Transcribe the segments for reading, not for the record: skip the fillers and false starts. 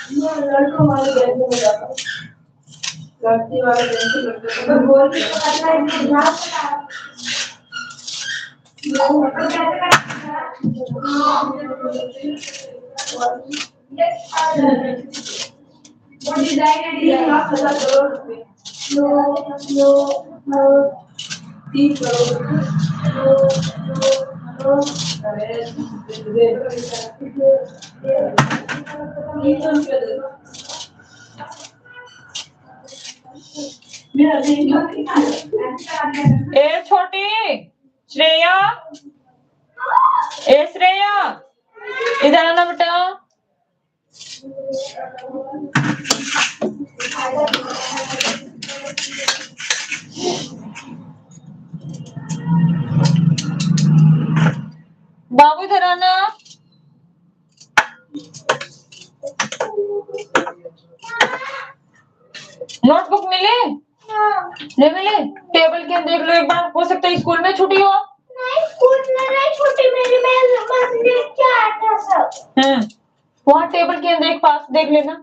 लड़कों वाले बैंक में जाता है, लड़की वाले बैंक में जाता है, बोल के पता है कि ना वो डिजाइन है 3,00,000 करोड़ रुपए, नो 3 करोड़, नो अरे ए छोटी श्रेया, ए श्रेया इधर आना बेटा। बाबू इधर आना। नोटबुक मिले? नहीं मिले? टेबल के देख लो एक बार, हो सकता है स्कूल में छुट्टी हो। नहीं स्कूल में नहीं छुट्टी, मेरी मैं देख के आया था सब। वहाँ टेबल के अंदर एक पास देख लेना।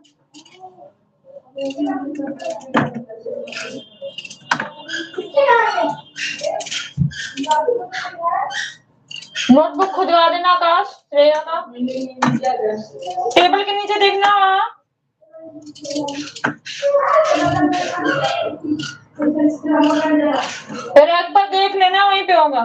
नोटबुक खुदवा देना आकाश, श्रेया का। टेबल के नीचे देखना। फिर एक बार देख लेना, वहीं पे होगा।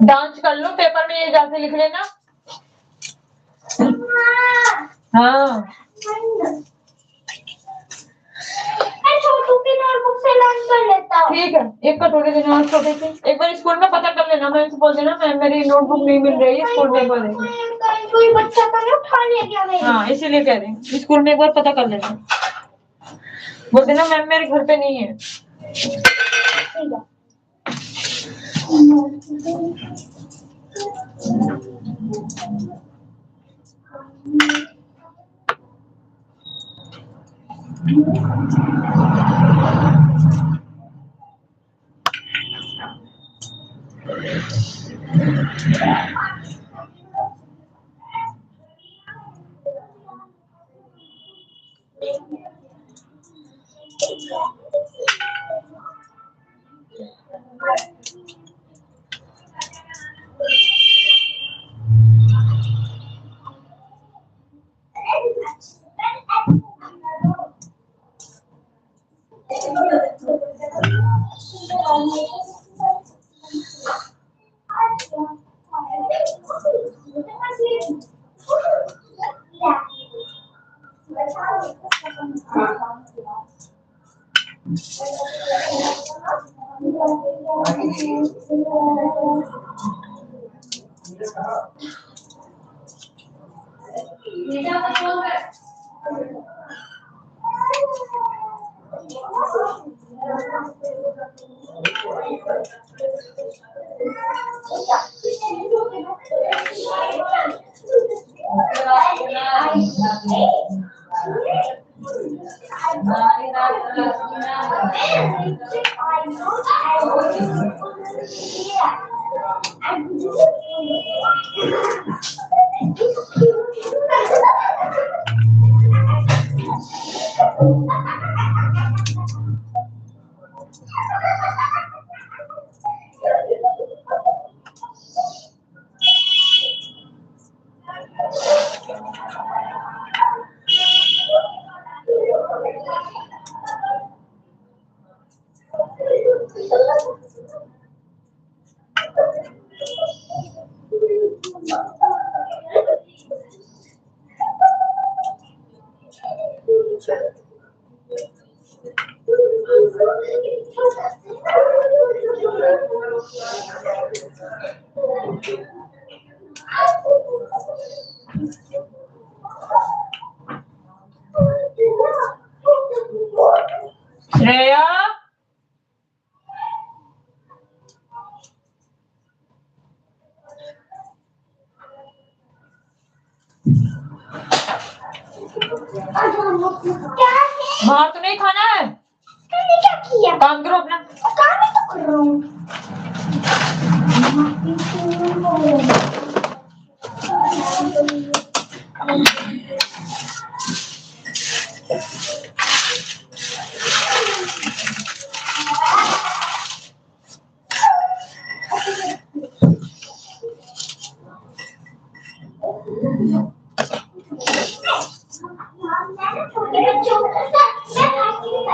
डांस कर लो, पेपर में ये जाके लिख लेना। हाँ छोटू की नोटबुक से लर्न कर लेता हूँ। ठीक है, एक कटोरे देना और छोटे से। एक बार स्कूल में पता कर लेना, मैं बोल देना मैं मेरी नोटबुक नहीं मिल रही है स्कूल में। कोई बच्चा तो नहीं उठा ले गया मेरी। हाँ इसीलिए कह रही हूँ, स्कूल में एक बार पता कर लेना। बोल देना मैम मेरे घर पे नहीं है। ठीक है। श्रेया क्या है? बाहर तो नहीं खाना है। मैंने क्या किया? काम करो अपना। काम ही तो कर रहा हूँ। छोटे बच्चों मैं खाती नहीं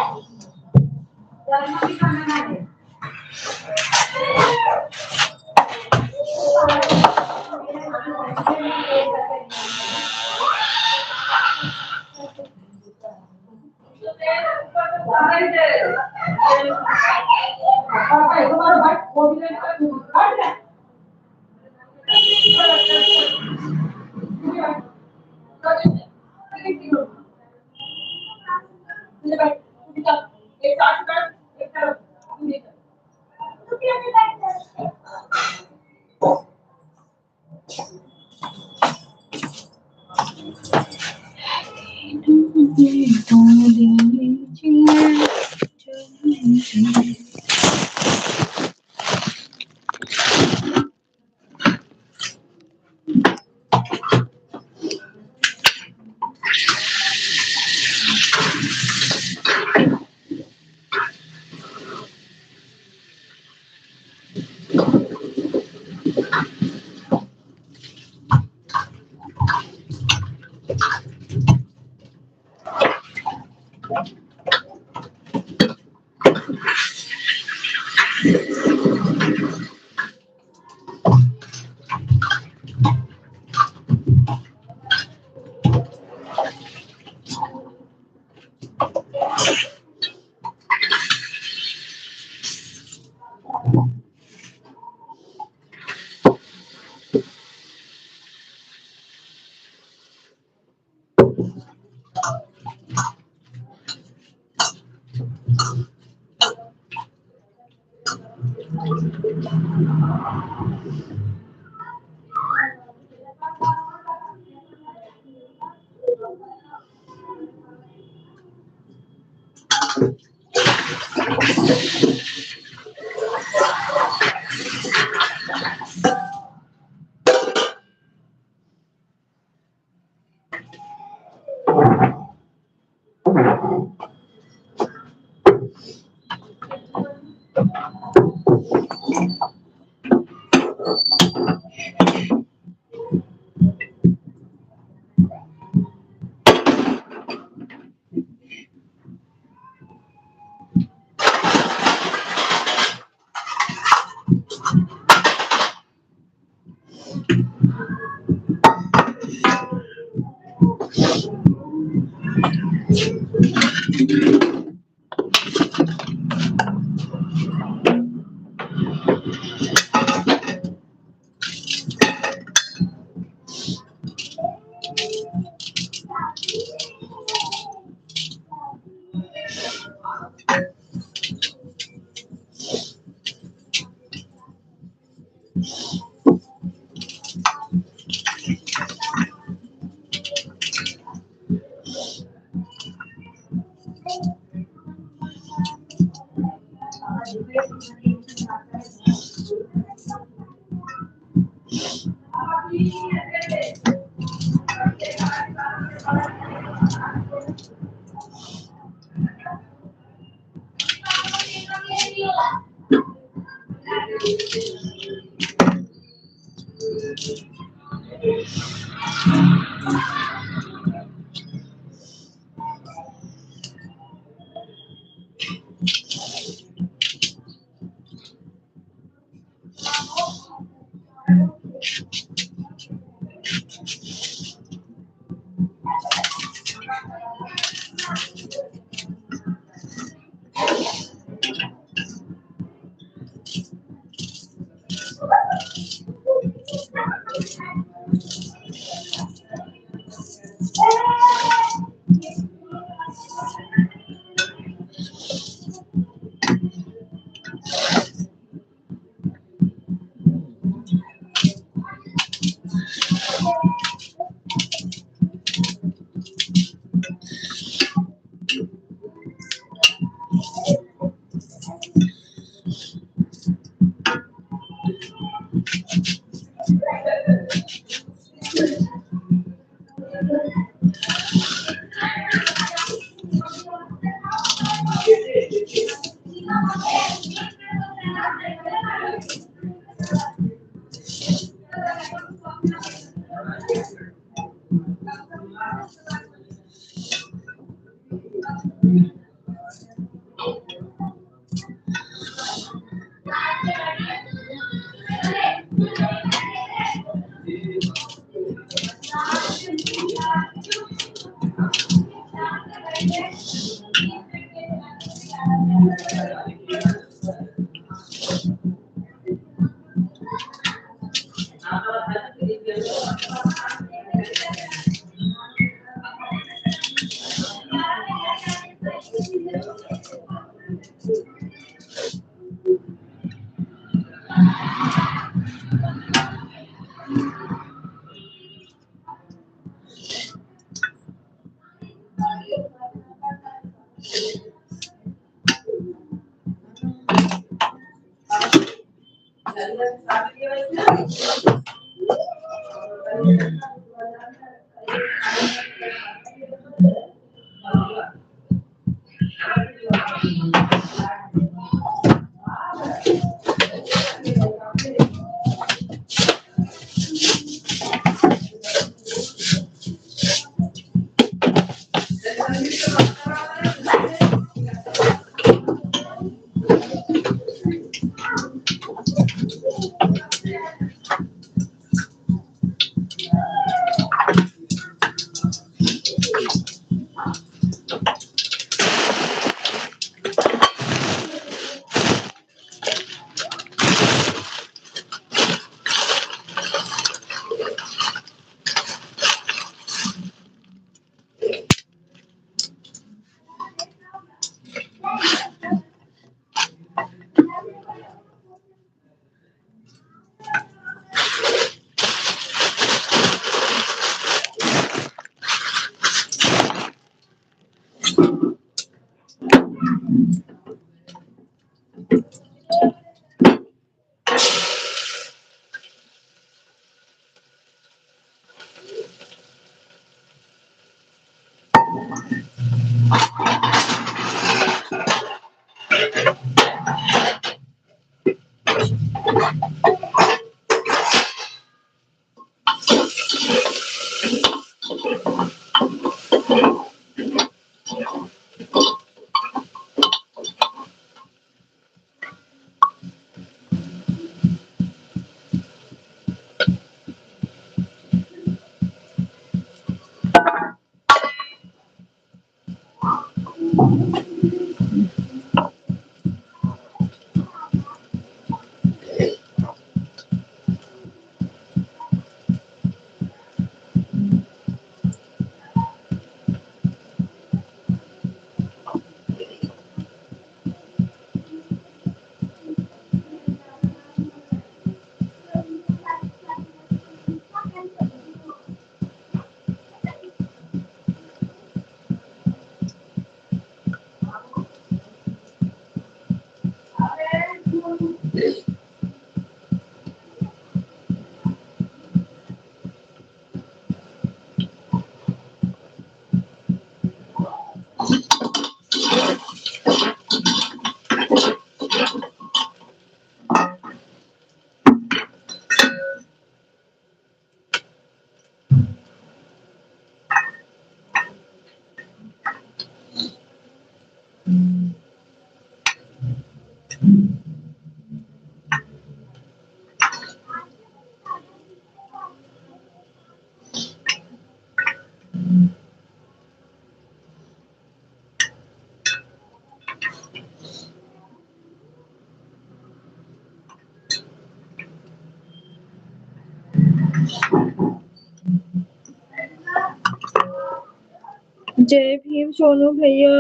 जय भीम सोनू भैया।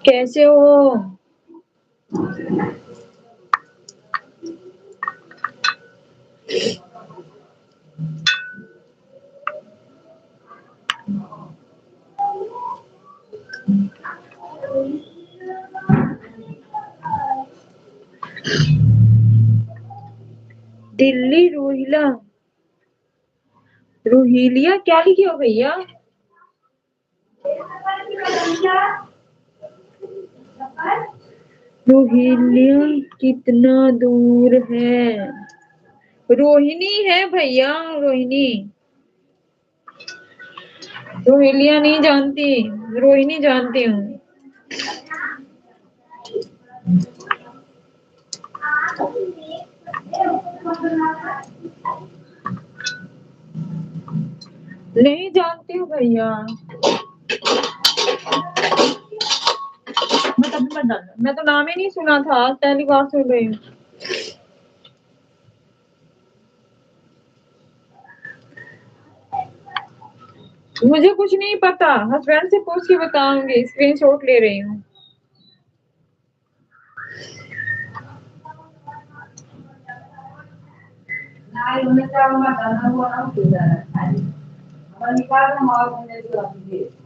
कैसे हो? दिल्ली रोहिला, रोहिलिया क्या लिखे हो भैया? रोहिलिया कितना दूर है? रोहिणी है भैया, रोहिणी। रोहिलिया नहीं जानती, रोहिणी जानती हूँ। नहीं जानती हूँ भैया। मैं तो नाम ही नहीं सुना था, आज पहली बार सुन रही हूँ। मुझे कुछ नहीं पता, हस्बैंड से पूछ के बताऊंगी, स्क्रीनशॉट ले रही हूँ।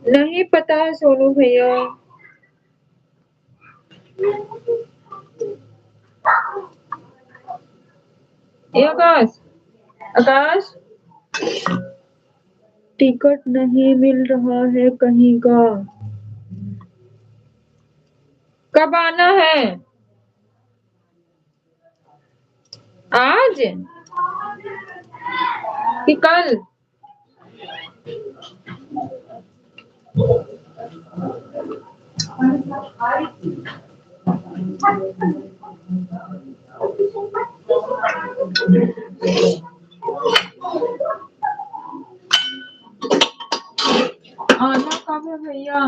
नहीं पता है सोनू भैया। ये आकाश, आकाश टिकट नहीं मिल रहा है कहीं का। कब आना है? आज कि कल? आना कब है भैया?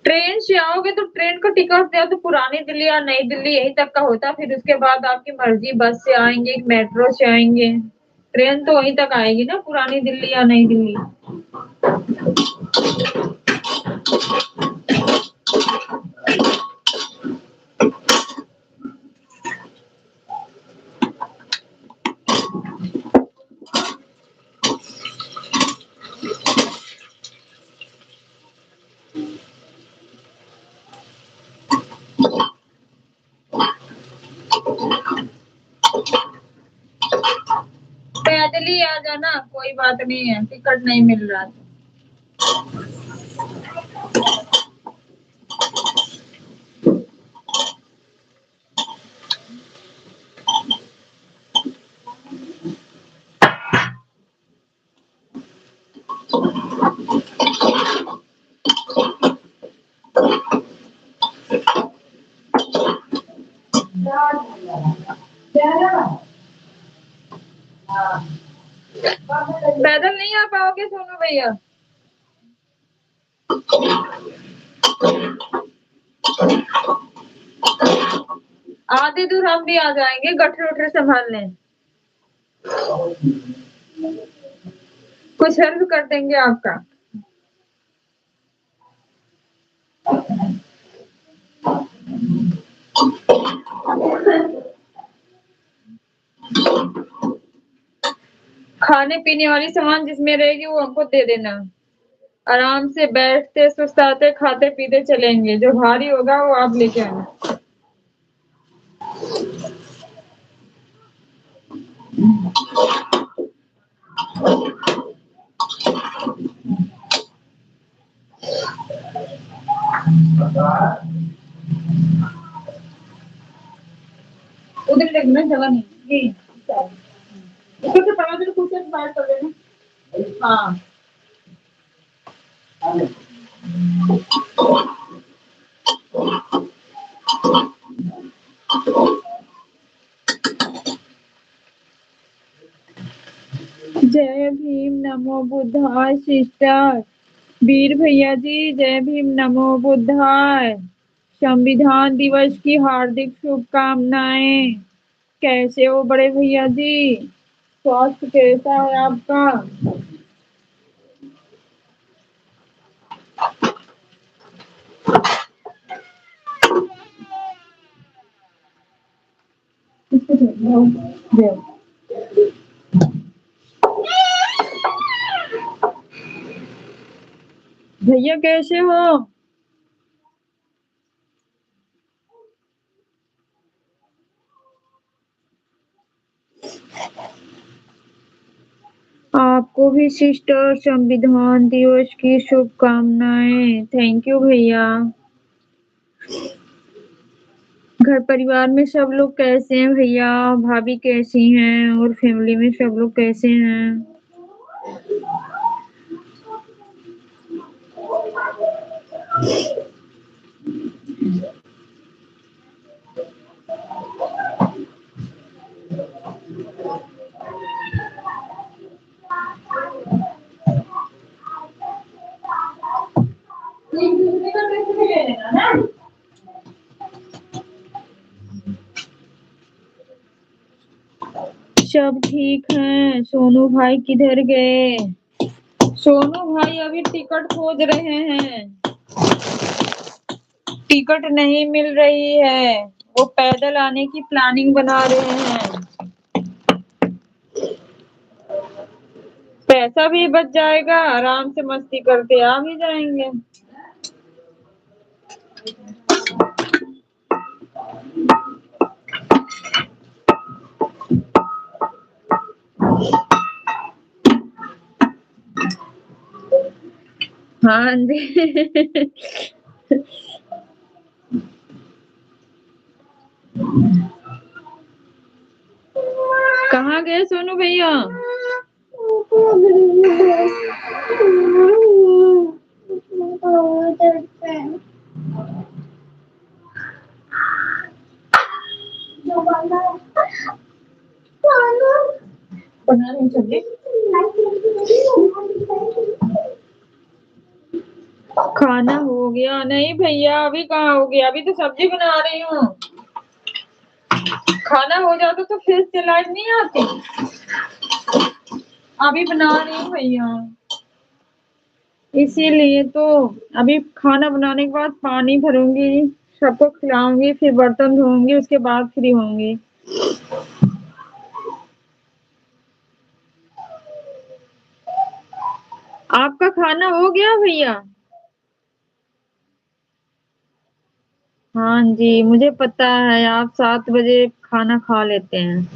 ट्रेन से आओगे तो ट्रेन का टिकट दिया तो पुरानी दिल्ली या नई दिल्ली यही तक का होता, फिर उसके बाद आपकी मर्जी, बस से आएंगे मेट्रो से आएंगे। ट्रेन तो वहीं तक आएगी ना, पुरानी दिल्ली या नई दिल्ली। पैदल ही आ जाना, कोई बात नहीं है, टिकट नहीं मिल रहा था। पैदल नहीं आ पाओगे सोनू भैया? आधे दूर हम भी आ जाएंगे गठरे उठरे संभालने, कुछ हेल्प कर देंगे आपका। खाने पीने वाली सामान जिसमें रहेगी वो हमको दे देना। आराम से बैठते सुस्ताते खाते पीते चलेंगे, जो भारी होगा वो आप लेके आना। उधर देखना जगह नहीं, इसको तो पड़ा तो कुछ बाहर कर देना। हाँ जय भीम नमो बुद्धाय सिस्टर। वीर भैया जी जय भीम नमो बुद्धाय। संविधान दिवस की हार्दिक शुभकामनाएं। कैसे हो बड़े भैया जी? स्वास्थ्य कैसा है आपका? भैया कैसे हो? आपको भी सिस्टर संविधान दिवस की शुभकामनाएं। थैंक यू भैया। घर परिवार में सब लोग कैसे हैं भैया? भाभी कैसी हैं? और फैमिली में सब लोग कैसे हैं? सब ठीक हैं। सोनू भाई किधर गए? सोनू भाई अभी टिकट खोज रहे हैं, टिकट नहीं मिल रही है। वो पैदल आने की प्लानिंग बना रहे हैं। पैसा भी बच जाएगा, आराम से मस्ती करते आ भी जाएंगे। हाँ जी। कहाँ गए सोनू भैया? बना रही सब्जी। खाना हो गया? नहीं भैया अभी कहाँ हो गया, अभी तो सब्जी बना रही हूँ। खाना हो जाता तो फिर से लाइट नहीं आती। अभी बना रही हूँ भैया, इसीलिए तो। अभी खाना बनाने के बाद पानी भरूंगी, सबको खिलाऊंगी, फिर बर्तन धोऊंगी, उसके बाद फ्री होंगी। आपका खाना हो गया भैया? हाँ जी मुझे पता है, आप 7 बजे खाना खा लेते हैं।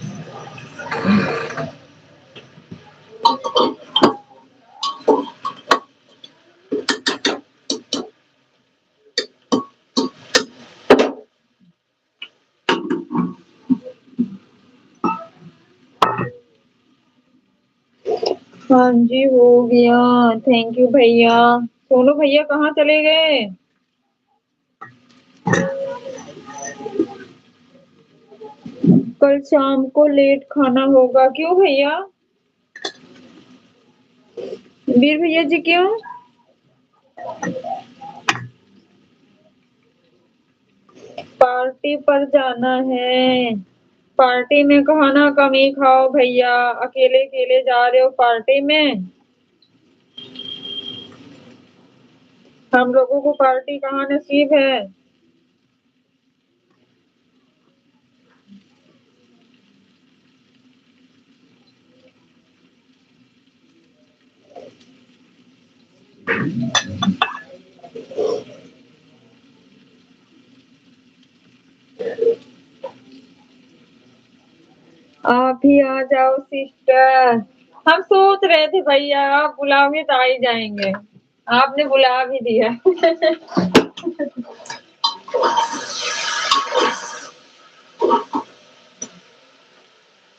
हाँ जी हो गया। थैंक यू भैया। सोनू भैया कहाँ चले गए? कल शाम को लेट खाना होगा। क्यों भैया? वीर भैया जी क्यों? पार्टी पर जाना है। पार्टी में खाना कम ही खाओ भैया, अकेले अकेले जा रहे हो पार्टी में। हम लोगों को पार्टी कहाँ नसीब है। आप ही आ जाओ सिस्टर। हम सोच रहे थे भैया आप बुलाओगे तो आ ही जाएंगे। आपने बुला भी दिया।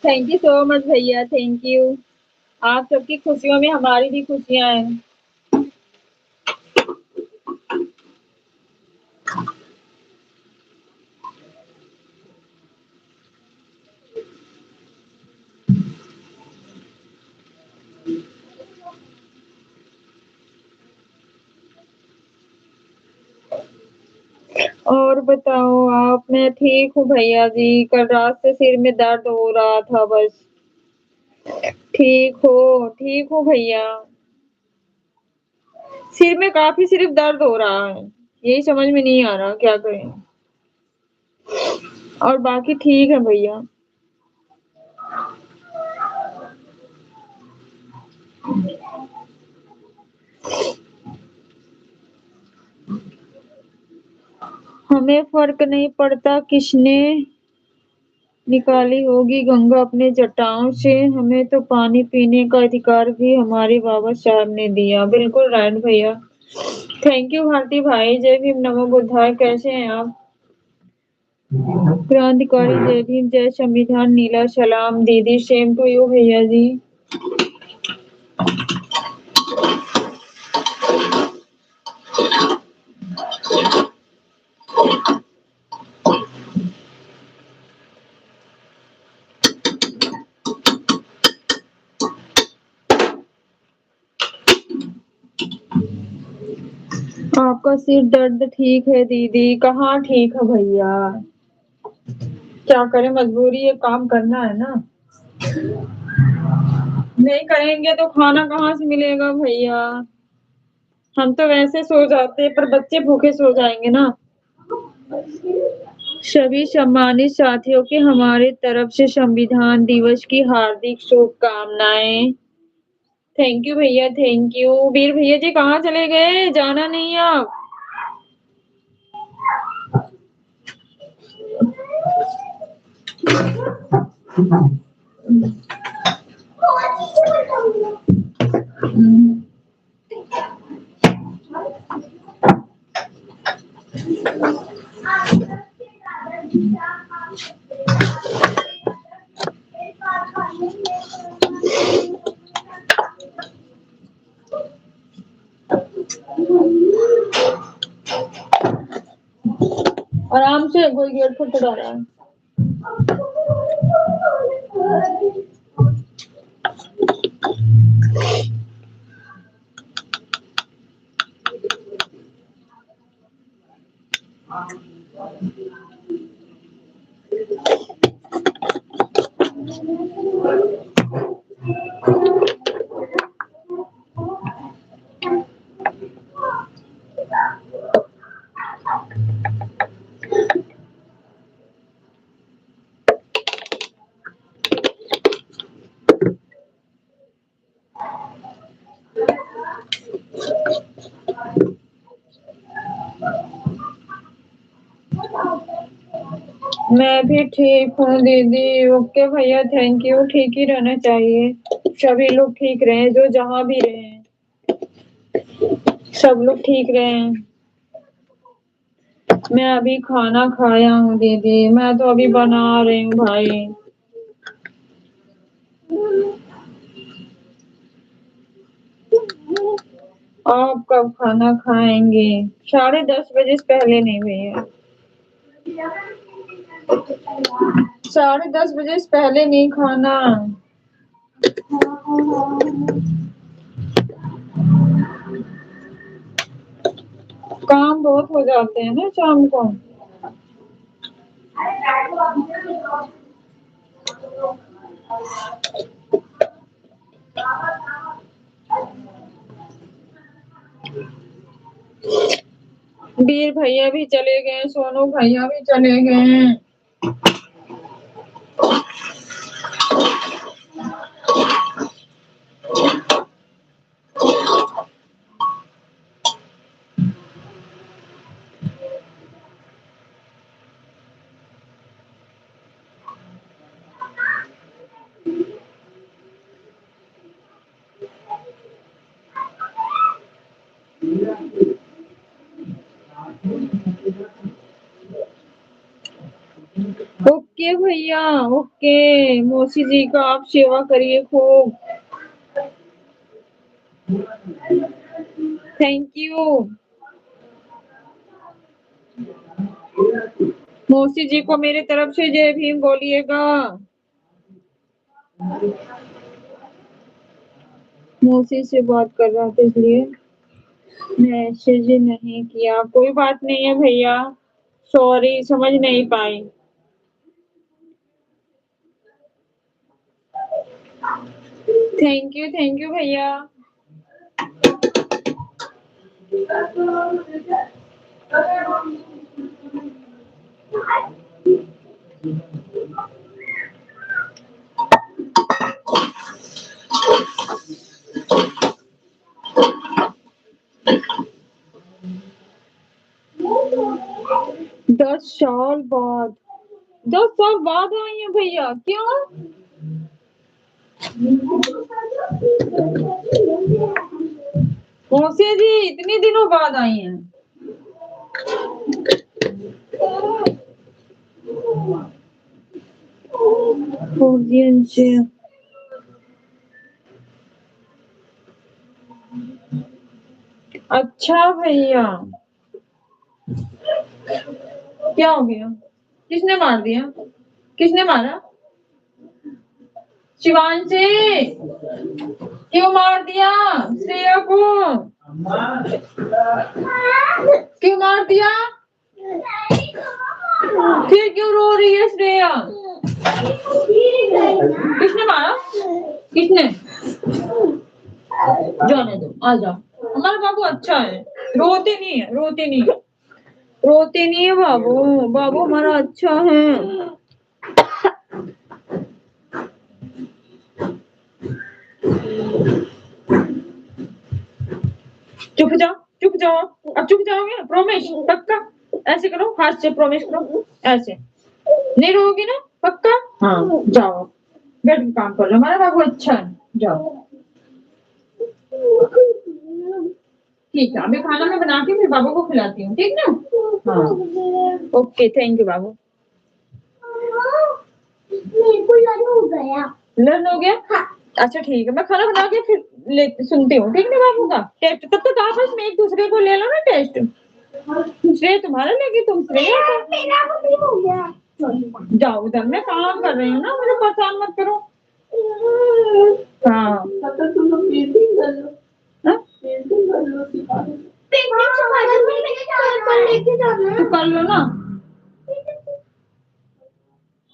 थैंक यू सो मच भैया, थैंक यू। आप सबकी खुशियों में हमारी भी खुशियां हैं। और बताओ आप? मैं ठीक हूँ भैया जी, कल रात से सिर में दर्द हो रहा था बस। ठीक हो भैया। सिर में काफी सिर्फ दर्द हो रहा है, यही समझ में नहीं आ रहा क्या करें। और बाकी ठीक है भैया। हमें फर्क नहीं पड़ता किसने निकाली होगी गंगा अपने जटाओं से, हमें तो पानी पीने का अधिकार भी हमारे बाबा साहब ने दिया। बिल्कुल राइट भैया। थैंक यू भारती भाई। जय भीम नमो बुद्धाय। कैसे हैं आप? क्रांतिकारी जय भीम, जय संविधान, नीला सलाम दीदी। सेम टू यू भैया जी। आपका सिर दर्द ठीक है दीदी? कहाँ ठीक है भैया, क्या करें, मजबूरी है, काम करना है ना। नहीं करेंगे तो खाना कहाँ से मिलेगा भैया। हम तो वैसे सो जाते पर बच्चे भूखे सो जाएंगे ना। सभी सम्मानित साथियों के हमारे तरफ से संविधान दिवस की हार्दिक शुभकामनाएं। थैंक यू भैया, थैंक यू। वीर भैया जी कहाँ चले गए? जाना नहीं आप? आराम से, कोई गेट खटखटा रहा है। मैं भी ठीक हूँ दीदी। ओके भैया, थैंक यू। ठीक ही रहना चाहिए, सभी लोग ठीक रहे, जो जहाँ भी रहे सब लोग ठीक रहे। मैं अभी खाना खाया हूँ दीदी, मैं तो अभी बना रही हूँ भाई। आप कब खाना खाएंगे? 10:30 बजे से पहले नहीं भैया, 10:30 बजे से पहले नहीं खाना। काम बहुत हो जाते हैं ना शाम को। वीर भैया भी चले गए, सोनू भैया भी चले गए। ओके भैया, ओके। मौसी जी का आप सेवा करिए खूब। Thank you. मौसी जी को मेरे तरफ से जय भीम बोलिएगा। मौसी से बात कर रहा था इसलिए मैसेज नहीं किया। कोई बात नहीं है भैया, सॉरी, समझ नहीं पाई। थैंक यू भैया। 10 साल बाद, 10 साल बाद आई है भैया, क्यों? मौसी जी इतने दिनों बाद आई हैं। अच्छा भैया, क्या हो गया? किसने मार दिया? किसने मारा? शिवांशी, क्यों मार दिया श्रेया को? क्यों मार दिया? फिर क्यों रो रही है श्रेया? किसने मारा? किसने? जाने दो, आ जाओ। हमारा बाबू अच्छा है, रोते नहीं है, रोते नहीं है, रोते नहीं है बाबू। बाबू हमारा अच्छा है। चुप जाओ, चुप जाओ, अब चुप जाओगे? प्रॉमिस? पक्का? ऐसे करो, हाथ से प्रॉमिस करो, ऐसे। नहीं रोगी ना? पक्का? हाँ, जाओ बैठ के काम कर लो, हमारा बाबू अच्छा है, जाओ। ठीक है, अभी खाना मैं बना के फिर बाबू को खिलाती हूँ, ठीक ना? हाँ, ओके, थैंक यू बाबू। मेरे को लर्न हो गया। लर्न हो गया? हाँ। अच्छा ठीक है, मैं खाना बना के फिर ले सुनती हूँ, ठीक ना बाबू का टेस्ट। तब तक आपस में एक दूसरे को ले लो ना टेस्ट। श्रेय तुम्हारा लेगी, तुम श्रेय मेरा भी हो गया। जाओ उधर, मैं काम कर रही हूँ ना, मुझे परेशान मत करो। हाँ, तुम लोग पेंटिंग कर लो, पेंटिंग कर लो, सिखा दो। तो कर लो ना,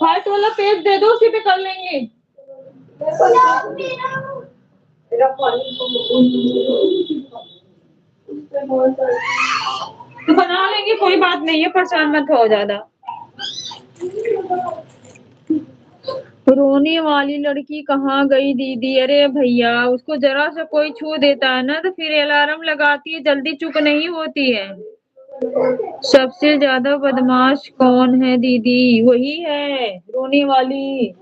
व्हाइट वाला पेज दे दो, उसी पे कर लेंगे। तो बना लेंगे, कोई बात नहीं है, परेशान मत हो ज्यादा। रोने वाली लड़की कहाँ गई दीदी? अरे भैया, उसको जरा सा कोई छू देता है ना तो फिर अलार्म लगाती है, जल्दी चुप नहीं होती है। सबसे ज्यादा बदमाश कौन है दीदी? वही है रोने वाली।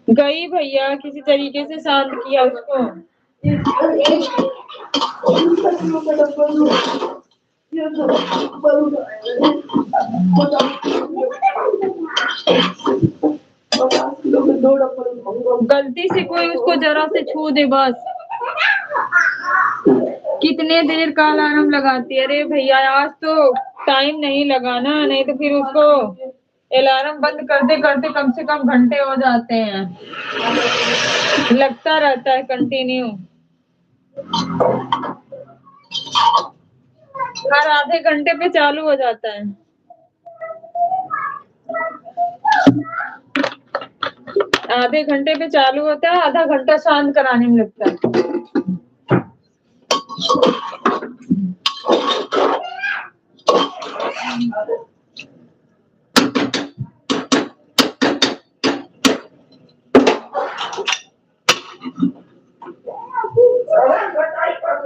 गई भैया, किसी तरीके से शांत किया उसको। गलती से कोई उसको जरा से छू दे बस। कितने देर का अलार्म लगाती है? अरे भैया आज तो टाइम नहीं लगाना, नहीं तो फिर उसको अलार्म बंद करते करते कम से कम घंटे हो जाते हैं, लगता रहता है कंटिन्यू। हर आधे घंटे पे चालू हो जाता है। आधे घंटे पे चालू होता है, आधा घंटा शांत कराने में लगता है।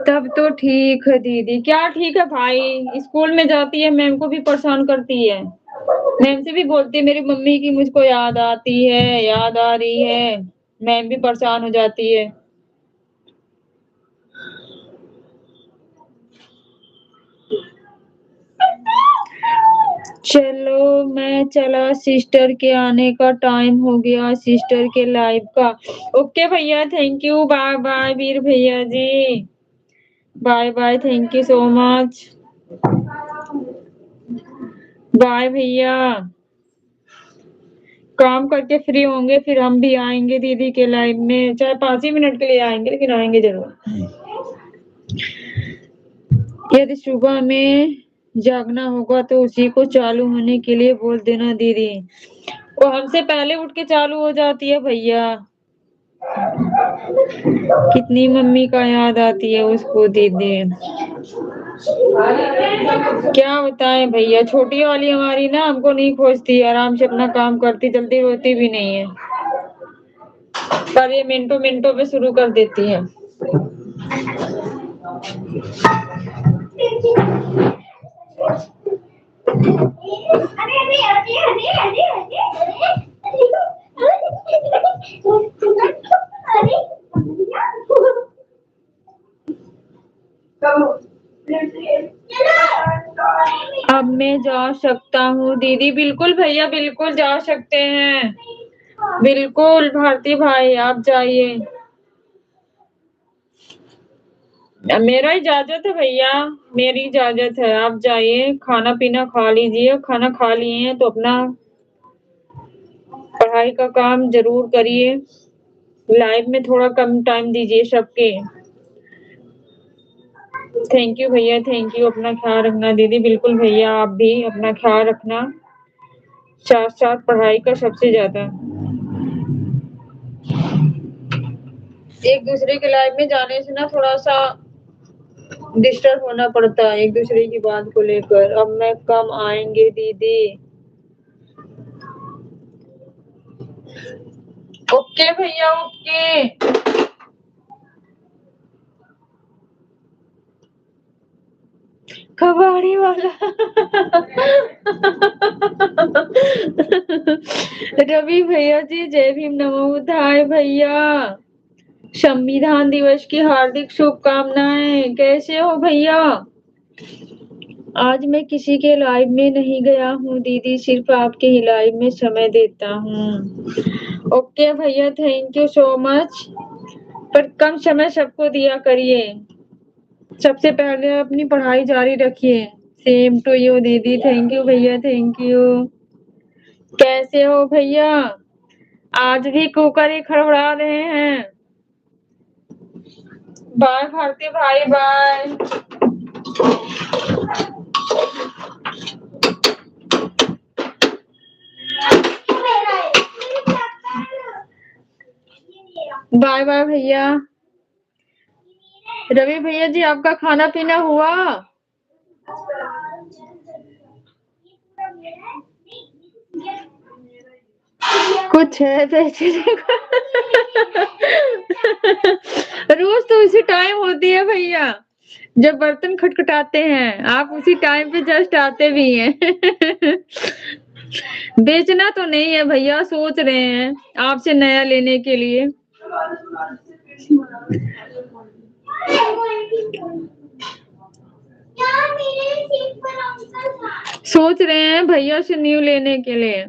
तब तो ठीक है दीदी। क्या ठीक है भाई, स्कूल में जाती है, मैम को भी परेशान करती है, मैम से भी बोलती है मेरी मम्मी की मुझको याद आती है, याद आ रही है, मैम भी परेशान हो जाती है। चलो मैं चला, सिस्टर के आने का टाइम हो गया, सिस्टर के लाइव का। ओके भैया, thank you, bye bye Veer भैया ji, bye bye, thank you so much, bye भैया। काम करके फ्री होंगे फिर हम भी आएंगे दीदी के लाइव में, चाहे 5 ही मिनट के लिए आएंगे, लेकिन आएंगे जरूर। यदि सुबह में जागना होगा तो उसी को चालू होने के लिए बोल देना दीदी। वो हमसे पहले उठ के चालू हो जाती है भैया। कितनी मम्मी का याद आती है उसको दीदी, क्या बताएं भैया। छोटी वाली हमारी ना हमको नहीं खोजती, आराम से अपना काम करती, जल्दी रोती भी नहीं है, पर ये मिनटों मिनटों पे शुरू कर देती है। अब मैं जा सकता हूँ दीदी? बिल्कुल भैया, बिल्कुल जा सकते हैं, बिल्कुल भारती भाई आप जाइए, मेरा इजाजत है भैया, मेरी इजाजत है, आप जाइए, खाना पीना खा लीजिए, खाना खा लिए हैं तो अपना पढ़ाई का काम जरूर करिए, लाइव में थोड़ा कम टाइम दीजिए सबके। थैंक यू भैया, थैंक यू, अपना ख्याल रखना दीदी। बिल्कुल भैया आप भी अपना ख्याल रखना, साथ साथ पढ़ाई का सबसे ज्यादा। एक दूसरे के लाइफ में जाने से ना थोड़ा सा डिस्टर्ब होना पड़ता है एक दूसरे की बात को लेकर। अब मैं कम आएंगे दीदी? ओके भैया, ओके। कबाड़ी वाला रवि भैया जी, जय भीम, नमो बुद्धाय भैया, संविधान दिवस की हार्दिक शुभकामनाएं। कैसे हो भैया? आज मैं किसी के लाइव में नहीं गया हूँ दीदी, सिर्फ आपके ही लाइव में समय देता हूँ। ओके भैया, थैंक यू सो मच, पर कम समय सबको दिया करिए। सबसे पहले अपनी पढ़ाई जारी रखिए। सेम टू यू दीदी, थैंक यू भैया, थैंक यू। कैसे हो भैया? आज भी कुकर ही खड़बड़ा रहे हैं। बाय भारती भाई, बाय। बाय बाय भैया। रवि भैया जी, आपका खाना पीना हुआ? कुछ है बेचने को? रोज तो उसी टाइम होती है भैया जब बर्तन खटखटाते हैं, आप उसी टाइम पे जस्ट आते भी हैं। बेचना तो नहीं है भैया, सोच रहे हैं आपसे नया लेने के लिए। सोच रहे हैं भैया से न्यू लेने के लिए।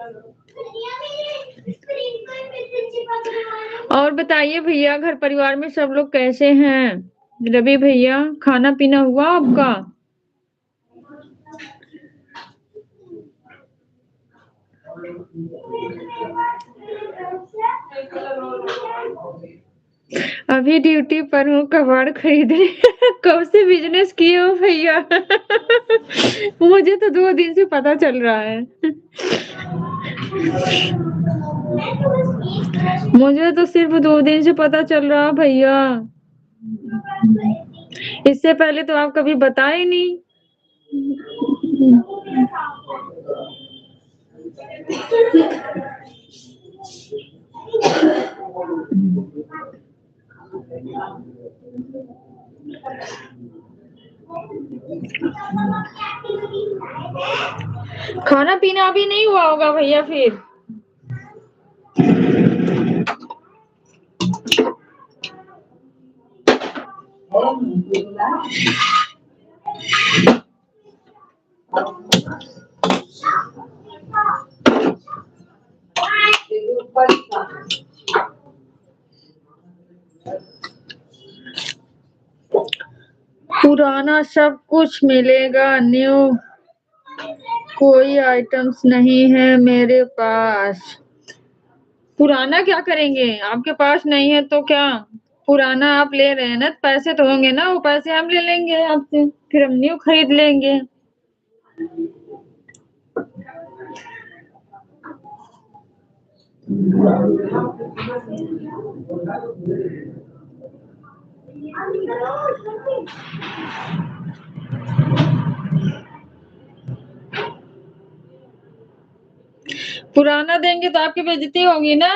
भैया मेरी स्क्रीन पर मैसेज चिपक रहा है। और बताइए भैया, घर परिवार में सब लोग कैसे हैं? रवि भैया, खाना पीना हुआ आपका? अभी ड्यूटी पर हूँ, कबाड़ खरीदने। कब से बिजनेस किए हो भैया? मुझे तो 2 दिन से पता चल रहा है। मुझे तो सिर्फ 2 दिन से पता चल रहा भैया। इससे पहले तो आप कभी बताए नहीं। खाना पीना अभी नहीं हुआ होगा भैया फिर? पुराना सब कुछ मिलेगा, न्यू कोई आइटम्स नहीं है मेरे पास। पुराना क्या करेंगे? आपके पास नहीं है तो क्या? पुराना आप ले रहे हैं ना, पैसे तो होंगे ना, वो पैसे हम ले लेंगे आपसे, फिर हम न्यू खरीद लेंगे। पुराना देंगे तो आपकी बेइज्जती होगी ना,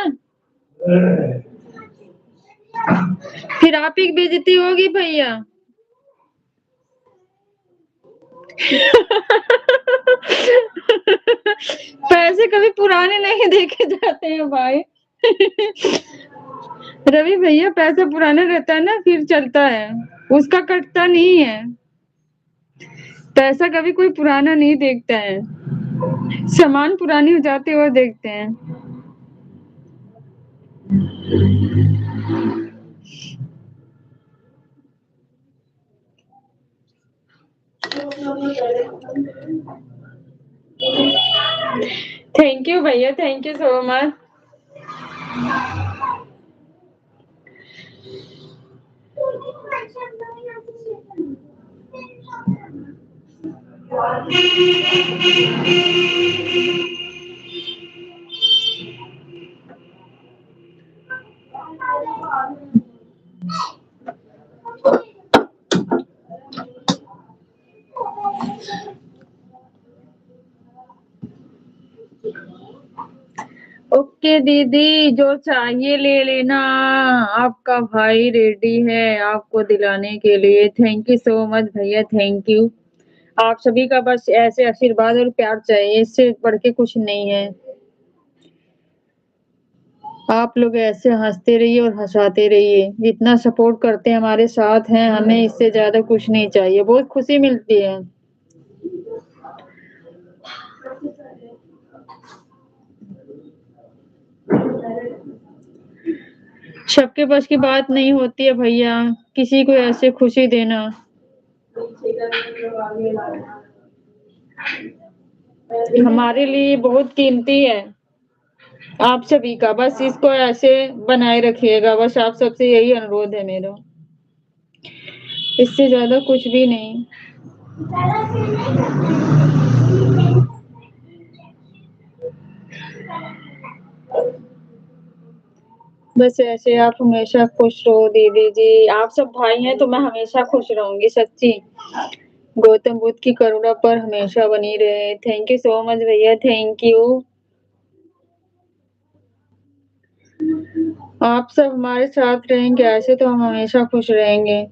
फिर आप ही की बेइज्जती होगी भैया। पैसे कभी पुराने नहीं देखे जाते हैं भाई। रवि भैया, पैसा पुराना रहता है ना फिर चलता है, उसका कटता नहीं है। पैसा कभी कोई पुराना नहीं देखता है, सामान पुरानी हो जाते हुए देखते हैं। थैंक यू भैया, thank you so much. Okay दीदी, जो चाहिए ले लेना, आपका भाई रेडी है आपको दिलाने के लिए। थैंक यू सो मच भैया, थैंक यू। आप सभी का बस ऐसे आशीर्वाद और प्यार चाहिए, इससे बढ़ के कुछ नहीं है। आप लोग ऐसे हंसते रहिए और हंसाते रहिए, जितना सपोर्ट करते हैं, हमारे साथ हैं, हमें इससे ज्यादा कुछ नहीं चाहिए। बहुत खुशी मिलती है। सबके बस की बात नहीं होती है भैया, किसी को ऐसे खुशी देना। हमारे लिए बहुत कीमती है आप सभी का, बस इसको ऐसे बनाए रखिएगा, बस आप सबसे यही अनुरोध है मेरा, इससे ज्यादा कुछ भी नहीं। बस ऐसे आप हमेशा खुश रहो दीदी जी, आप सब भाई हैं तो मैं हमेशा खुश रहूंगी, सच्ची। गौतम बुद्ध की करुणा पर हमेशा बनी रहे। थैंक यू सो मच भैया, थैंक यू। आप सब हमारे साथ रहेंगे ऐसे तो हम हमेशा खुश रहेंगे।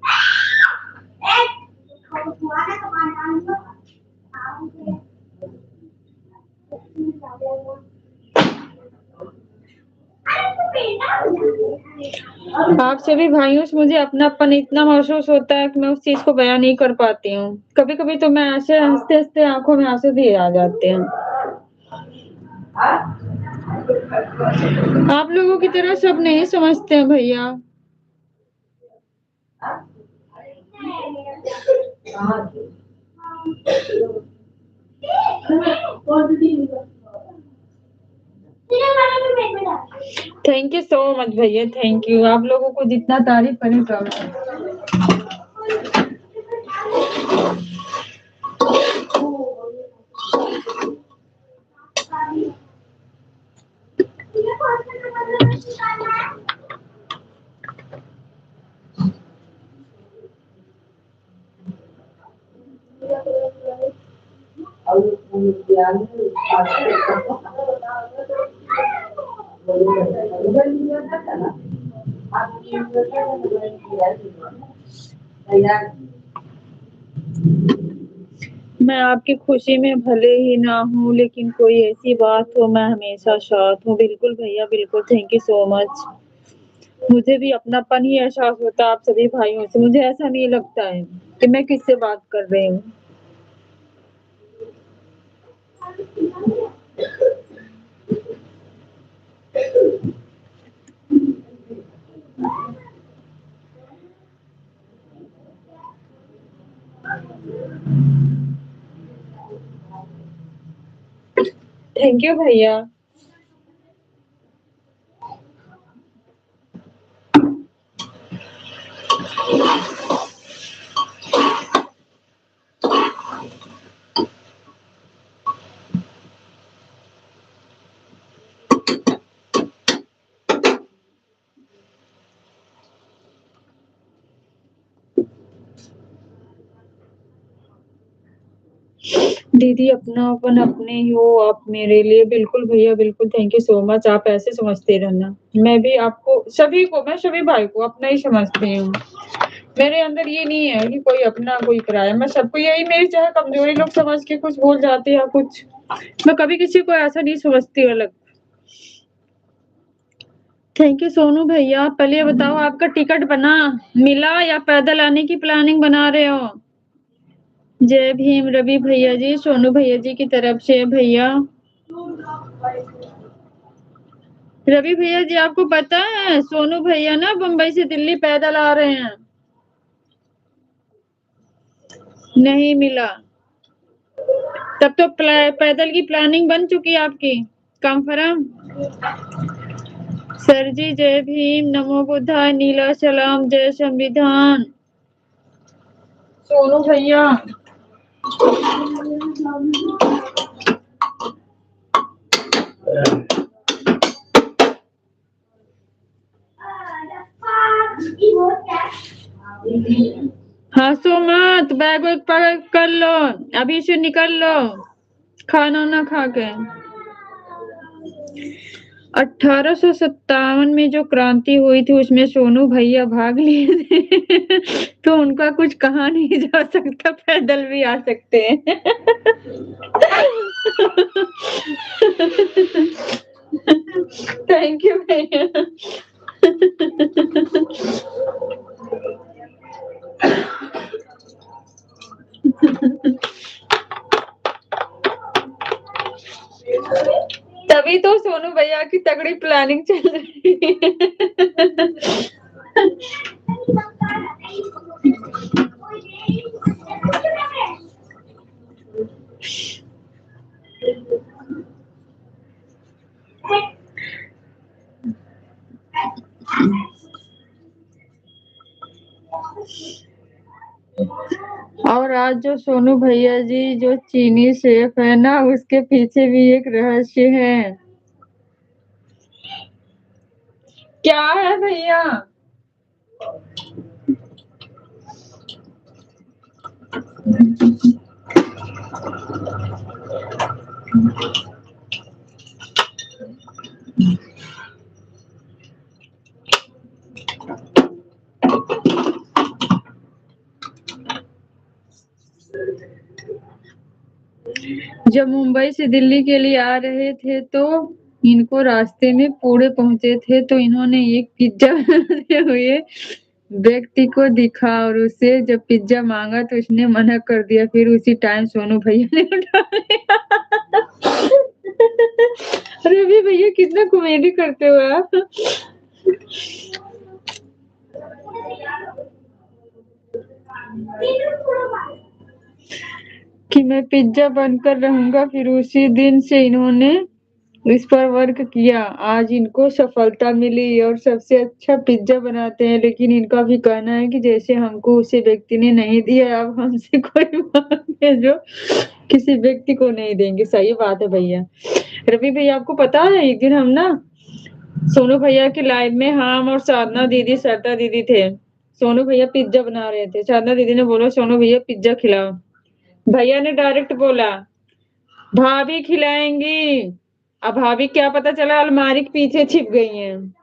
आप सभी भाइयों से मुझे अपनापन इतना महसूस होता है कि मैं उस चीज को बयां नहीं कर पाती हूँ। कभी कभी तो मैं ऐसे हंसते हंसते आंखों में आंसू भी आ जाते हैं। आप लोगों की तरह सब नहीं समझते हैं भैया। थैंक यू सो मच भैया, थैंक यू। आप लोगों को जितना तारीफ करें कम है। मैं आपकी खुशी में भले ही ना हूँ, लेकिन कोई ऐसी बात हो मैं हमेशा साथ हूँ। बिल्कुल भैया, बिल्कुल। Thank you so much. मुझे भी अपनापन ही एहसास होता है आप सभी भाइयों से। मुझे ऐसा नहीं लगता है कि मैं किससे बात कर रही हूँ। थैंक यू भैया। दीदी, अपनापन अपने ही हो आप मेरे लिए। बिल्कुल भैया, बिल्कुल। Thank you so much. आप ऐसे समझते रहना। मैं भी आपको सभी को, मैं सभी भाई को अपना ही समझती हूँ। मेरे अंदर ये नहीं है कि कोई अपना कोई पराया। मैं सबको यही, मेरी चाहे कमजोरी लोग समझ के कुछ बोल जाते या कुछ, मैं कभी किसी को ऐसा नहीं समझती अलग। थैंक यू सोनू भैया। पहले ये बताओ, आपका टिकट बना मिला या पैदल आने की प्लानिंग बना रहे हो? जय भीम रवि भैया जी, सोनू भैया जी की तरफ से भैया। रवि भैया जी, आपको पता है सोनू भैया ना बम्बई से दिल्ली पैदल आ रहे हैं। नहीं मिला? तब तो पैदल की प्लानिंग बन चुकी है आपकी। कंफर्म? सर जी जय भीम, नमो बुद्धाय, नीला सलाम, जय संविधान। सोनू भैया, हंसो मत, बैग वैग पैक कर लो, अभी से निकल लो खाना ना खा के। 1857 में जो क्रांति हुई थी उसमें सोनू भैया भाग लिए थे तो उनका कुछ कहा नहीं जा सकता, पैदल भी आ सकते हैं थैंक यू भैया तभी तो सोनू भैया की तगड़ी प्लानिंग चल रही है और आज जो सोनू भैया जी जो चीनी शेफ है ना, उसके पीछे भी एक रहस्य है। क्या है भैया? जब मुंबई से दिल्ली के लिए आ रहे थे तो इनको रास्ते में पूड़े पहुंचे थे, तो इन्होंने एक पिज्जा बनाते हुए व्यक्ति को दिखा और उससे जब पिज्जा मांगा तो उसने मना कर दिया। फिर उसी टाइम सोनू भैया ने उठा लिया रवि भैया कितना कॉमेडी करते हो आप। कि मैं पिज्जा बनकर रहूंगा, फिर उसी दिन से इन्होंने इस पर वर्क किया। आज इनको सफलता मिली और सबसे अच्छा पिज्जा बनाते हैं, लेकिन इनका भी कहना है कि जैसे हमको उसी व्यक्ति ने नहीं दिया, अब हमसे कोई मांगे जो किसी व्यक्ति को नहीं देंगे। सही बात है भैया। रवि भैया आपको पता है एक दिन हम ना सोनू भैया की लाइव में हम और साधना दीदी सरदा दीदी थे। सोनू भैया पिज्जा बना रहे थे, साधना दीदी ने बोला सोनू भैया पिज्जा खिलाओ। भैया ने डायरेक्ट बोला भाभी खिलाएंगी। अब भाभी क्या पता चला अलमारी के पीछे छिप गई हैं।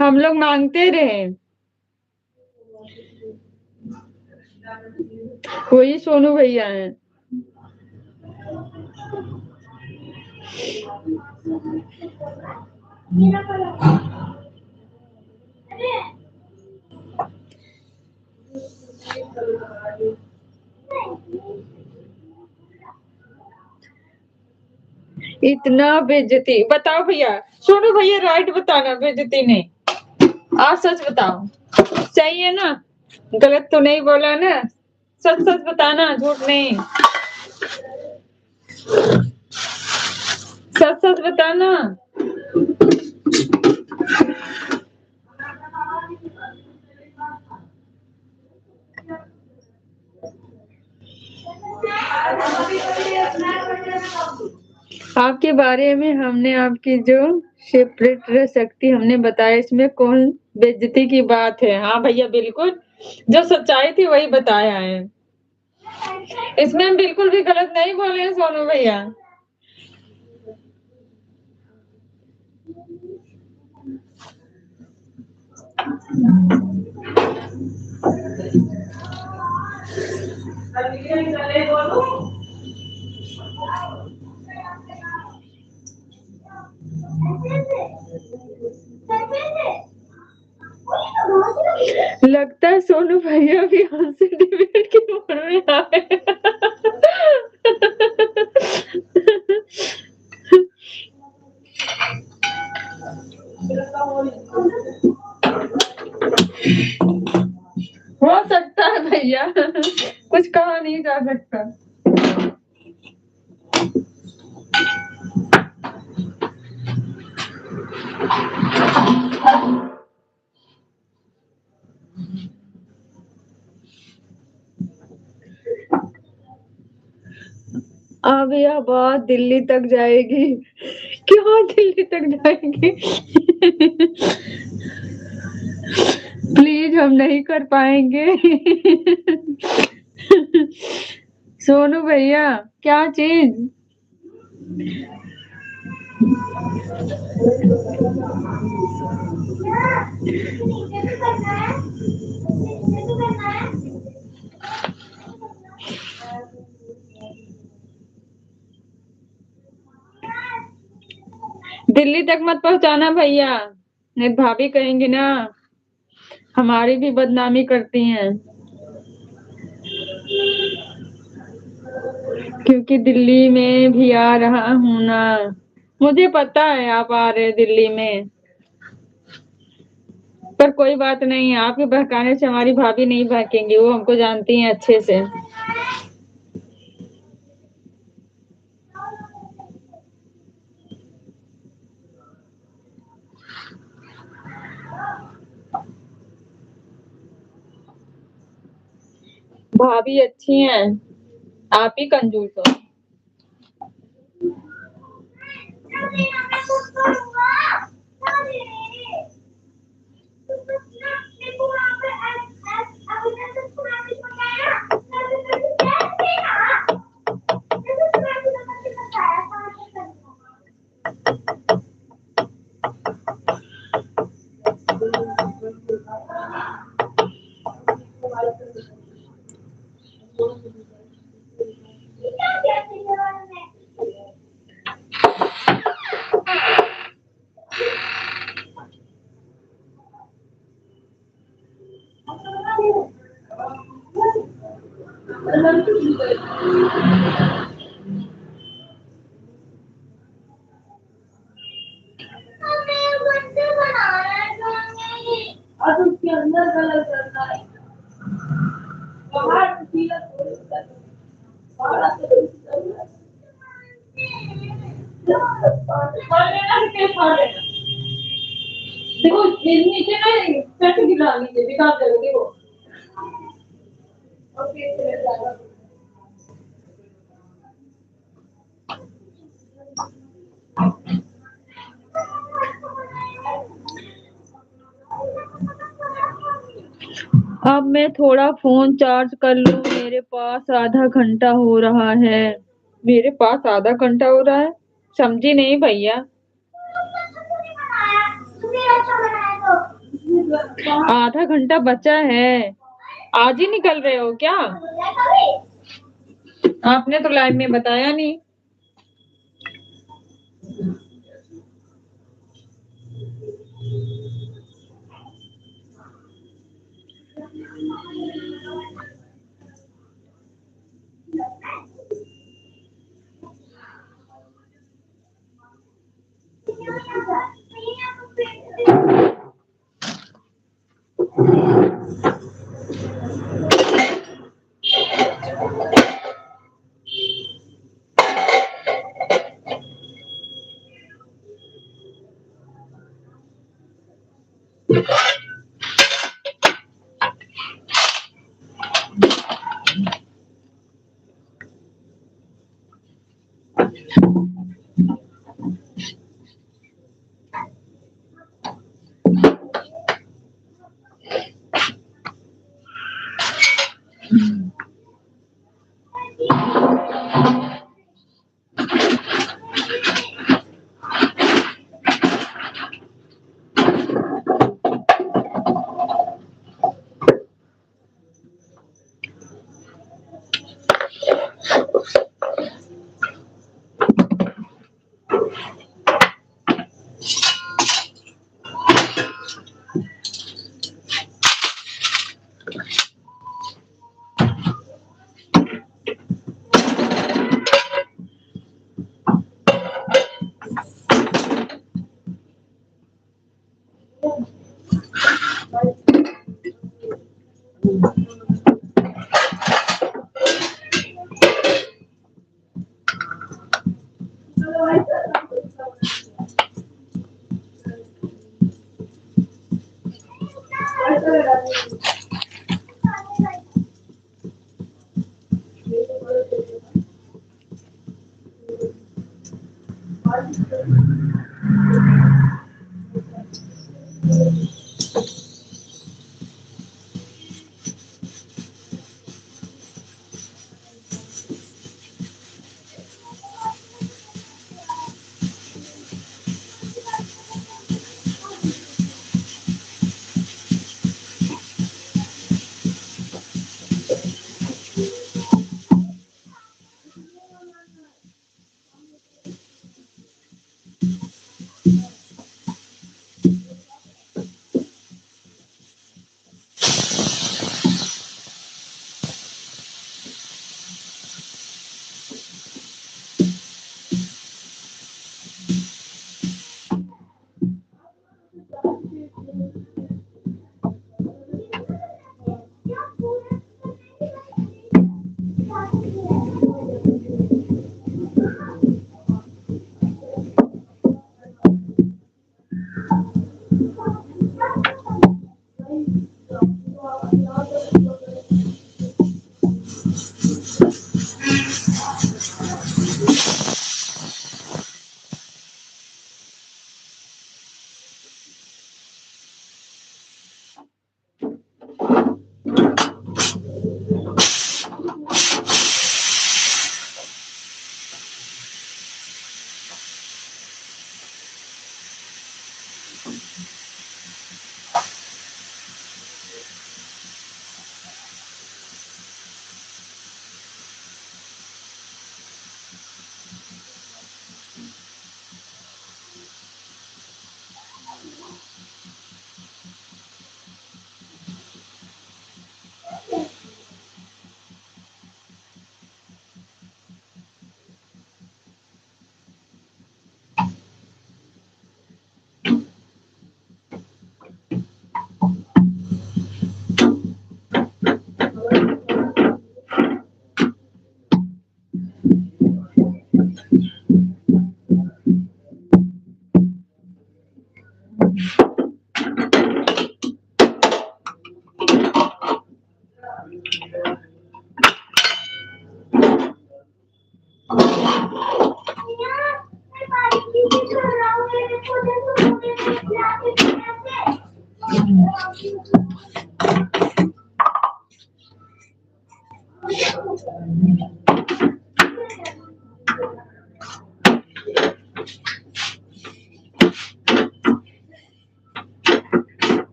हम लोग मांगते रहे। वही सोनू भैया हैं। इतना बेइज्जती बताओ भैया। सोनू भैया राइट बताना, बेइज्जती नहीं। आप सच बताओ, सही है ना? गलत तो नहीं बोला ना? सच सच बताना, झूठ नहीं। सच सच बताना। आपके बारे में हमने आपकी जो सेपरेट रह सकती हमने बताया, इसमें कौन बेइज्जती की बात है? हाँ भैया बिल्कुल, जो सच्चाई थी वही बताया है। इसमें हम बिल्कुल भी गलत नहीं बोले हैं सोनू भैया। लगता है सोनू भैया भी हमसे डिबेट के मूड में आए। हो सकता है भैया, कुछ कहा नहीं जा सकता। अब यह बात दिल्ली तक जाएगी। क्यों दिल्ली तक जाएगी? प्लीज हम नहीं कर पाएंगे। सोनू भैया क्या चीज? दिल्ली तक मत पहुंचाना भैया, नहीं भाभी कहेंगी ना, हमारी भी बदनामी करती हैं। क्योंकि दिल्ली में भी आ रहा हूं ना। मुझे पता है आप आ रहे दिल्ली में, पर कोई बात नहीं, आपके बहकाने से हमारी भाभी नहीं बहकेंगी, वो हमको जानती हैं अच्छे से। भाभी अच्छी हैं, आप ही कंजूस हो। और उसके अंदर कलर करना है, बाहर पीला थोड़ी करना है, बाहर आके करना है। फाड़ लेना कि क्या फाड़ लेना? देखो ये नीचे ना पेट गिरा नीचे दिखा दे देखो। ओके चलेगा। अब मैं थोड़ा फोन चार्ज कर लूं, मेरे पास आधा घंटा हो रहा है। मेरे पास आधा घंटा हो रहा है, समझी नहीं भैया। तुमने अच्छा बनाया तो आधा घंटा बचा है, आज ही निकल रहे हो क्या? बोला कभी आपने तो लाइव में बताया नहीं।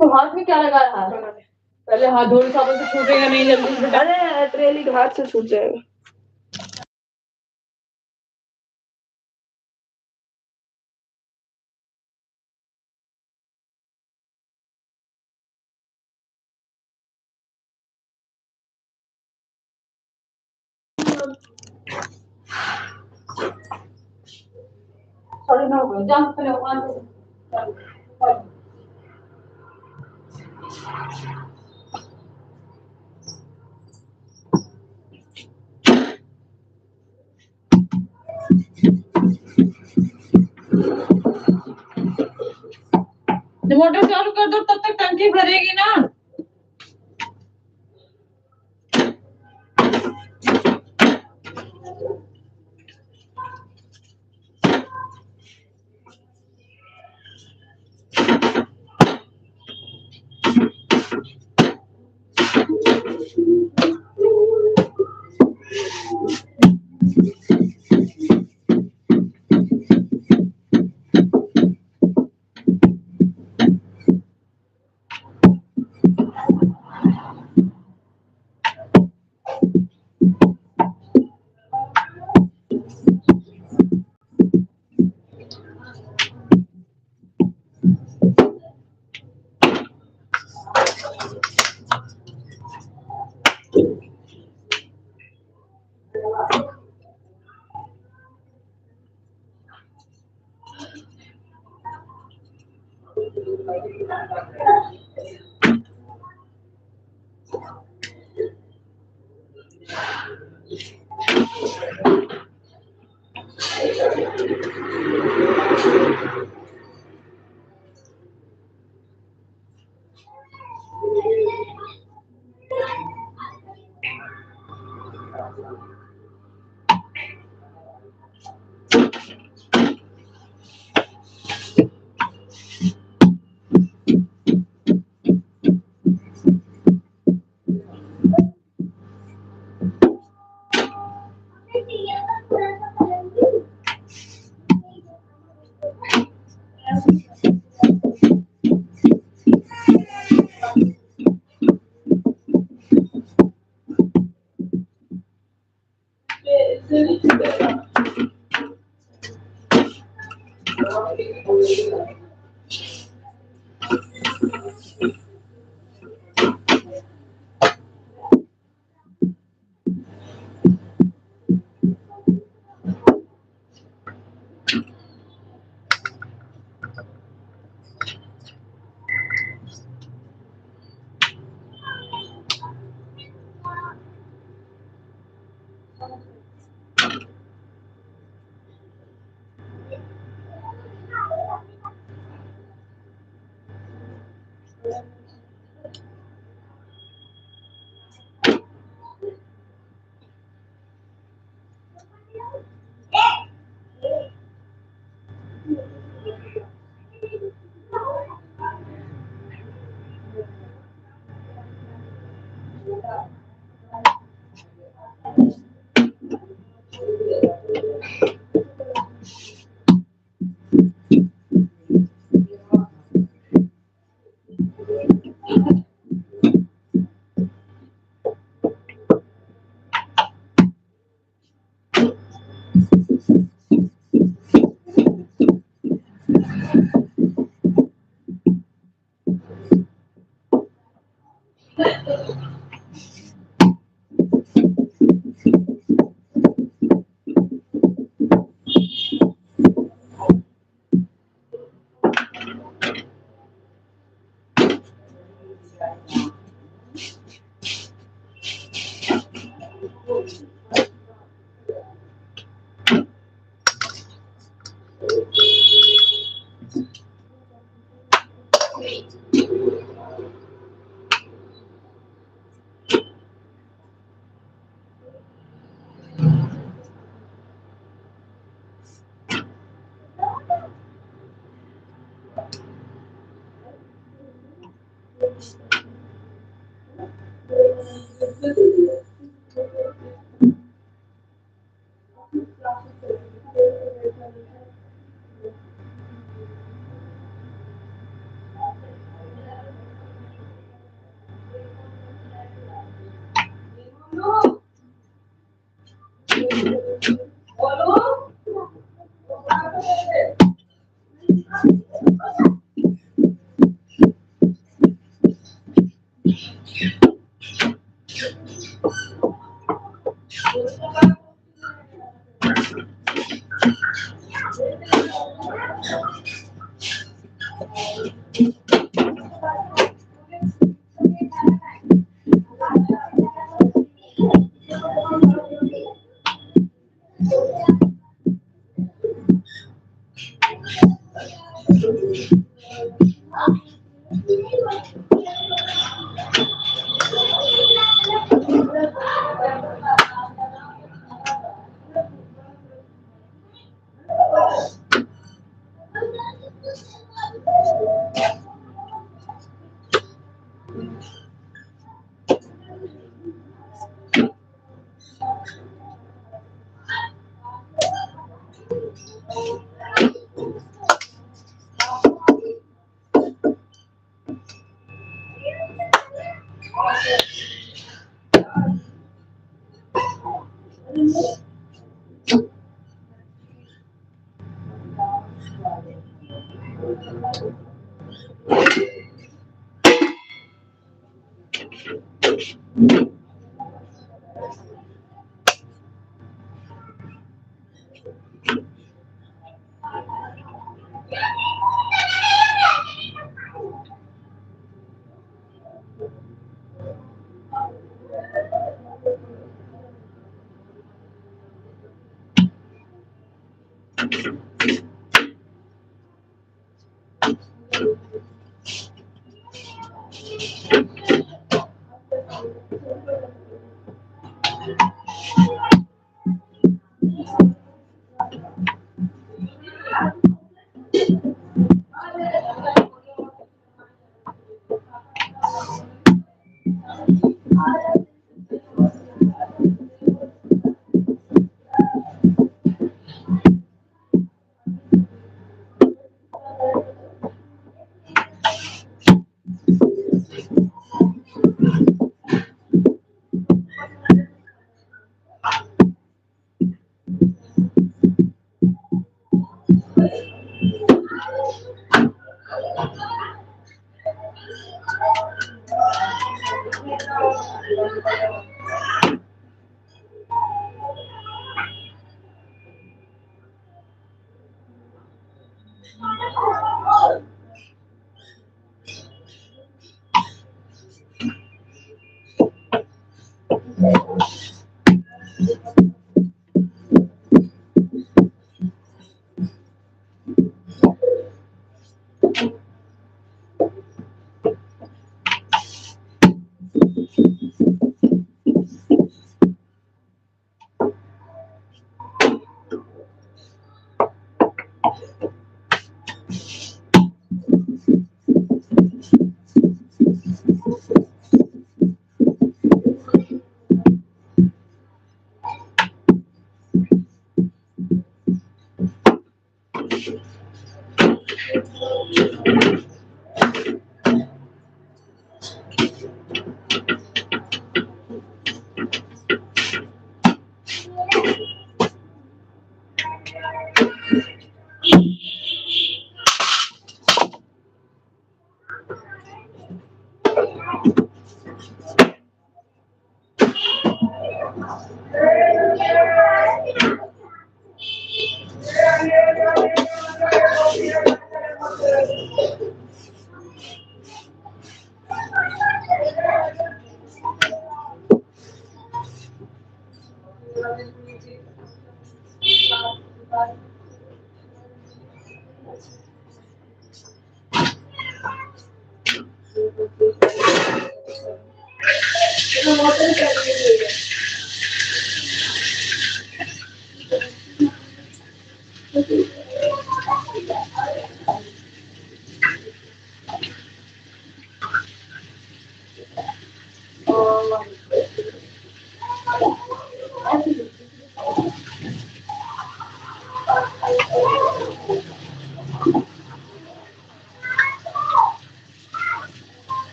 तो हाथ में क्या लगा रहा है? पहले हाथ धोने साबुन से छूटेगा नहीं जल्दी से बेटा। अरे ट्रेली के हाथ से छूट जाएगा। सॉरी ना हो गया जा पहले भगवान से मोटर चालू कर दो तब तक टंकी भरेगी ना।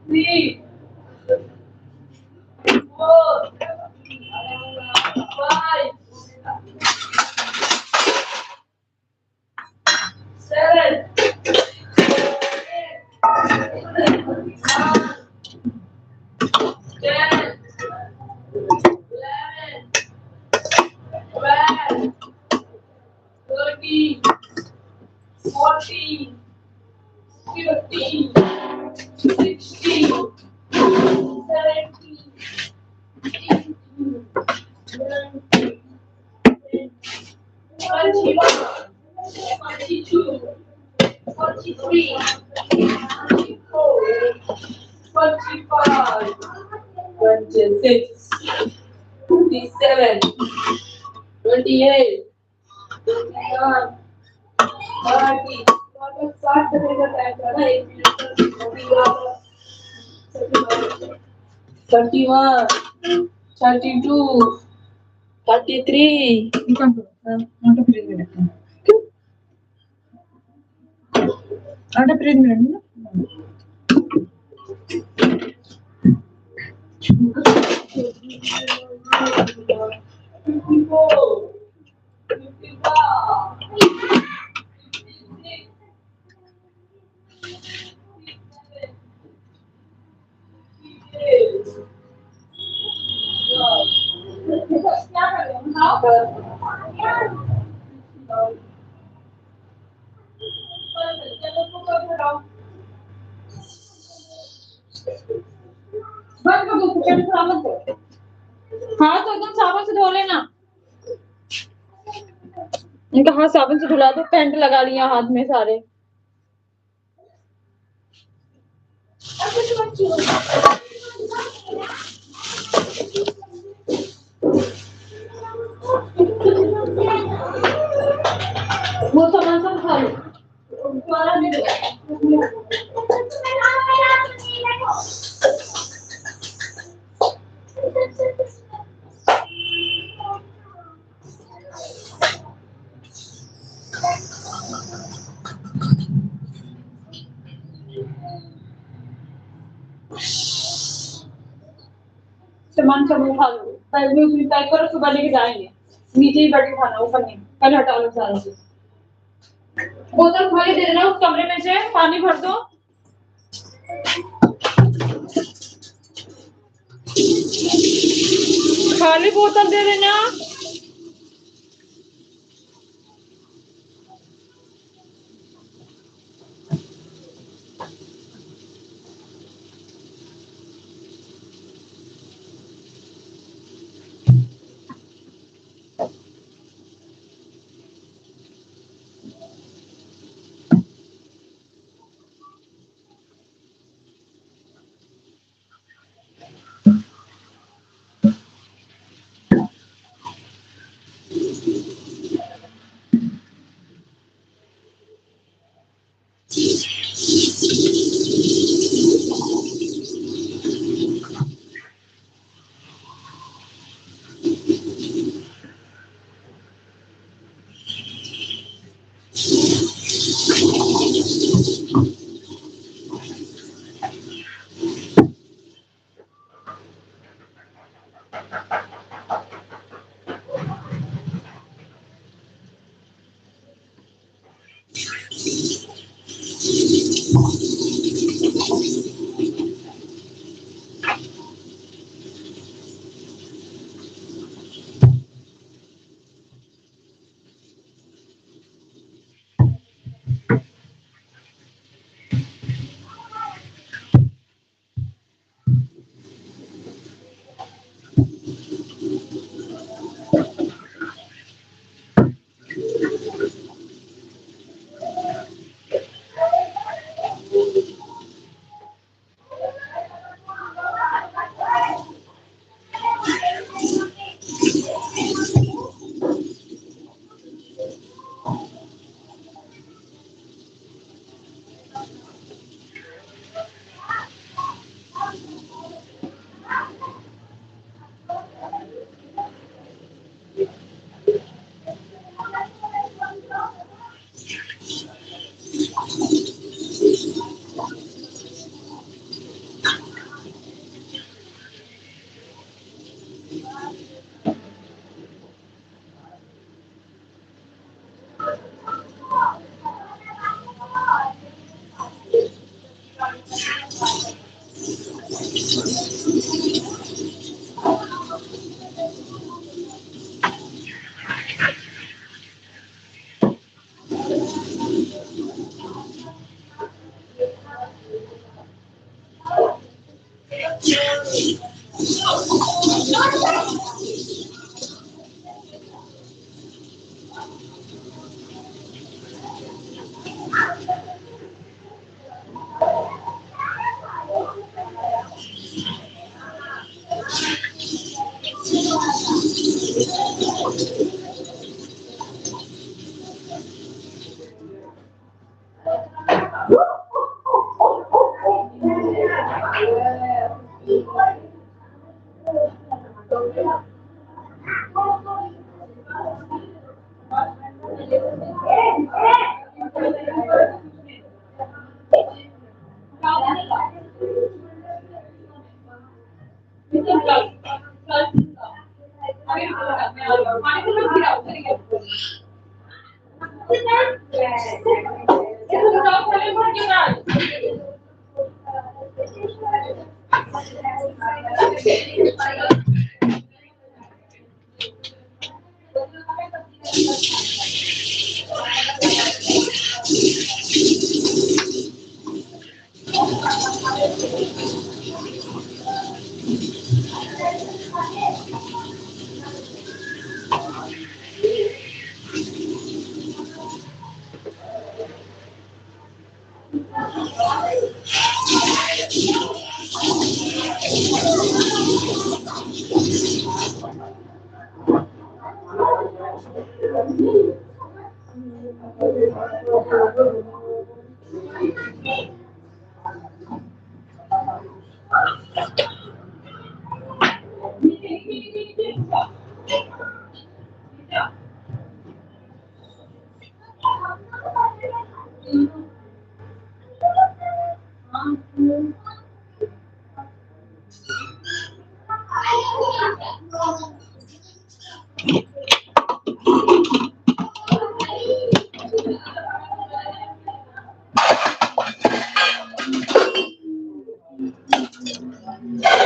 3, 4, 5, 7, 10, 11, 12, 13, 14, 15, 16, 17, 18, 19, 21, 22, 23, 24, 25, 26, 27, 28, 29, 30. 60 सेकंड का टाइम था ना 1 मिनट 31, 32, 33. निकाल दो। आटा फ्रिज में रखना है। क्यों? आटा फ्रिज में रखना ना। 54, 55, 56, 58. क्या कर रहे हो बंद कर दो कुकर सामान को हाँ तो एकदम साबुन से धो लेना इनका हाथ साबुन से धुला दो पेंट लगा लिया हाथ में सारे वो सामान सब खा लो दोबारा नहीं दो सामान सब उठा लो बैग में उसमें पैक करो सुबह लेके जाएंगे नीचे ही बैठ के खाना ऊपर नहीं कल हटा लो सारा से बोतल खाली दे देना उस कमरे में से पानी भर दो खाली बोतल दे देना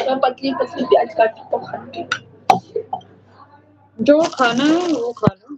मैं पतली पतली प्याज काट के खाती हूँ। जो खाना है वो खा लो।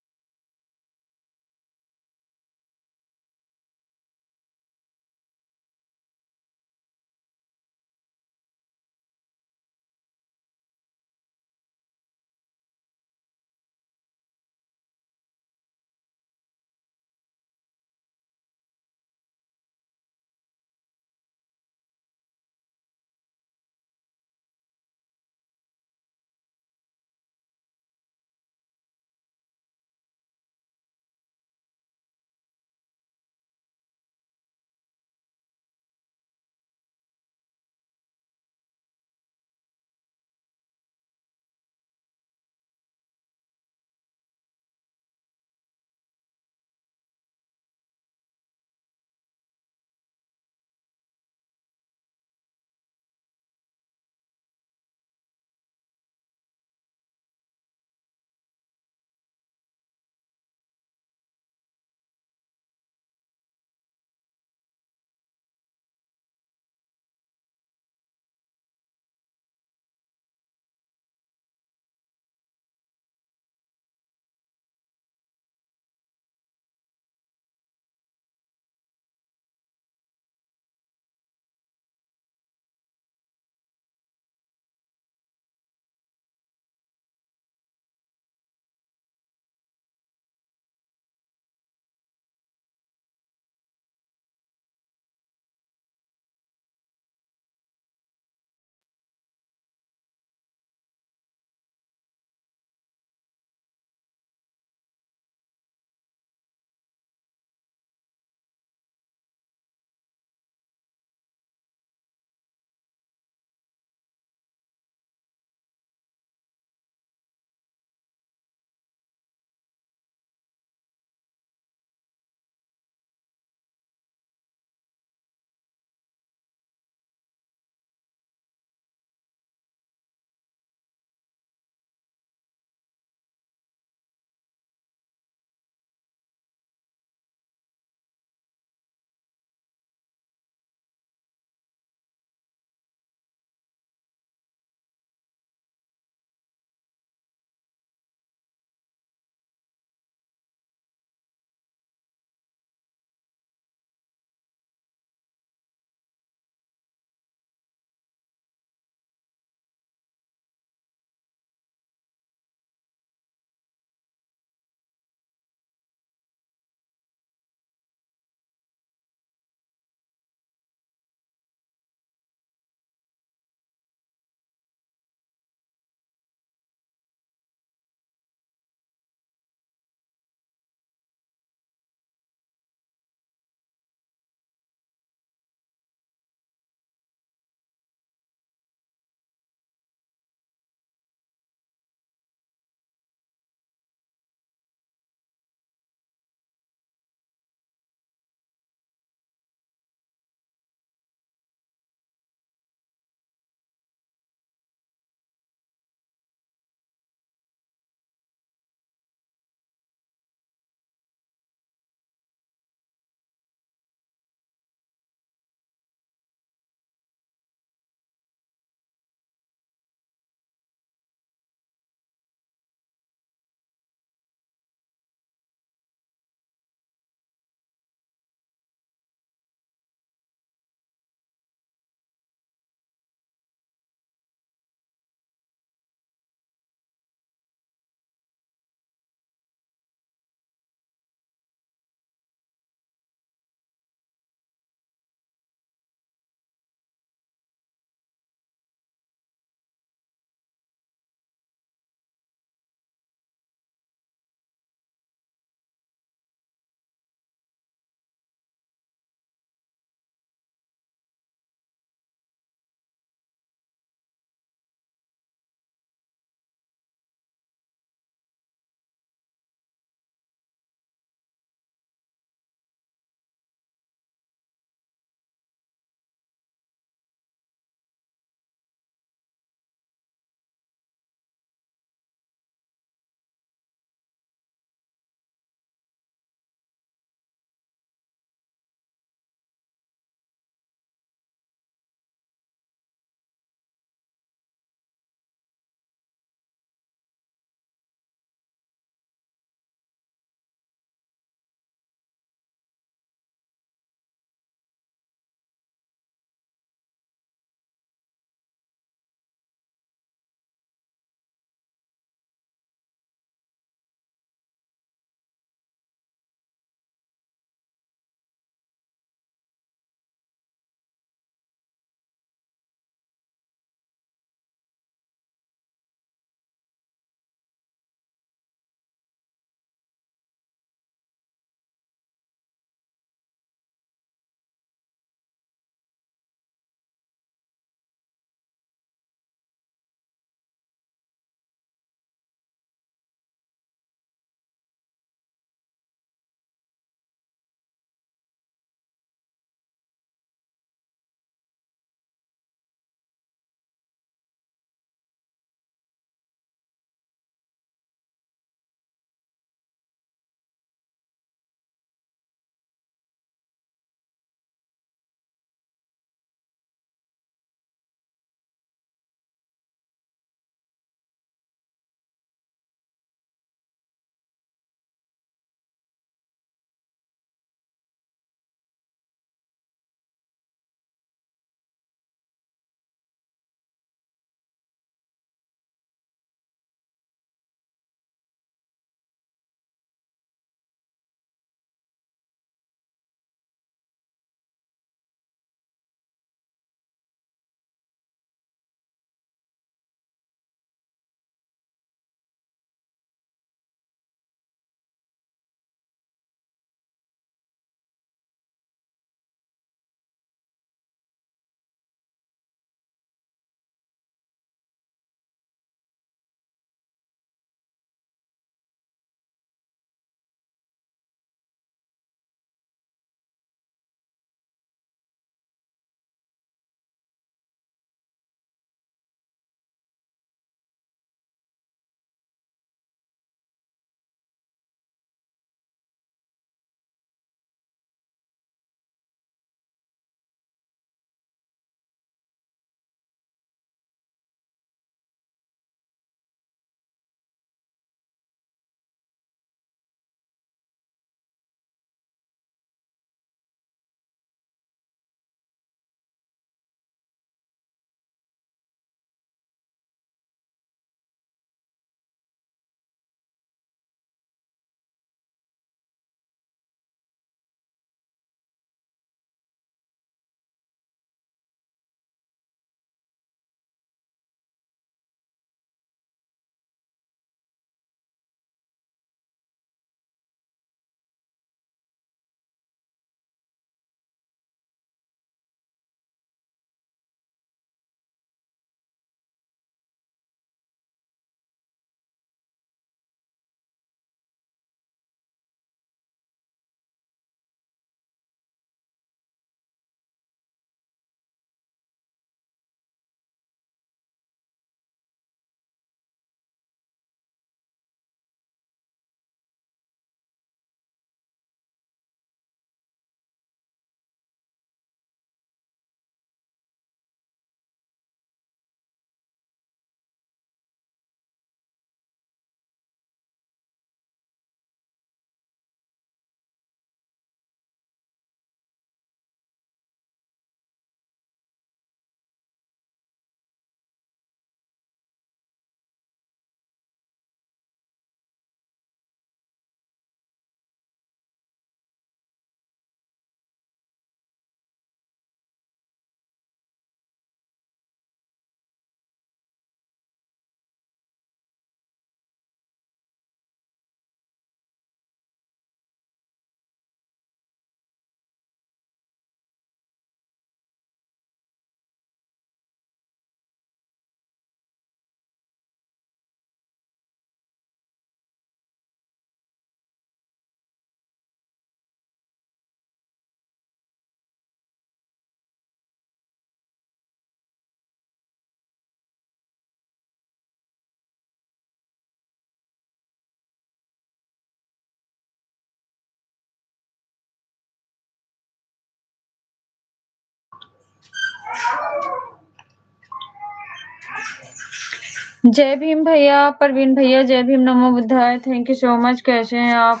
जय भीम भैया, परवीन भैया, जय भीम, नमो बुद्धाय, थैंक यू सो मच। कैसे हैं आप?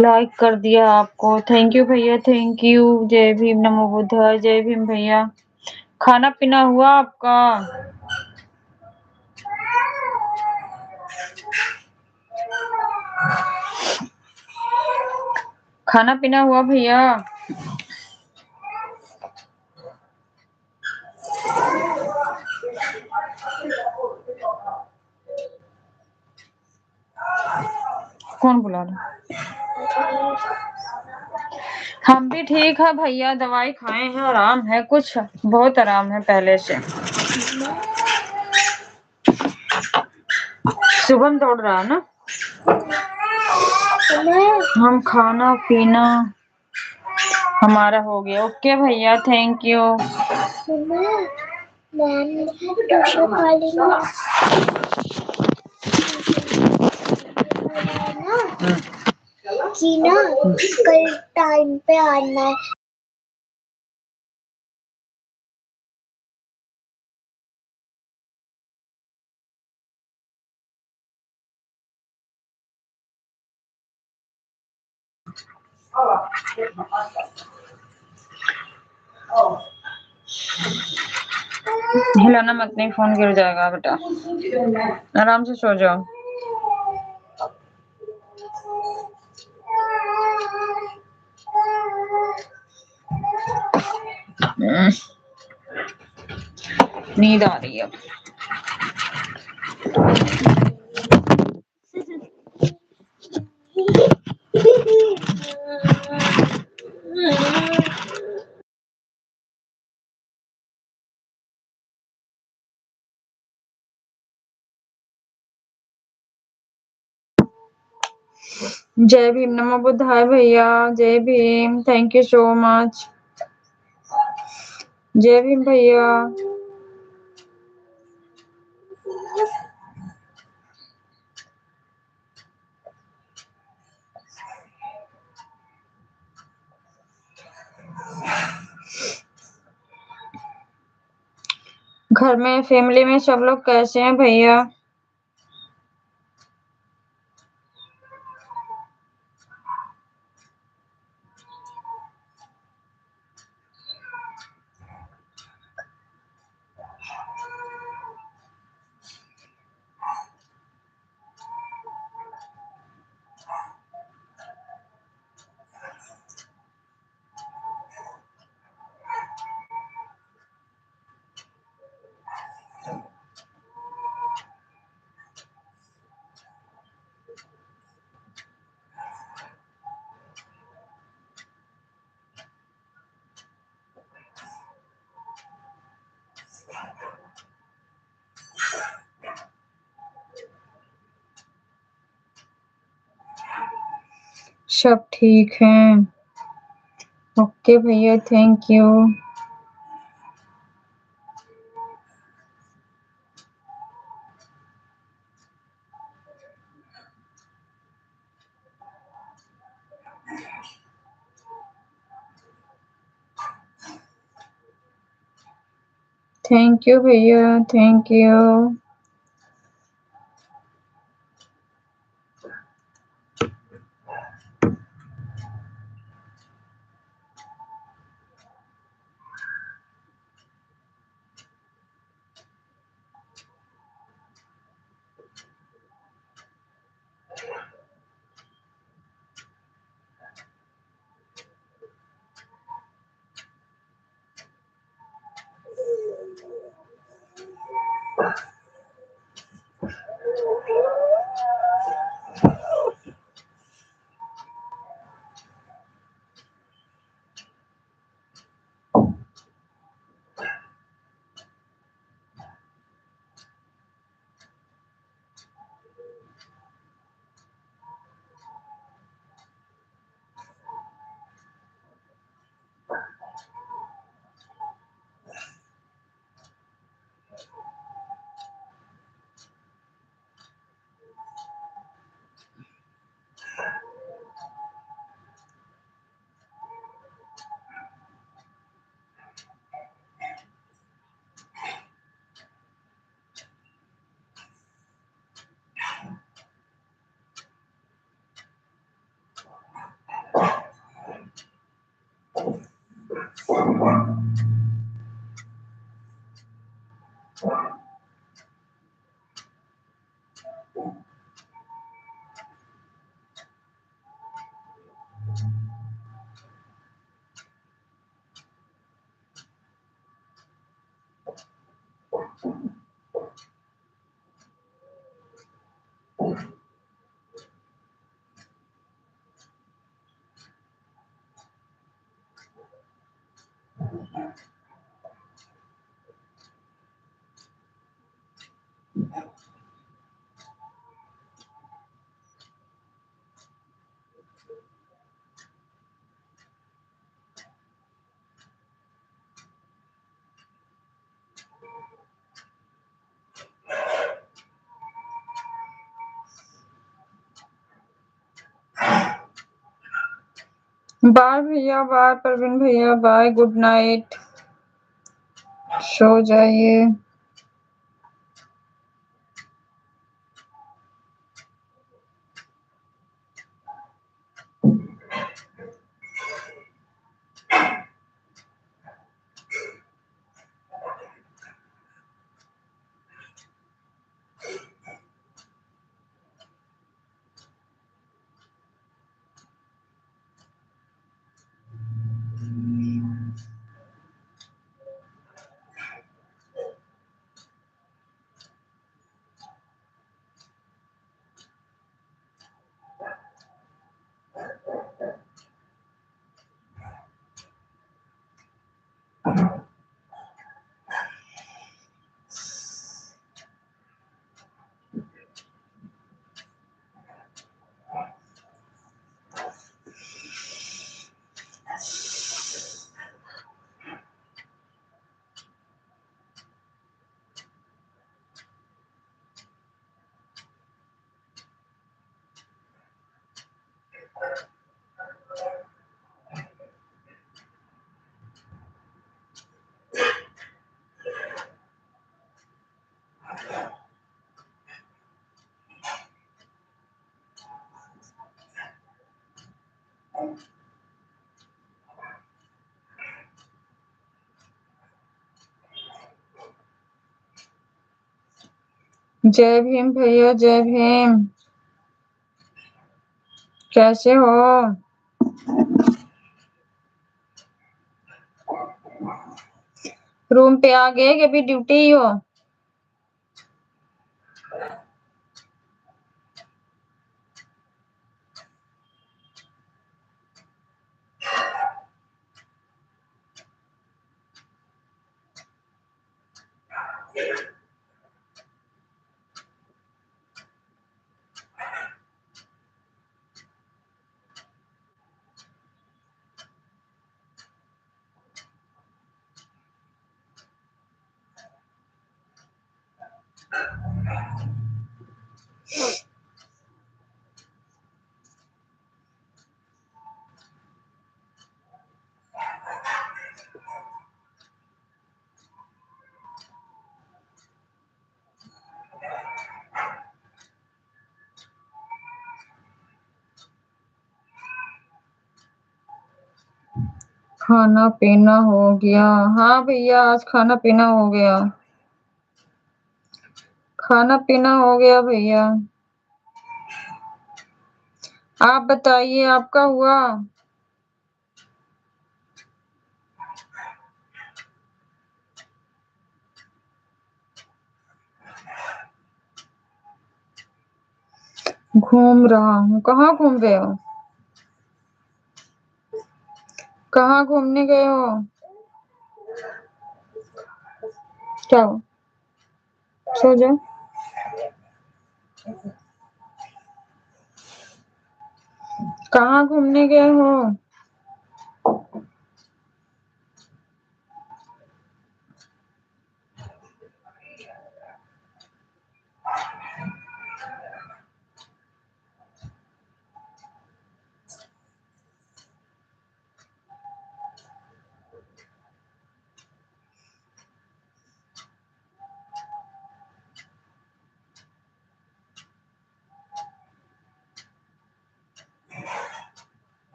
लाइक कर दिया आपको, थैंक यू भैया, थैंक यू। जय भीम, नमो बुद्धाय, जय भीम भैया। खाना पीना हुआ आपका? खाना पीना हुआ भैया? कौन बुला रहा? हम भी ठीक है भैया, दवाई खाए हैं, आराम है, कुछ बहुत आराम है पहले से। शुभम दौड़ रहा है ना। हम खाना पीना हमारा हो गया। ओके भैया, थैंक यू। कि ना कल टाइम पे आना है। हिलाना मत, नहीं फोन गिर जाएगा बेटा, आराम से सो जाओ। नींद आ रही है। जय भीम, नमो बुद्धाय भैया, जय Bhim, thank you so much. जय भीम भैया। घर में फैमिली में सब लोग कैसे हैं भैया? सब ठीक हैं। ओके भैया, थैंक यू। थैंक यू भैया, थैंक यू। बाय भैया, बाय प्रवीण भैया, बाय, गुड नाइट, सो जाइए। जय भीम भैया, जय भीम, कैसे हो? रूम पे आ गए कि अभी ड्यूटी ही हो? खाना पीना हो गया? हाँ भैया, आज खाना पीना हो गया। खाना पीना हो गया भैया। आप बताइए, आपका हुआ? घूम रहा हूँ। कहाँ घूम रहे हो? कहाँ घूमने गए हो? क्या हो? सो जाओ। कहाँ घूमने गए हो?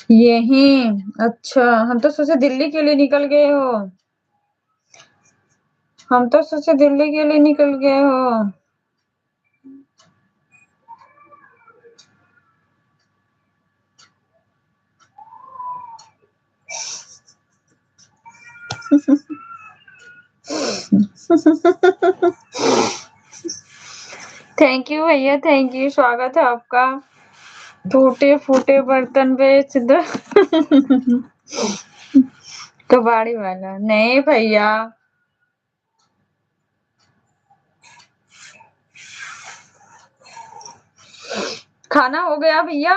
यही। अच्छा, हम तो सोचे दिल्ली के लिए निकल गए हो। हम तो सोचे दिल्ली के लिए निकल गए हो। थैंक यू भैया, थैंक यू, स्वागत है आपका। टूटे फूटे बर्तन बेच दो। कबाड़ी वाला नहीं भैया। खाना हो गया भैया?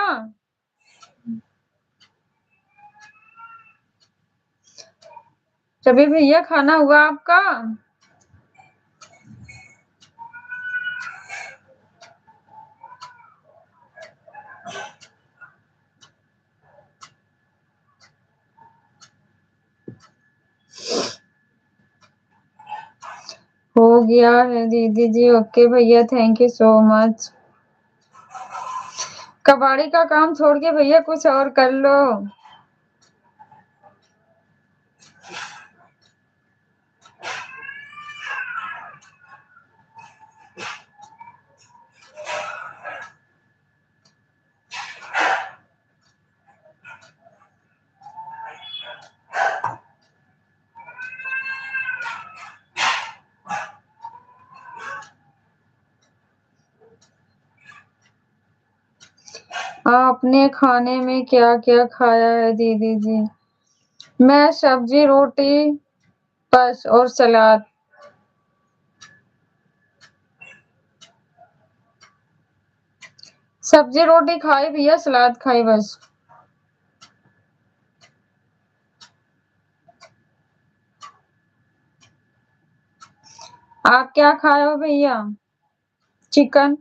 रवि भैया खाना हुआ आपका? हो गया है दीदी जी। ओके भैया, थैंक यू सो मच। कबाड़ी का काम छोड़ के भैया कुछ और कर लो। आपने खाने में क्या क्या खाया है दीदी जी? मैं सब्जी रोटी बस और सलाद। सब्जी रोटी खाई भैया, सलाद खाई बस। आप क्या खाए हो भैया? चिकन।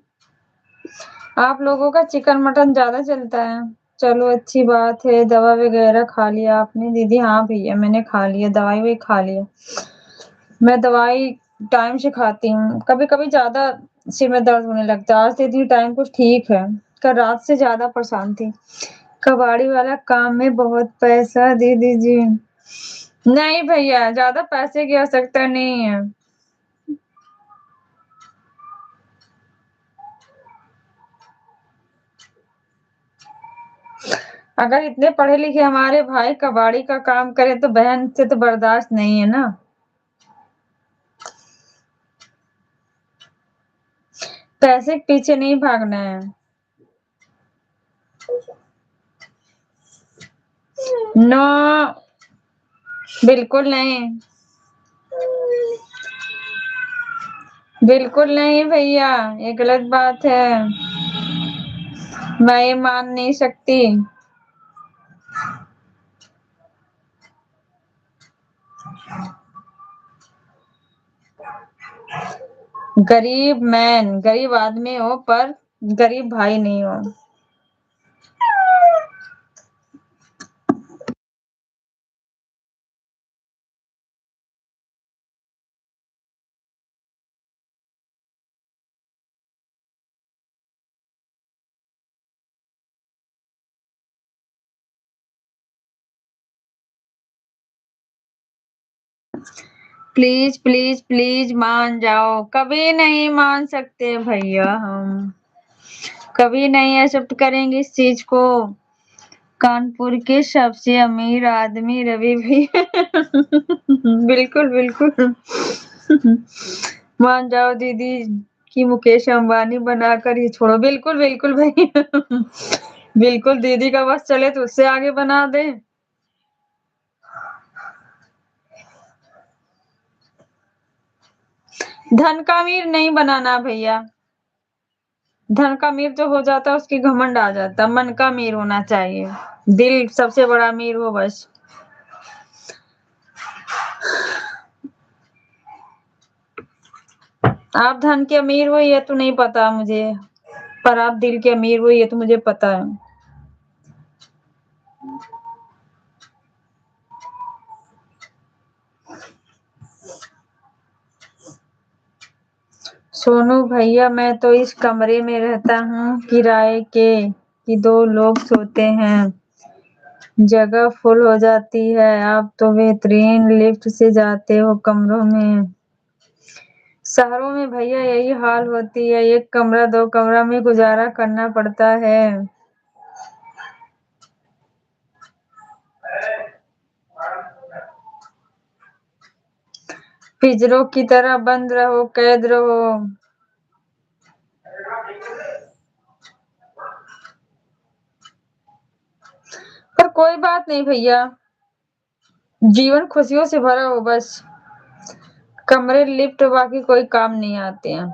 आप लोगों का चिकन मटन ज्यादा चलता है। चलो अच्छी बात है। दवा वगैरह खा लिया आपने दीदी? हाँ भैया मैंने खा लिया, दवाई भी खा लिया। मैं दवाई टाइम से खाती हूँ। कभी कभी ज्यादा सिर में दर्द होने लगता है। आज तो इतनी टाइम कुछ ठीक है, कल रात से ज्यादा परेशान थी। कबाड़ी वाला काम में बहुत पैसा दीदी जी। नहीं भैया, ज्यादा पैसे की आवश्यकता नहीं है। अगर इतने पढ़े लिखे हमारे भाई कबाड़ी का काम करे तो बहन से तो बर्दाश्त नहीं है ना। पैसे के पीछे नहीं भागना है। नो, बिल्कुल नहीं, बिल्कुल नहीं भैया, ये गलत बात है। मैं ये मान नहीं सकती। गरीब मैन, गरीब आदमी हो पर गरीब भाई नहीं हो। प्लीज प्लीज प्लीज मान जाओ। कभी नहीं मान सकते भैया, हम कभी नहीं एक्सेप्ट करेंगे इस चीज को। कानपुर के सबसे अमीर आदमी रवि भी। बिल्कुल बिल्कुल। मान जाओ दीदी कि मुकेश अंबानी बनाकर ही छोड़ो। बिल्कुल बिल्कुल भैया। बिल्कुल, दीदी का बस चले तो उससे आगे बना दे। धन का अमीर नहीं बनाना भैया। धन का अमीर जो हो जाता है उसकी घमंड आ जाता है। मन का अमीर होना चाहिए, दिल सबसे बड़ा अमीर हो बस। आप धन के अमीर हो ये तो नहीं पता मुझे, पर आप दिल के अमीर हो ये तो मुझे पता है। सोनू भैया, मैं तो इस कमरे में रहता हूँ किराए के कि 2 लोग सोते हैं। जगह फुल हो जाती है। आप तो बेहतरीन लिफ्ट से जाते हो कमरों में। शहरों में भैया यही हाल होती है, एक कमरा 2 कमरा में गुजारा करना पड़ता है। पिंजरों की तरह बंद रहो, कैद रहो। पर कोई बात नहीं भैया, जीवन खुशियों से भरा हो बस। कमरे, लिफ्ट बाकी कोई काम नहीं आते हैं।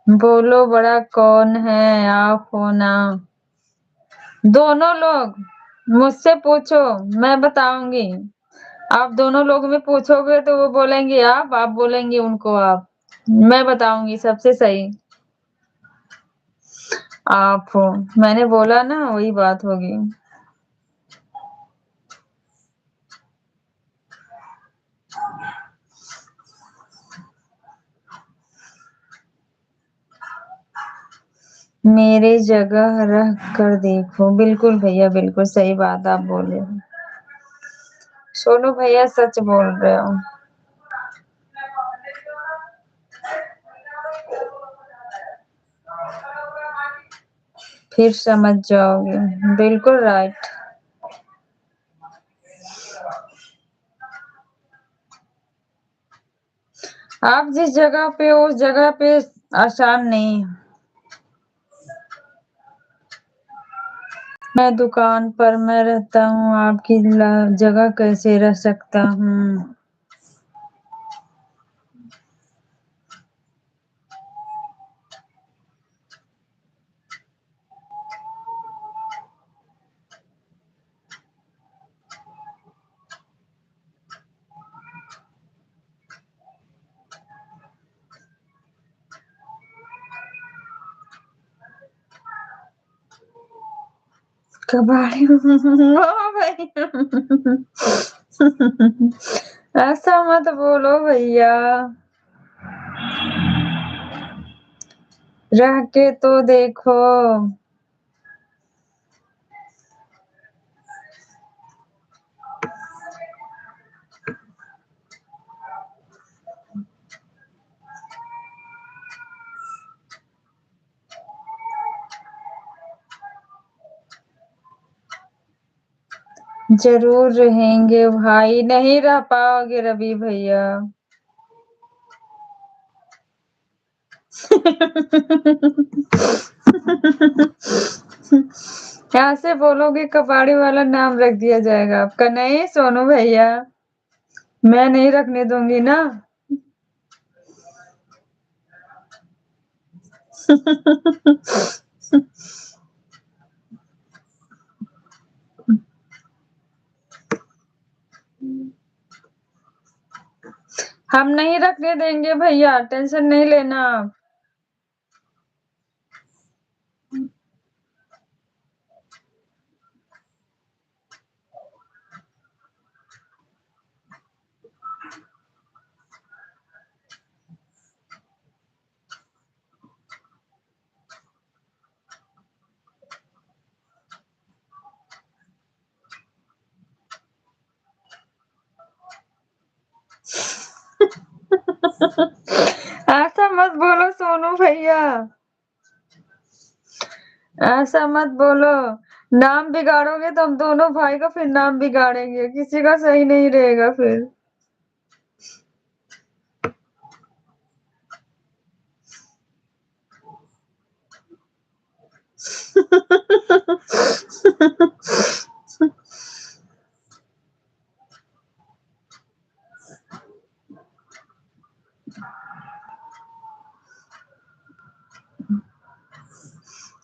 बोलो बड़ा कौन है, आप हो ना? दोनों लोग। मुझसे पूछो, मैं बताऊंगी। आप दोनों लोग में पूछोगे तो वो बोलेंगे आप बोलेंगे उनको आप। मैं बताऊंगी सबसे सही। आप हो, मैंने बोला ना, वही बात होगी। मेरे जगह रह कर देखो। बिल्कुल भैया, बिल्कुल सही बात आप बोले। सोनू भैया सच बोल रहे हो। फिर समझ जाओगे। बिल्कुल राइट। आप जिस जगह पे हो उस जगह पे आसान नहीं। मैं दुकान पर मैं रहता हूँ, आपकी जगह कैसे रह सकता हूँ? कबाड़ी ओ भैया ऐसा मत बोलो भैया, रह के तो देखो। जरूर रहेंगे भाई, नहीं रह पाओगे रवि भैया। ऐसे बोलोगे कबाड़ी वाला नाम रख दिया जाएगा आपका। नहीं सोनू भैया, मैं नहीं रखने दूंगी ना। हम नहीं रखने देंगे भैया, टेंशन नहीं लेना आप। ऐसा मत बोलो सोनू भैया, ऐसा मत बोलो। नाम बिगाड़ोगे तो हम दोनों भाई का फिर नाम बिगाड़ेंगे, किसी का सही नहीं रहेगा फिर।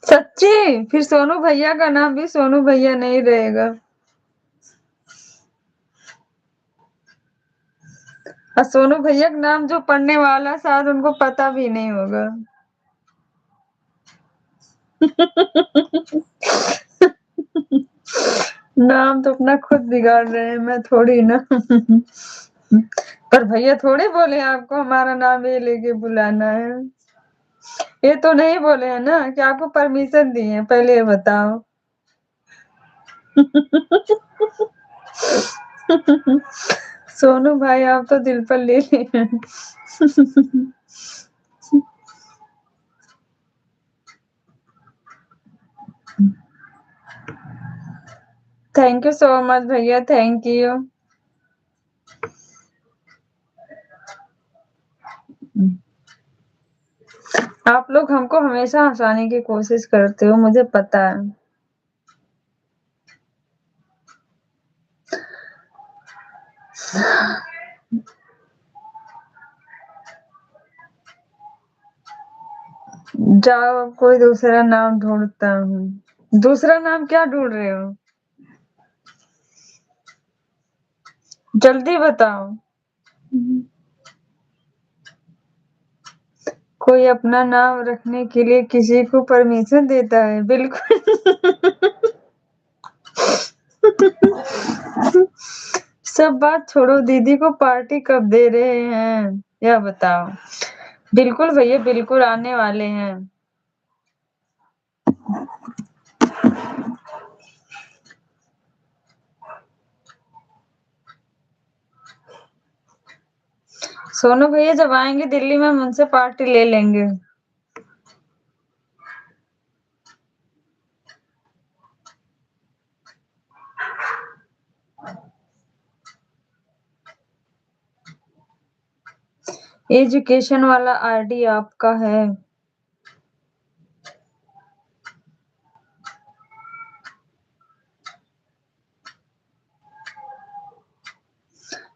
सच्ची, फिर सोनू भैया का नाम भी सोनू भैया नहीं रहेगा। और सोनू भैया का नाम जो पढ़ने वाला शायद उनको पता भी नहीं होगा। नाम तो अपना खुद बिगाड़ रहे हैं, मैं थोड़ी ना। पर भैया थोड़े बोले आपको हमारा नाम ये लेके बुलाना है। ये तो नहीं बोले है ना कि आपको परमिशन दी है, पहले ये बताओ। सोनू भाई आप तो दिल पर ले लिए। थैंक यू सो मच भैया, थैंक यू। आप लोग हमको हमेशा हंसाने की कोशिश करते हो, मुझे पता है। जाओ अब कोई दूसरा नाम ढूंढता हूँ। दूसरा नाम क्या ढूंढ रहे हो? जल्दी बताओ। कोई अपना नाम रखने के लिए किसी को परमिशन देता है? बिल्कुल। सब बात छोड़ो, दीदी को पार्टी कब दे रहे हैं यह बताओ। बिल्कुल भैया, बिल्कुल आने वाले हैं। सोनू भैया जब आएंगे दिल्ली में हम उनसे पार्टी ले लेंगे। एजुकेशन वाला आईडी आपका है?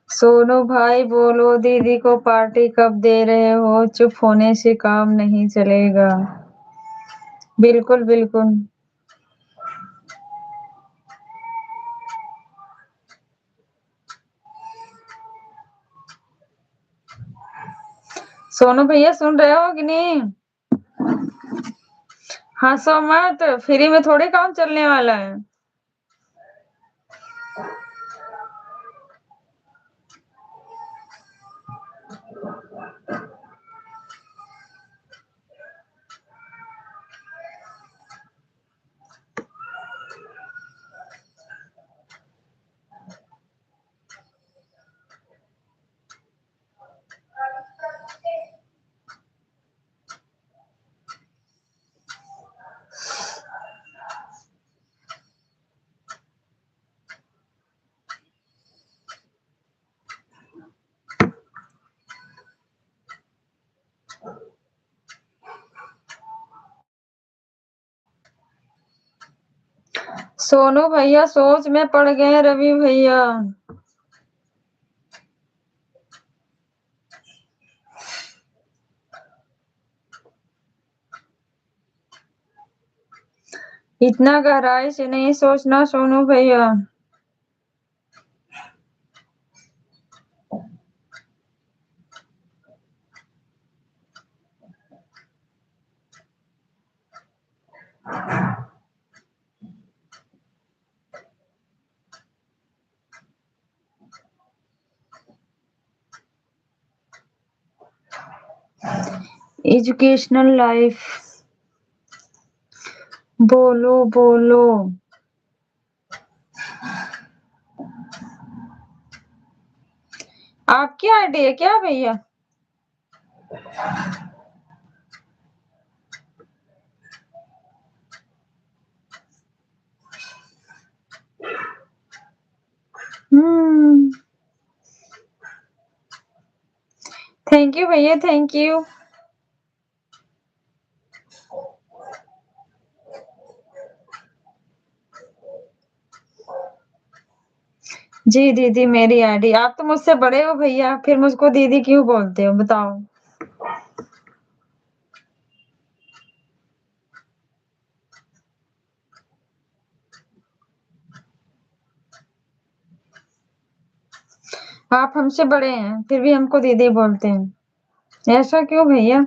सोनू भाई बोलो, दीदी को पार्टी कब दे रहे हो? चुप होने से काम नहीं चलेगा। बिल्कुल बिल्कुल। सोनू भैया सुन रहे हो कि नहीं? हंसो मत, फ्री में थोड़ी काम चलने वाला है। सोनू भैया सोच में पड़ गए रवि भैया। इतना गहराई से नहीं सोचना सोनू भैया। Educational life. बोलो बोलो। आपकी आईडी है क्या भैया? थैंक यू भैया, थैंक यू। जी दीदी मेरी आईडी। आप तो मुझसे बड़े हो भैया, फिर मुझको दीदी क्यों बोलते हो बताओ? आप हमसे बड़े हैं फिर भी हमको दीदी बोलते हैं, ऐसा क्यों भैया?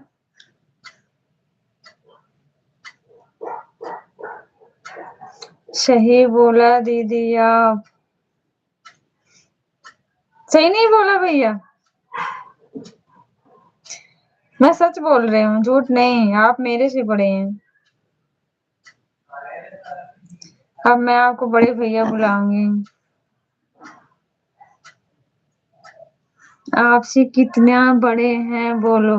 सही बोला दीदी आप। सही नहीं बोला भैया? मैं सच बोल रही हूँ, झूठ नहीं। आप मेरे से बड़े हैं। अब मैं आपको बड़े भैया बुलाऊंगी। आपसे कितना बड़े हैं बोलो?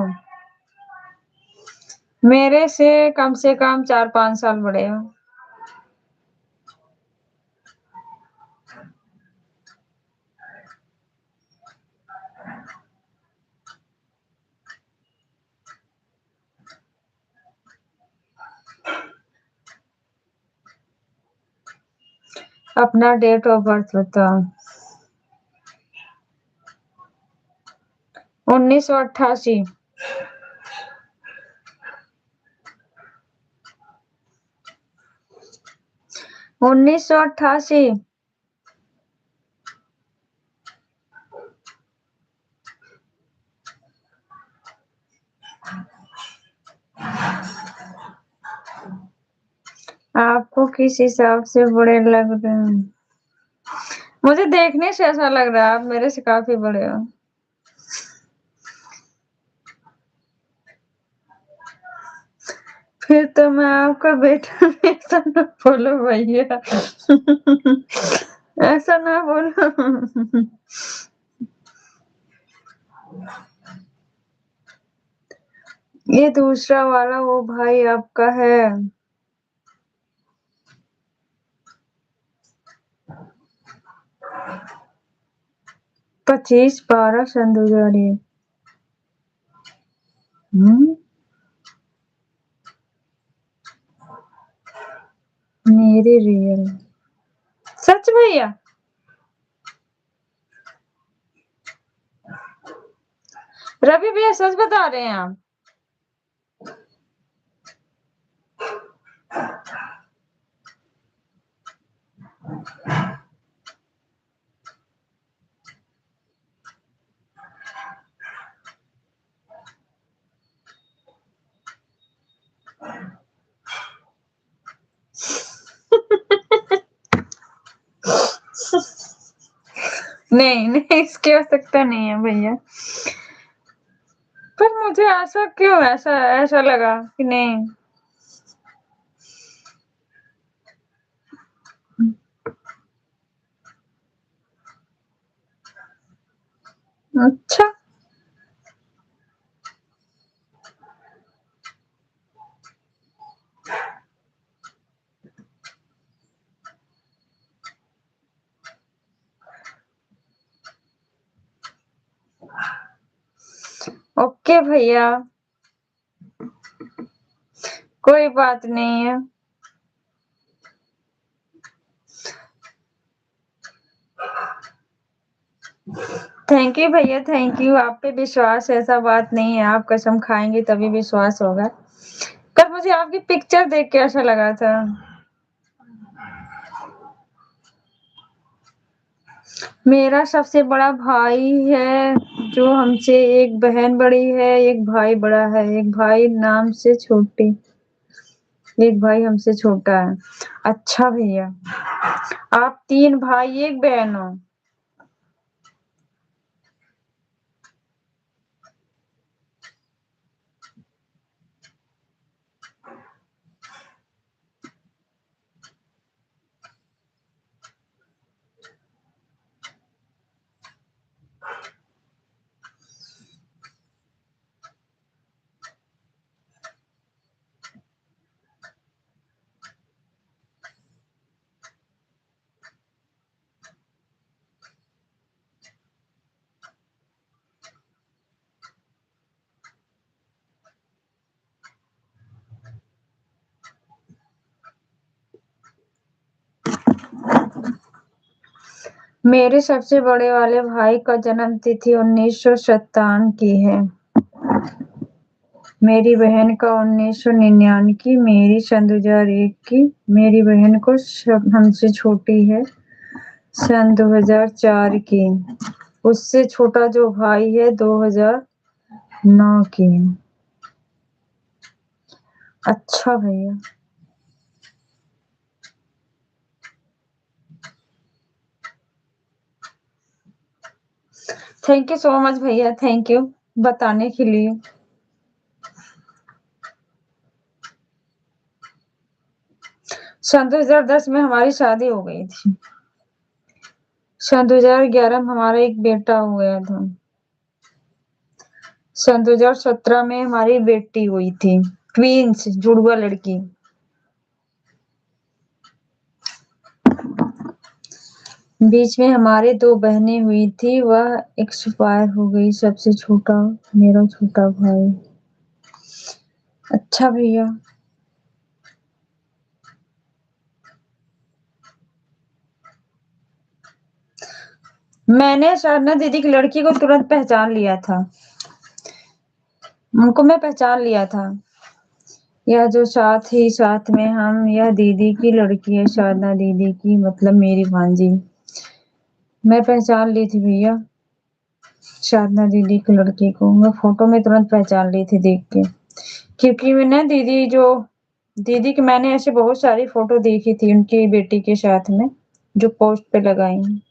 मेरे से कम 4-5 साल बड़े हो। अपना डेट ऑफ बर्थ बताओ। 1988। 1988। आपको किस हिसाब से बड़े लग रहे हैं? मुझे देखने से ऐसा लग रहा है आप मेरे से काफी बड़े हो। फिर तो मैं आपका बेटा हूँ, ऐसा ना बोलो भैया। ऐसा ना बोलो। ये दूसरा वाला वो भाई आपका है। 25/12 सन 2001। मेरे रियल सच भैया। रवि भैया सच बता रहे हैं आप? नहीं नहीं, इसकी आवश्यकता नहीं है भैया। पर मुझे ऐसा क्यों ऐसा ऐसा लगा कि नहीं। अच्छा। ओके भैया, कोई बात नहीं है। थैंक यू भैया, थैंक यू। आप पे विश्वास है, ऐसा बात नहीं है। आप कसम खाएंगे तभी विश्वास होगा। पर मुझे आपकी पिक्चर देख के ऐसा लगा था। मेरा सबसे बड़ा भाई है, जो हमसे एक बहन बड़ी है, एक भाई बड़ा है, एक भाई नाम से छोटी, एक भाई हमसे छोटा है। अच्छा भैया, आप 3 भाई 1 बहन हो। मेरे सबसे बड़े वाले भाई का जन्म तिथि 1957 की है। मेरी बहन का 1999 की, मेरी सन 2001 की। मेरी बहन को हमसे छोटी है, सन 2004 की। उससे छोटा जो भाई है 2009 की। अच्छा भैया, थैंक यू सो मच भैया, थैंक यू बताने के लिए। सन 2010 में हमारी शादी हो गई थी। सन 2011 में हमारा एक बेटा हो गया था। सन 2017 में हमारी बेटी हुई थी, ट्विंस, जुड़वा लड़की। बीच में हमारे 2 बहनें हुई थी, वह एक्सपायर हो गई। सबसे छोटा मेरा छोटा भाई। अच्छा भैया। मैंने साधना दीदी की लड़की को तुरंत पहचान लिया था। उनको मैं पहचान लिया था। यह जो साथ में हम, यह दीदी की लड़की है, साधना दीदी की, मतलब मेरी भांजी। मैं पहचान ली थी भैया साधना दीदी की लड़की को। मैं फोटो में तुरंत पहचान ली थी देख के, क्योंकि मैंने दीदी की मैंने ऐसे बहुत सारी फोटो देखी थी उनकी बेटी के साथ में, जो पोस्ट पे लगाई हैं।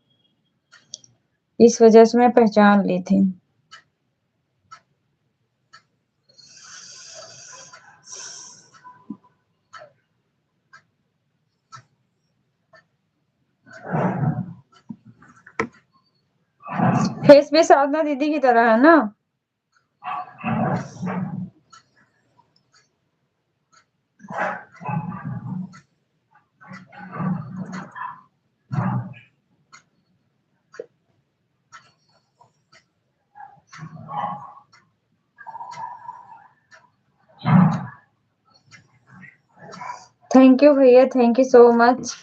इस वजह से मैं पहचान ली थी। फेस भी साधना दीदी की तरह है ना। थैंक यू भैया, थैंक यू सो मच।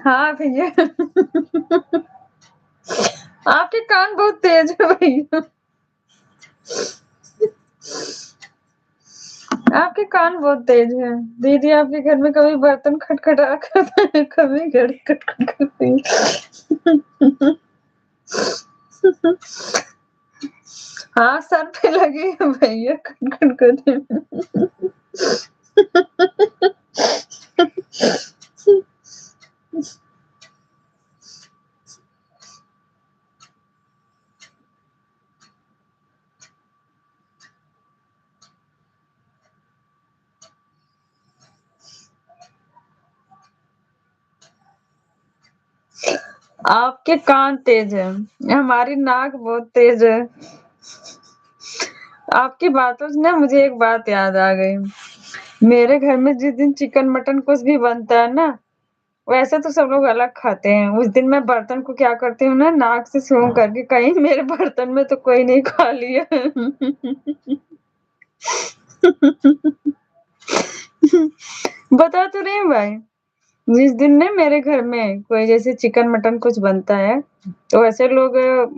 हाँ भैया। आपके कान बहुत तेज है भैया। आपके कान बहुत तेज है। दीदी आपके घर में कभी बर्तन खटखटा करता है, कभी घड़ी खटखट करती है। हाँ, सर पे लगी है भैया खटखट करने। आपके कान तेज है, हमारी नाक बहुत तेज है। आपकी बातों से ना मुझे एक बात याद आ गई। मेरे घर में जिस दिन चिकन मटन कुछ भी बनता है ना, वैसे तो सब लोग अलग खाते हैं। उस दिन मैं बर्तन को क्या करती हूँ ना, नाक से सूंघ करके, कहीं मेरे बर्तन में तो कोई नहीं खा लिया। बता तो रही हूँ भाई। जिस दिन ना मेरे घर में कोई जैसे चिकन मटन कुछ बनता है तो ऐसे लोग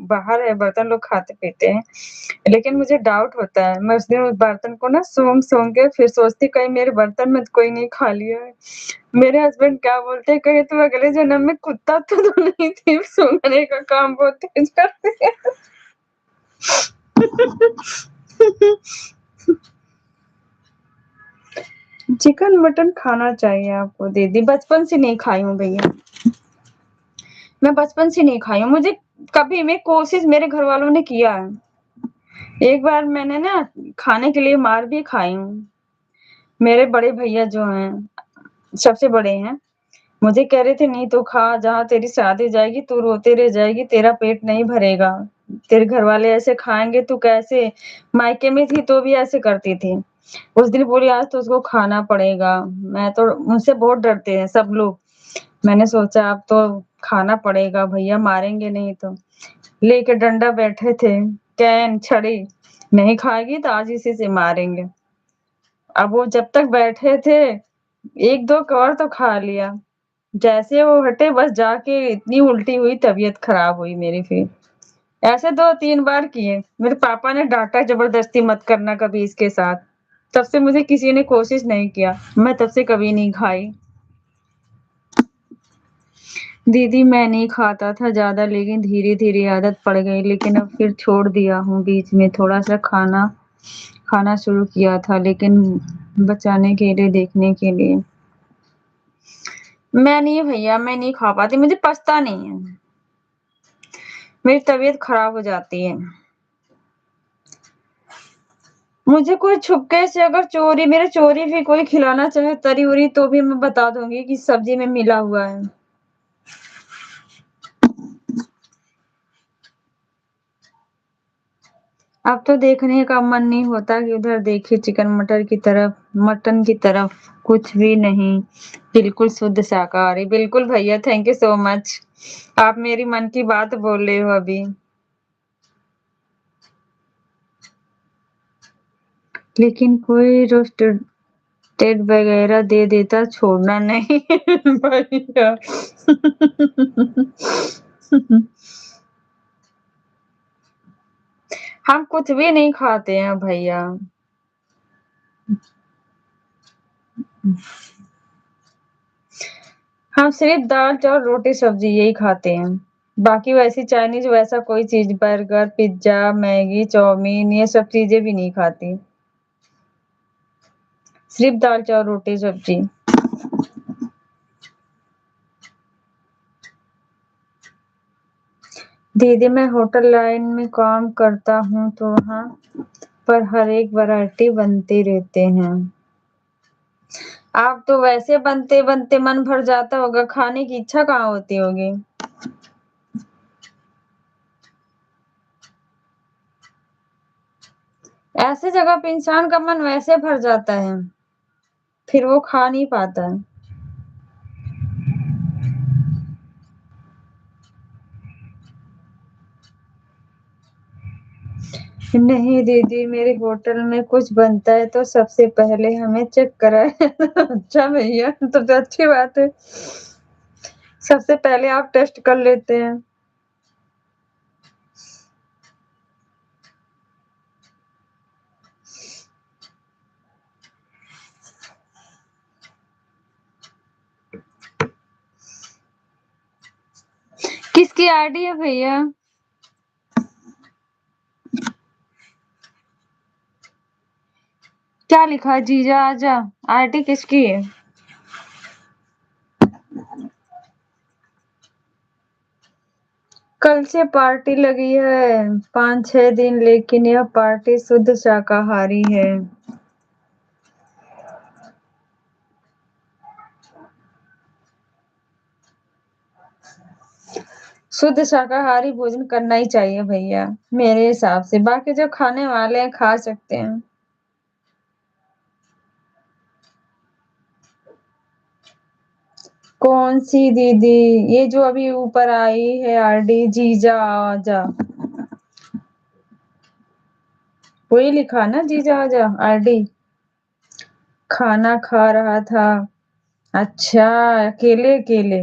बाहर है बर्तन लोग खाते पीते हैं, लेकिन मुझे डाउट होता है। मैं उस दिन उस बर्तन को ना सूंघ सूंघ के फिर सोचती कहीं मेरे बर्तन में कोई नहीं खा लिया है। मेरे हस्बैंड क्या बोलते हैं, कहीं तू अगले जन्म में कुत्ता तो नहीं थी, सूंघने का काम बहुत तेज करती है। चिकन मटन खाना चाहिए आपको दीदी, बचपन से नहीं खाई हूँ भैया, मैं बचपन से नहीं खाई हूँ। मुझे कभी मैं कोशिश मेरे घर वालों ने किया है, एक बार मैंने ना खाने के लिए मार भी खाई हूँ। मेरे बड़े भैया जो हैं, सबसे बड़े हैं, मुझे कह रहे थे नहीं तो खा, जहाँ तेरी शादी जाएगी तू रोते रह जाएगी, तेरा पेट नहीं भरेगा, तेरे घर वाले ऐसे खाएंगे, तू कैसे, मायके में थी तो भी ऐसे करती थी। उस दिन बोली आज तो उसको खाना पड़ेगा। मैं तो, मुझसे बहुत डरते हैं सब लोग। मैंने सोचा अब तो खाना पड़ेगा, भैया मारेंगे नहीं तो। लेके डंडा बैठे थे, कैन छड़ी, नहीं खाएगी तो आज इसी से मारेंगे। अब वो जब तक बैठे थे एक दो कौर तो खा लिया, जैसे वो हटे बस जाके इतनी उल्टी हुई, तबीयत खराब हुई मेरी फिर। ऐसे 2-3 बार किए, मेरे पापा ने डांटा जबरदस्ती मत करना कभी इसके साथ। तब से मुझे किसी ने कोशिश नहीं किया, मैं तब से कभी नहीं खाई। दीदी मैं नहीं खाता था ज्यादा, लेकिन धीरे धीरे आदत पड़ गई, लेकिन अब फिर छोड़ दिया हूँ। बीच में थोड़ा सा खाना खाना शुरू किया था, लेकिन बचाने के लिए, देखने के लिए। मैं नहीं भैया, मैं नहीं खा पाती, मुझे पचता नहीं है, मेरी तबीयत खराब हो जाती है। मुझे कोई छुपके से अगर चोरी, मेरे चोरी भी कोई खिलाना चाहे तरी उरी तो भी मैं बता दूंगी कि सब्जी में मिला हुआ है। अब तो देखने का मन नहीं होता कि उधर देखिए चिकन मटर की तरफ, मटन की तरफ, कुछ भी नहीं, बिल्कुल शुद्ध शाकाहारी। बिल्कुल भैया, थैंक यू सो मच, आप मेरी मन की बात बोल रहे हो अभी। लेकिन कोई रोस्टेड वगैरह दे देता, छोड़ना नहीं भैया। हम कुछ भी नहीं खाते हैं भैया, हम सिर्फ दाल चावल रोटी सब्जी यही खाते हैं। बाकी वैसी चाइनीज वैसा कोई चीज, बर्गर पिज्जा मैगी चाउमीन ये सब चीजें भी नहीं खाती, सिर्फ दाल चावल रोटी सब्जी। दीदी मैं होटल लाइन में काम करता हूँ तो वहाँ पर हर एक वैरायटी बनते रहते हैं। आप तो वैसे बनते बनते मन भर जाता होगा, खाने की इच्छा कहाँ होती होगी। ऐसे जगह पे इंसान का मन वैसे भर जाता है, फिर वो खा नहीं पाता है। नहीं दीदी, मेरे होटल में कुछ बनता है तो सबसे पहले हमें चेक कराए। अच्छा भैया, तो अच्छी बात है, सबसे पहले आप टेस्ट कर लेते हैं। किसकी आईडी है भैया? क्या लिखा है, जीजा आजा? आईडी किसकी है? कल से पार्टी लगी है 5-6 दिन, लेकिन यह पार्टी शुद्ध शाकाहारी है। शुद्ध शाकाहारी भोजन करना ही चाहिए भैया मेरे हिसाब से, बाकी जो खाने वाले हैं खा सकते हैं। कौन सी दीदी? ये जो अभी ऊपर आई है आरडी, जीजा आजा, वही लिखा ना, जीजा आजा आरडी। खाना खा रहा था अच्छा, अकेले अकेले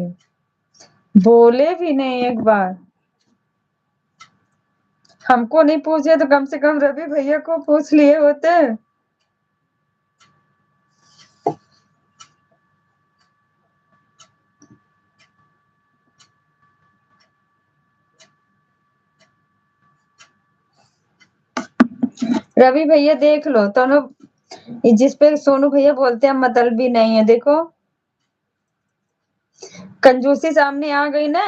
बोले भी नहीं एक बार। हमको नहीं पूछे तो कम से कम रवि भैया को पूछ लिए होते। रवि भैया देख लो दोनों, जिस पे सोनू भैया बोलते हैं मतलब भी नहीं है, देखो कंजूसी सामने आ गई ना।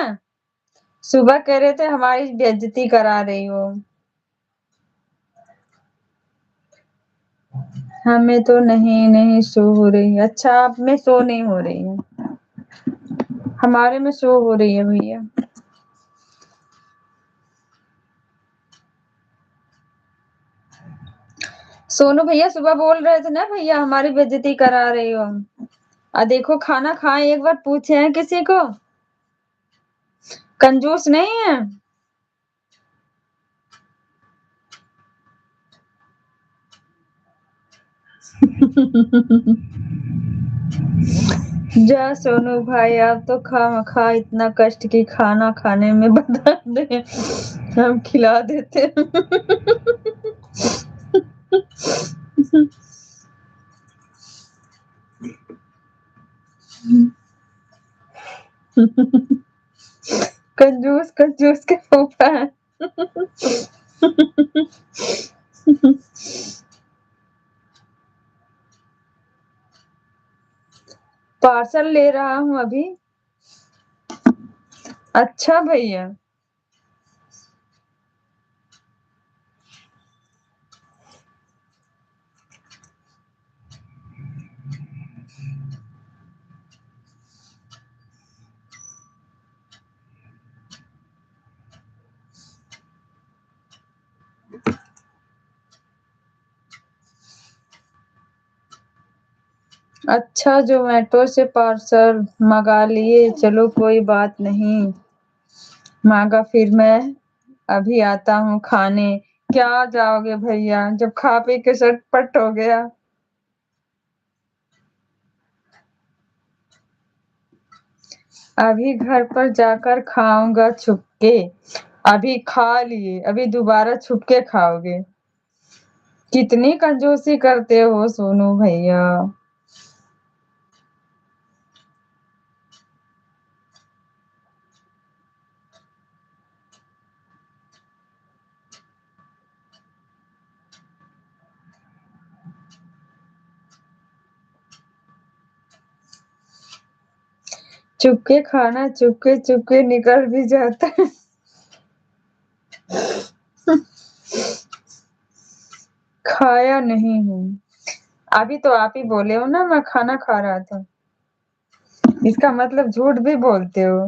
सुबह कह रहे थे हमारी बेइज्जती करा रही हो। हमें तो नहीं नहीं शो हो रही। अच्छा, आप में शो नहीं हो रही है, हमारे में शो हो रही है भैया। सोनू भैया सुबह बोल रहे थे ना भैया हमारी बेइज्जती करा रही हो। देखो खाना खाए एक बार पूछे हैं किसी को, कंजूस नहीं है। जा सोनू भाई, आप तो खा इतना कष्ट की खाना खाने में बता दे, हम खिला देते। कंजूस कंजूस के फूफा है। पार्सल ले रहा हूँ अभी। अच्छा भैया। अच्छा, जोमेटो से पार्सल मंगा लिए, चलो कोई बात नहीं। मांगा फिर मैं अभी आता हूँ खाने। क्या जाओगे भैया, जब खा पी के सटपट हो गया। अभी घर पर जाकर खाऊंगा छुपके। अभी खा लिए, अभी दोबारा छुपके खाओगे। कितनी कंजूसी करते हो सोनू भैया। चुपके खाना, चुपके चुपके निकल भी जाता है। खाया नहीं हूँ। अभी तो आप ही बोले हो ना मैं खाना खा रहा था, इसका मतलब झूठ भी बोलते हो।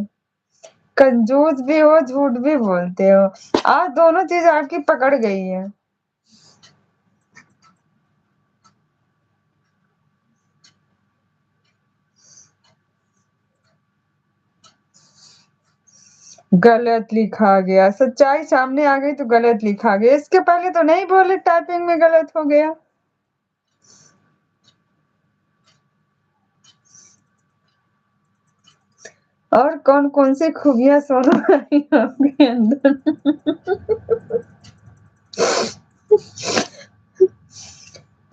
कंजूस भी हो, झूठ भी बोलते हो। आज दोनों चीज आपकी पकड़ गई है। गलत लिखा गया, सच्चाई सामने आ गई तो गलत लिखा गया। इसके पहले तो नहीं बोले टाइपिंग में गलत हो गया। और कौन कौन सी खूबियां सोनू भाई आपके अंदर।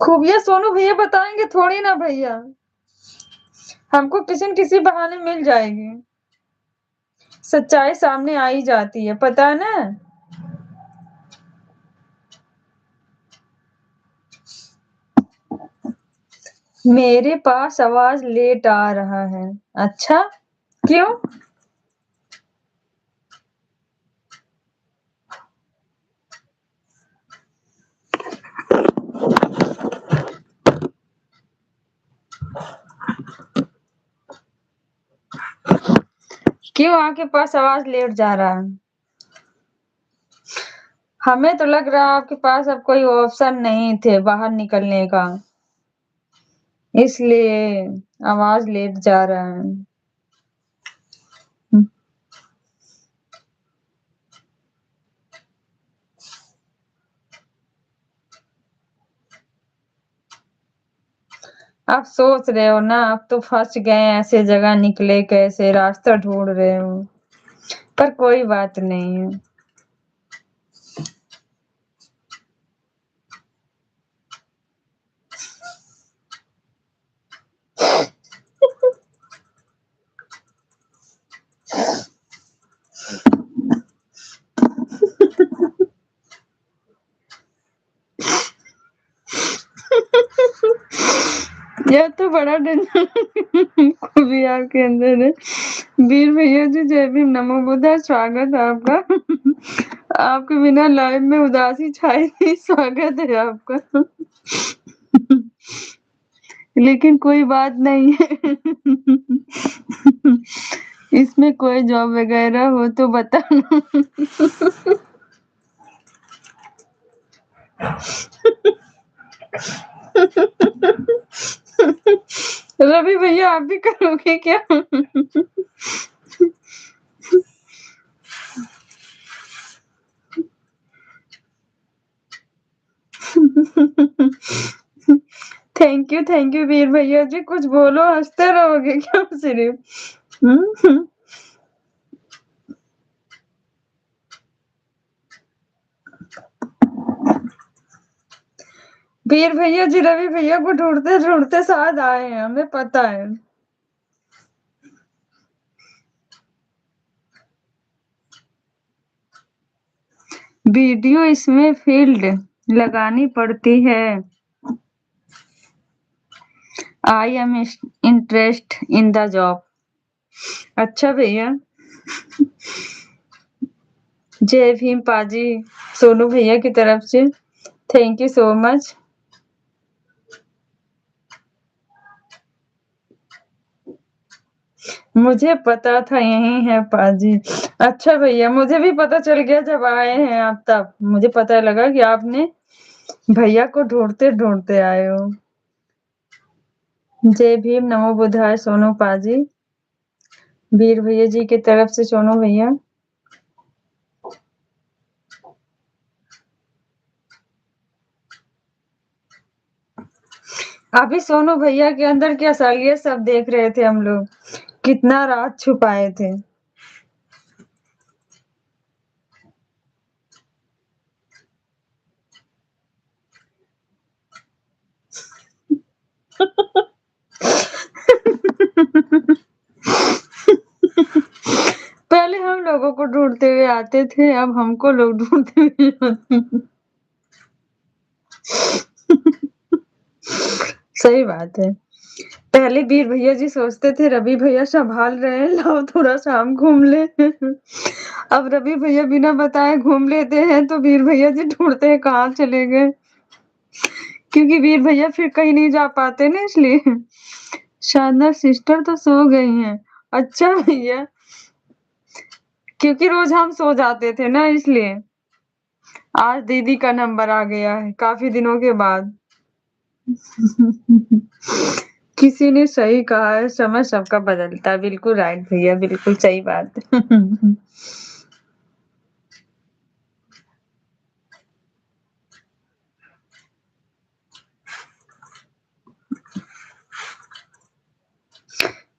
खूबियां सोनू भैया बताएंगे थोड़ी ना भैया, हमको किसी न किसी बहाने मिल जाएगी। सच्चाई सामने आ ही जाती है, पता है ना। मेरे पास आवाज लेट आ रहा है। अच्छा, क्यों। क्यों आपके पास आवाज लेट जा रहा है। हमें तो लग रहा है आपके पास अब कोई ऑप्शन नहीं थे बाहर निकलने का, इसलिए आवाज लेट जा रहा है। आप सोच रहे हो ना, आप तो फंस गए, ऐसे जगह निकले कैसे, रास्ता ढूंढ रहे हो, पर कोई बात नहीं है। यह तो बड़ा डंडा खूबी आपके अंदर है। वीर भैया जी, जय भीम, नमो बुद्धा, स्वागत है आपका। आपके बिना लाइव में उदासी छाई थी, स्वागत है आपका। लेकिन कोई बात नहीं है। इसमें कोई जॉब वगैरह हो तो बताना। रवि भैया, आप भी करोगे क्या? थैंक यू वीर भैया जी, कुछ बोलो, हंसते रहोगे क्या सिर्फ? वीर भैया जी रवि भैया को ढूंढते ढूंढते साथ आए हैं, हमें पता है। वीडियो इसमें फील्ड लगानी पड़ती है। I am interest in the job. अच्छा भैया, जय भीम पाजी, सोनू भैया की तरफ से थैंक यू सो मच। मुझे पता था यही है पाजी। अच्छा भैया, मुझे भी पता चल गया जब आए हैं आप, तब मुझे पता लगा कि आपने भैया को ढूंढते ढूंढते आए हो। जय भीम, नमो बुद्धाय, सोनू पाजी, वीर भैया जी की तरफ से सोनू भैया। अभी सोनू भैया के अंदर की असलियत सब देख रहे थे हम लोग, कितना राज छुपाए थे। पहले हम लोगों को ढूंढते हुए आते थे, अब हमको लोग ढूंढते हुए आते हैं। सही बात है। पहले वीर भैया जी सोचते थे रवि भैया संभाल रहे हैं, लाओ थोड़ा शाम घूम ले। अब रवि भैया बिना बताए घूम लेते हैं, तो वीर भैया जी ढूंढते हैं कहाँ चले गए, क्योंकि वीर भैया फिर कहीं नहीं जा पाते ना, इसलिए। शारदा सिस्टर तो सो गई हैं। अच्छा भैया, क्योंकि रोज हम सो जाते थे ना, इसलिए आज दीदी का नंबर आ गया है काफी दिनों के बाद। किसी ने सही कहा है, समय सबका बदलता है। बिल्कुल राइट भैया, बिल्कुल सही बात।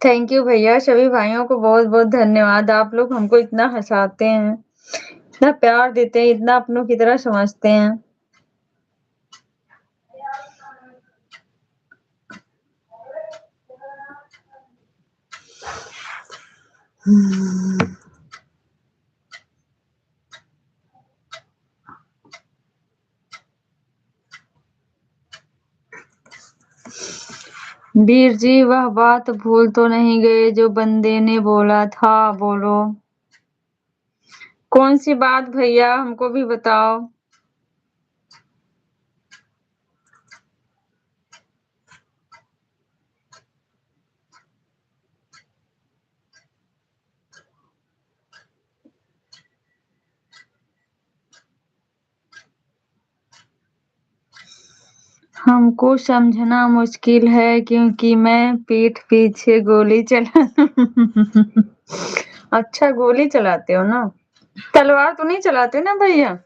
थैंक यू भैया, सभी भाइयों को बहुत बहुत धन्यवाद। आप लोग हमको इतना हंसाते हैं, इतना प्यार देते हैं, इतना अपनों की तरह समझते हैं। वीर जी, वह बात भूल तो नहीं गए जो बंदे ने बोला था? बोलो, कौन सी बात भैया, हमको भी बताओ। हमको समझना मुश्किल है, क्योंकि मैं पीठ पीछे गोली चला। अच्छा, गोली चलाते हो ना, तलवार तो नहीं चलाते ना भैया?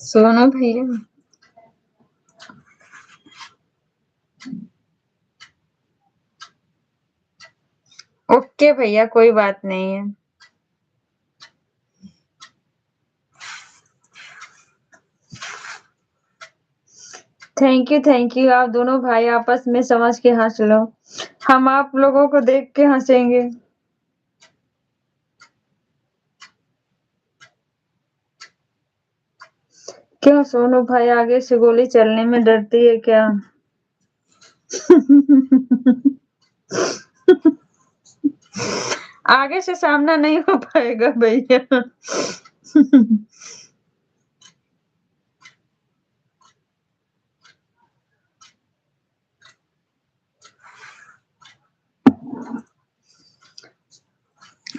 सोनू भैया, ओके भैया, कोई बात नहीं है। Thank you. आप दोनों भाई आपस में समझ के हंस लो, हम आप लोगों को देख के हंसेंगे। क्यों सोनू भाई आगे से गोली चलने में डरती है क्या? आगे से सामना नहीं हो पाएगा भैया।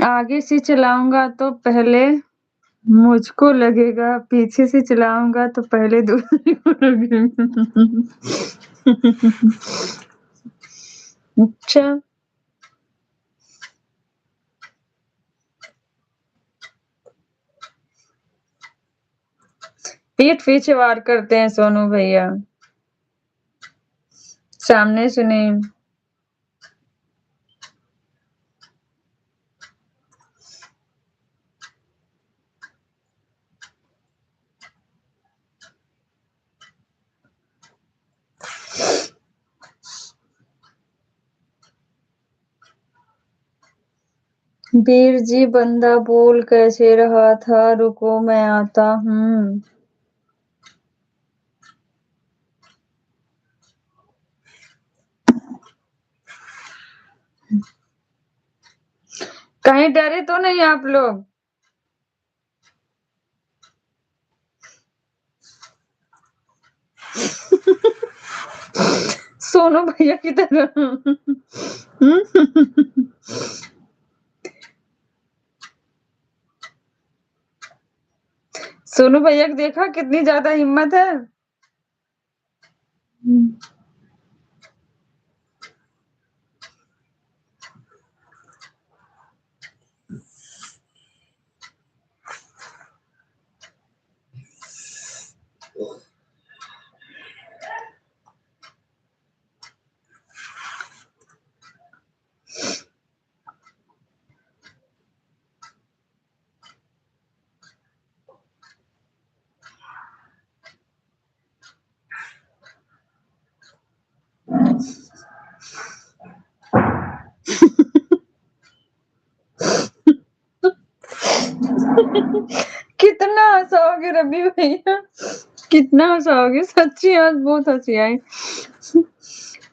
आगे से चलाऊंगा तो पहले मुझको लगेगा, पीछे से चलाऊंगा तो पहले दूसरे को लगेगा। अच्छा, पीठ पीछे वार करते हैं सोनू भैया, सामने से नहीं। वीर जी बंदा बोल कैसे रहा था, रुको मैं आता हूँ। कहीं डरे तो नहीं आप लोग? सोनू भैया की तरह। सोनू भैया को देखा कितनी ज्यादा हिम्मत है। कितना हंसाओगे रवि भैया, कितना हंसाओगे, सच्ची आज बहुत हंसी आई।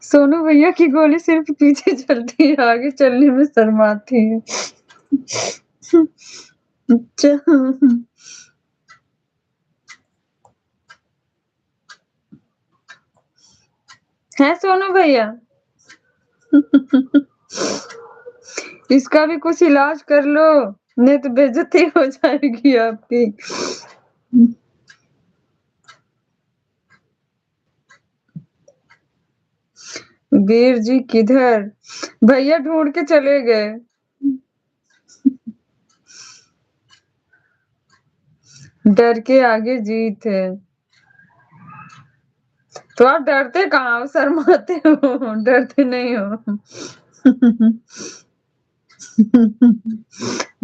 सोनू भैया की गोली सिर्फ पीछे चलती है, आगे चलने में शर्माती है। अच्छा, है सोनू भैया? इसका भी कुछ इलाज कर लो, नहीं तो बेइज्जती हो जाएगी आपकी। वीर जी किधर? भैया ढूंढ के चले गए। डर के आगे जीत है। तो आप डरते कहाँ हो, शर्माते हो, डरते नहीं हो।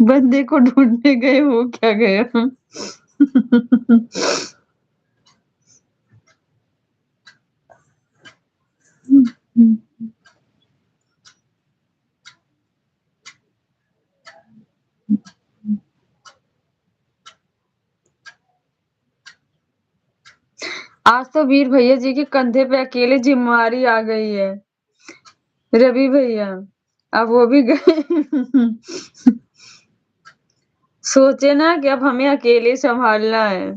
बंदे को ढूंढने गए हो क्या गए हो? आज तो वीर भैया जी के कंधे पे अकेले जिम्मेवारी आ गई है। रवि भैया अब वो भी गए। सोचे ना कि अब हमें अकेले संभालना है।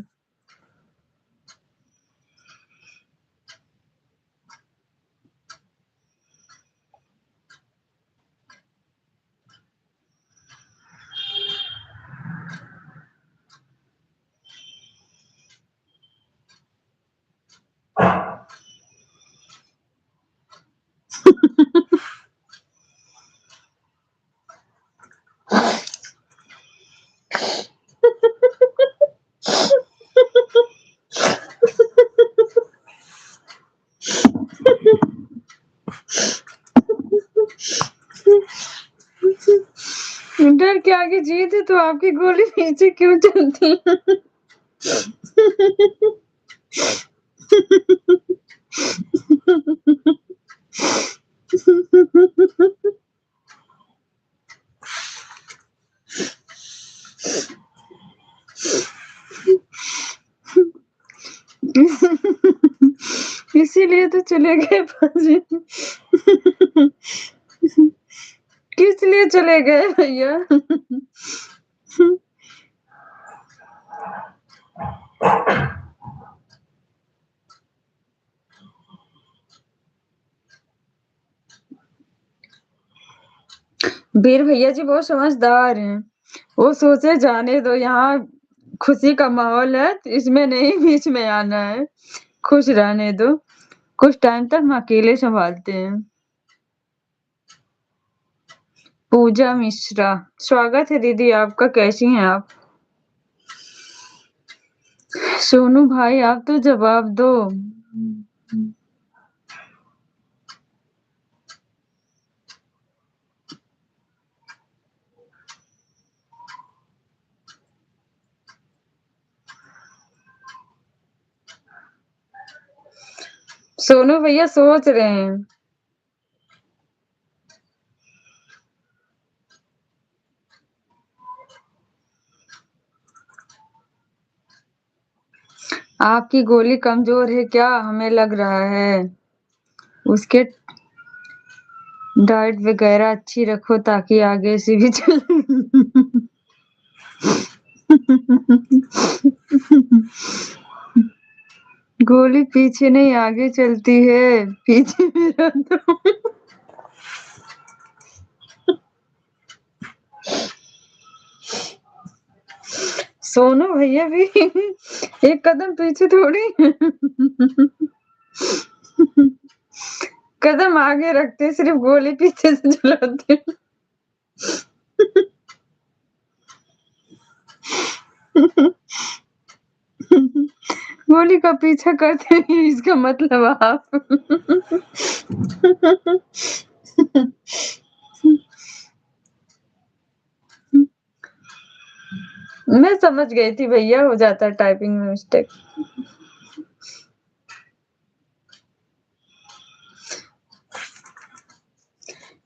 डर के आगे जीत है तो आपकी गोली पीछे क्यों चलती है? इसीलिए तो चले गए फौजी। किस लिए चले गए भैया? वीर भैया जी बहुत समझदार हैं। वो सोचे जाने दो, यहाँ खुशी का माहौल है, तो इसमें नहीं बीच में आना है, खुश रहने दो, कुछ टाइम तक हम अकेले संभालते हैं। पूजा मिश्रा, स्वागत है दीदी आपका, कैसी हैं आप? सोनू भाई आप तो जवाब दो। सोनू भैया सोच रहे हैं। आपकी गोली कमजोर है क्या? हमें लग रहा है। उसके डाइट वगैरह अच्छी रखो ताकि आगे से भी चल। गोली पीछे नहीं आगे चलती है, पीछे भी रख दो। सोनू भैया भी एक कदम पीछे थोड़ी, कदम आगे रखते, सिर्फ गोली पीछे से चलाते। गोली का पीछा करते हैं इसका मतलब आप। मैं समझ गई थी भैया, हो जाता है टाइपिंग में मिस्टेक।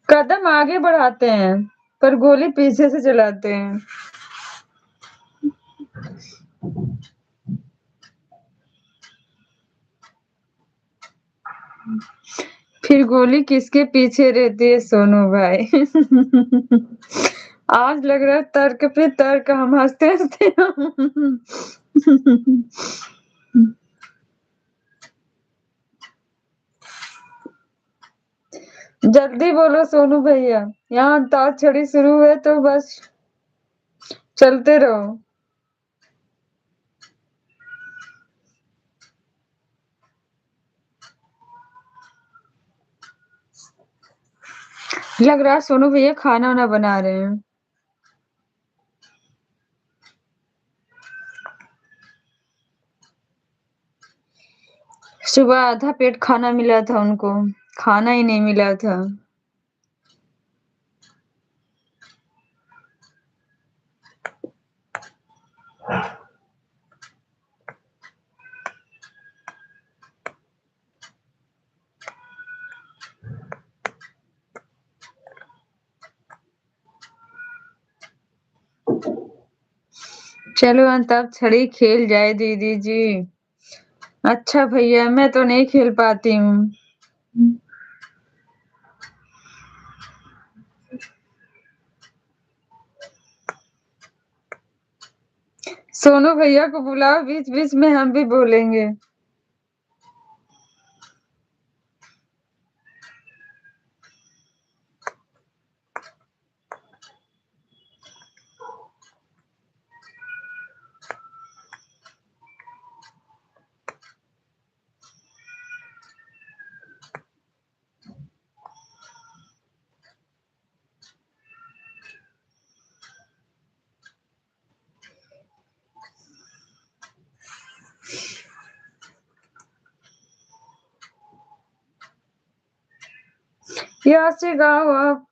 कदम आगे बढ़ाते हैं पर गोली पीछे से चलाते हैं। फिर गोली किसके पीछे रहती है सोनू भाई? आज लग रहा है तर्क पे तर्क, हम हंसते हंसते। जल्दी बोलो सोनू भैया, यहाँ अंताक्षरी शुरू है तो बस चलते रहो। लग रहा है सोनू भैया खाना वाना बना रहे हैं। सुबह आधा पेट खाना मिला था उनको, खाना ही नहीं मिला था। चलो अंताक्षरी खेल जाए दीदी जी। अच्छा भैया, मैं तो नहीं खेल पाती हूँ। सोनू भैया को बुलाओ, बीच बीच में हम भी बोलेंगे। यहाँ से गाओ आप।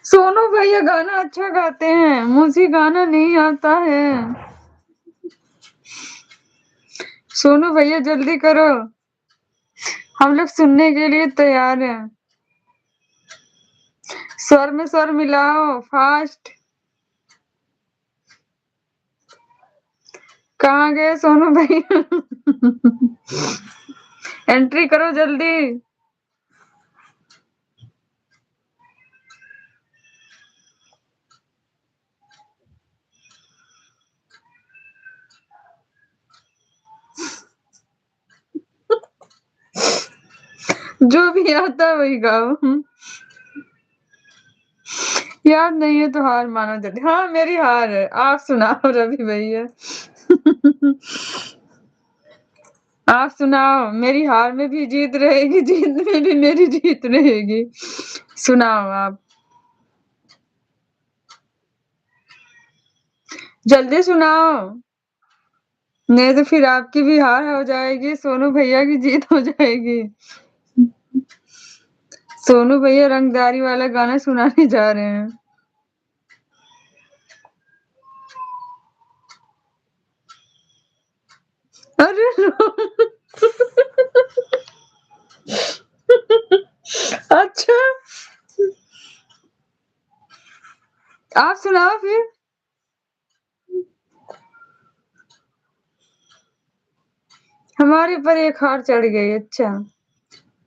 सोनू भैया गाना अच्छा गाते हैं, मुझे गाना नहीं आता है। सोनू भैया जल्दी करो, हम लोग सुनने के लिए तैयार हैं। स्वर में स्वर मिलाओ फास्ट। कहाँ गए सोनू भैया? एंट्री करो जल्दी। जो भी आता है वही गाओ। याद नहीं है तो हार मानो जल्दी। हाँ मेरी हार है, आप सुनाओ रवि भैया। आप सुनाओ, मेरी हार में भी जीत रहेगी, जीत में भी मेरी जीत रहेगी। सुनाओ आप, जल्दी सुनाओ, नहीं तो फिर आपकी भी हार हो जाएगी, सोनू भैया की जीत हो जाएगी। सोनू भैया रंगदारी वाला गाना सुनाने जा रहे हैं। अरे अच्छा, आप सुनाओ फिर। हमारे पर एक हार चढ़ गई। अच्छा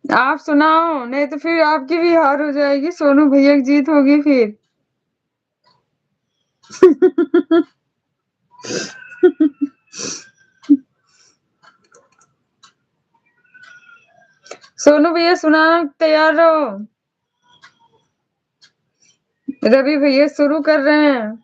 आप सुनाओ, नहीं तो फिर आपकी भी हार हो जाएगी, सोनू भैया की जीत होगी फिर। सोनू भैया सुनाना तैयार रहो। रवि भैया शुरू कर रहे हैं।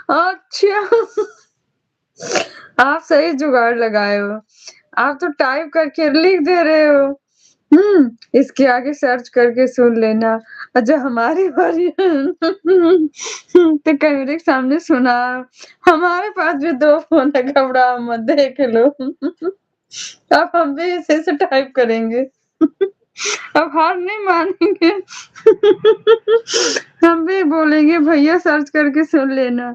अच्छा आप सही जुगाड़ लगाए हो, आप तो टाइप करके लिख दे रहे हो। इसके आगे सर्च करके सुन लेना। अच्छा हमारी बारी है। तो कैमरे के सामने सुना। हमारे पास भी 2 फोन है, घबराओ मत, देख लो। अब हम भी इसे से टाइप करेंगे। अब हार नहीं मानेंगे। हम भी बोलेंगे भैया सर्च करके सुन लेना।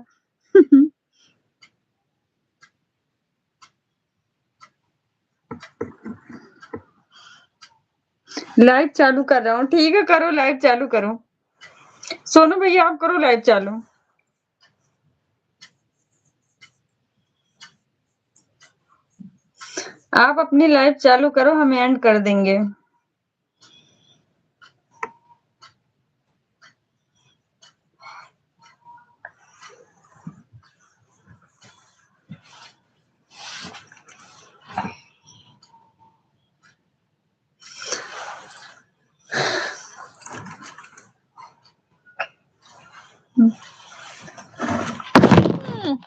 लाइव चालू कर रहा हूँ, ठीक है करो लाइव चालू करो। सोनू भैया आप करो लाइव चालू। आप अपनी लाइव चालू करो, हम एंड कर देंगे।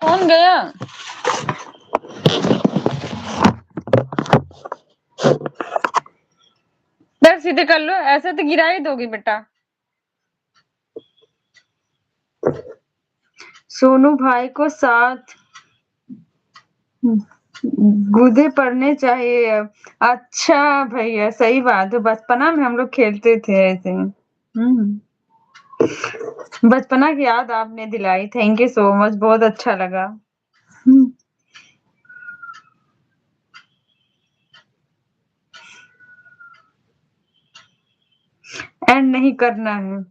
कौन गया? दर सीधे कर लो, ऐसे तो गिरा ही दोगी बेटा। सोनू भाई को साथ गूदे पड़ने चाहिए अब। अच्छा भैया सही बात है, बचपना में हम लोग खेलते थे ऐसे। बचपना की याद आपने दिलाई, थैंक यू सो मच, बहुत अच्छा लगा। एंड नहीं करना है,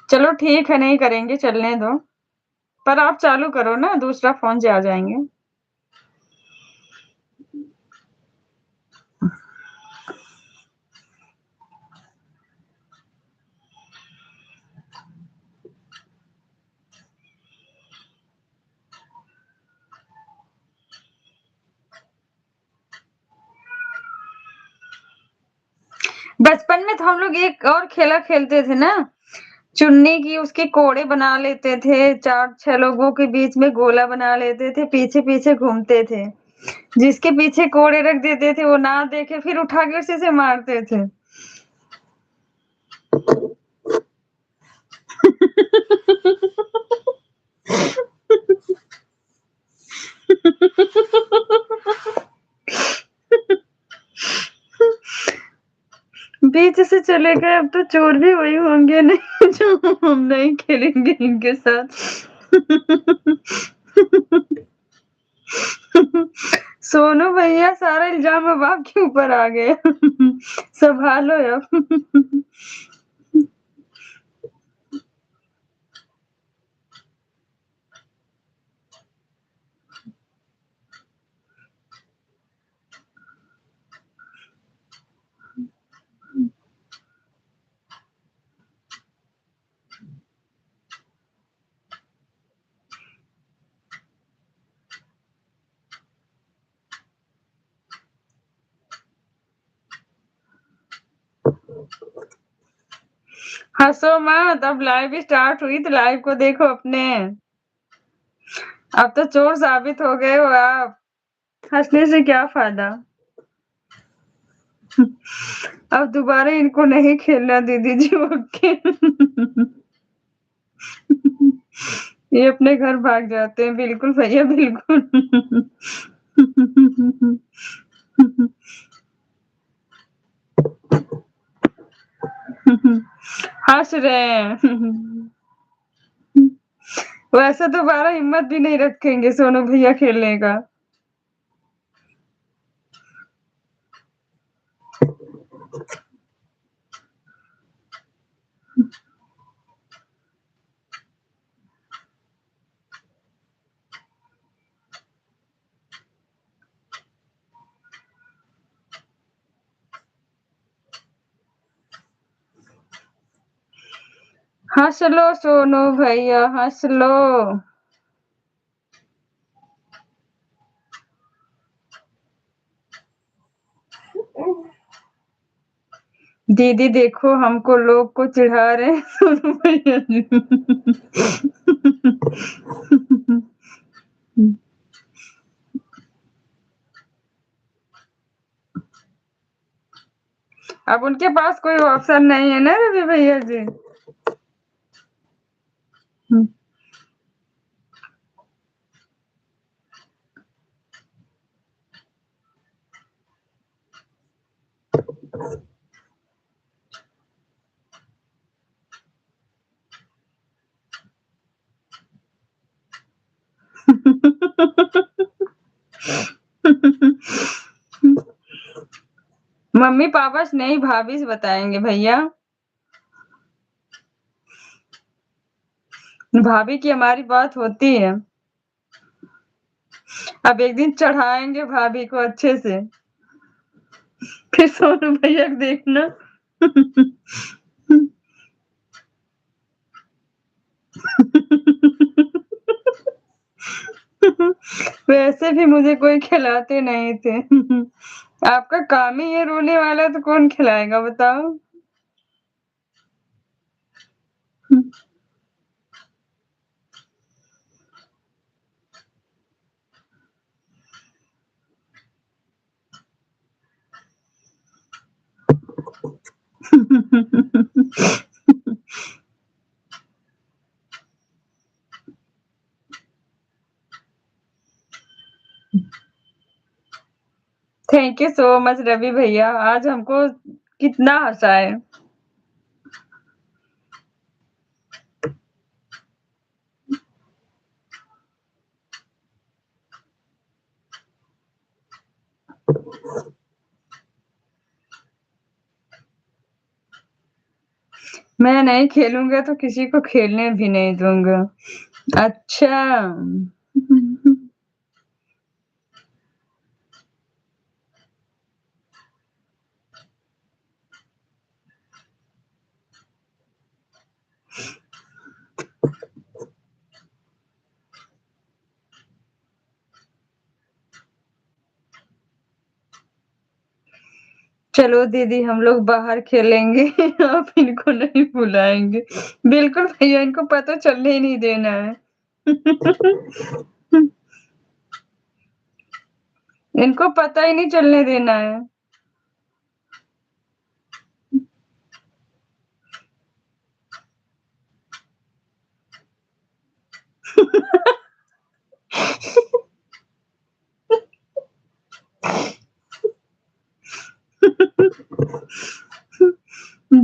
चलो ठीक है नहीं करेंगे, चलने दो। पर आप चालू करो ना, दूसरा फोन से आ जाएंगे। बचपन में तो हम लोग एक और खेला खेलते थे ना, चुन्नी की उसके कोड़े बना लेते थे, 4-6 लोगों के बीच में गोला बना लेते थे, पीछे-पीछे घूमते थे। जिसके पीछे कोड़े रख देते थे वो ना देखे फिर उठा के उसी से मारते थे। बीच से चले गए, अब तो चोर भी वही होंगे नहीं जो हम नहीं खेलेंगे इनके साथ। सोनू भैया सारा इल्जाम अब आपके ऊपर आ गया। संभालो अब। हंसो मत, अब लाइव स्टार्ट हुई तो लाइव को देखो अपने। अब तो चोर साबित हो गए हो आप, हंसने से क्या फायदा। अब दोबारा इनको नहीं खेलना दीदी जी, ओके। ये अपने घर भाग जाते हैं, बिल्कुल भैया बिल्कुल। हंस रहे हैं। वैसे दोबारा हिम्मत भी नहीं रखेंगे सोनू भैया खेलने का। हंस लो सोनू भैया, हंस लो। दीदी देखो हमको लोग को चिढ़ा रहे हैं सोनू भैया जी। अब उनके पास कोई ऑप्शन नहीं है ना रवि भैया जी। मम्मी पापा से नहीं, भाभी से बताएंगे भैया। भाभी की हमारी बात होती है। अब एक दिन चढ़ाएंगे भाभी को अच्छे से, फिर सोनू भैया को देखना। वैसे भी मुझे कोई खिलाते नहीं थे। आपका काम ही ये रोने वाला, तो कौन खिलाएगा बताओ। Thank you so much Ravi भैया, आज हमको कितना हंसाए। मैं नहीं खेलूंगा तो किसी को खेलने भी नहीं दूंगा। अच्छा। चलो दीदी हम लोग बाहर खेलेंगे आप इनको नहीं बुलाएंगे। बिल्कुल भैया इनको पता चलने ही नहीं देना है। इनको पता ही नहीं चलने देना है।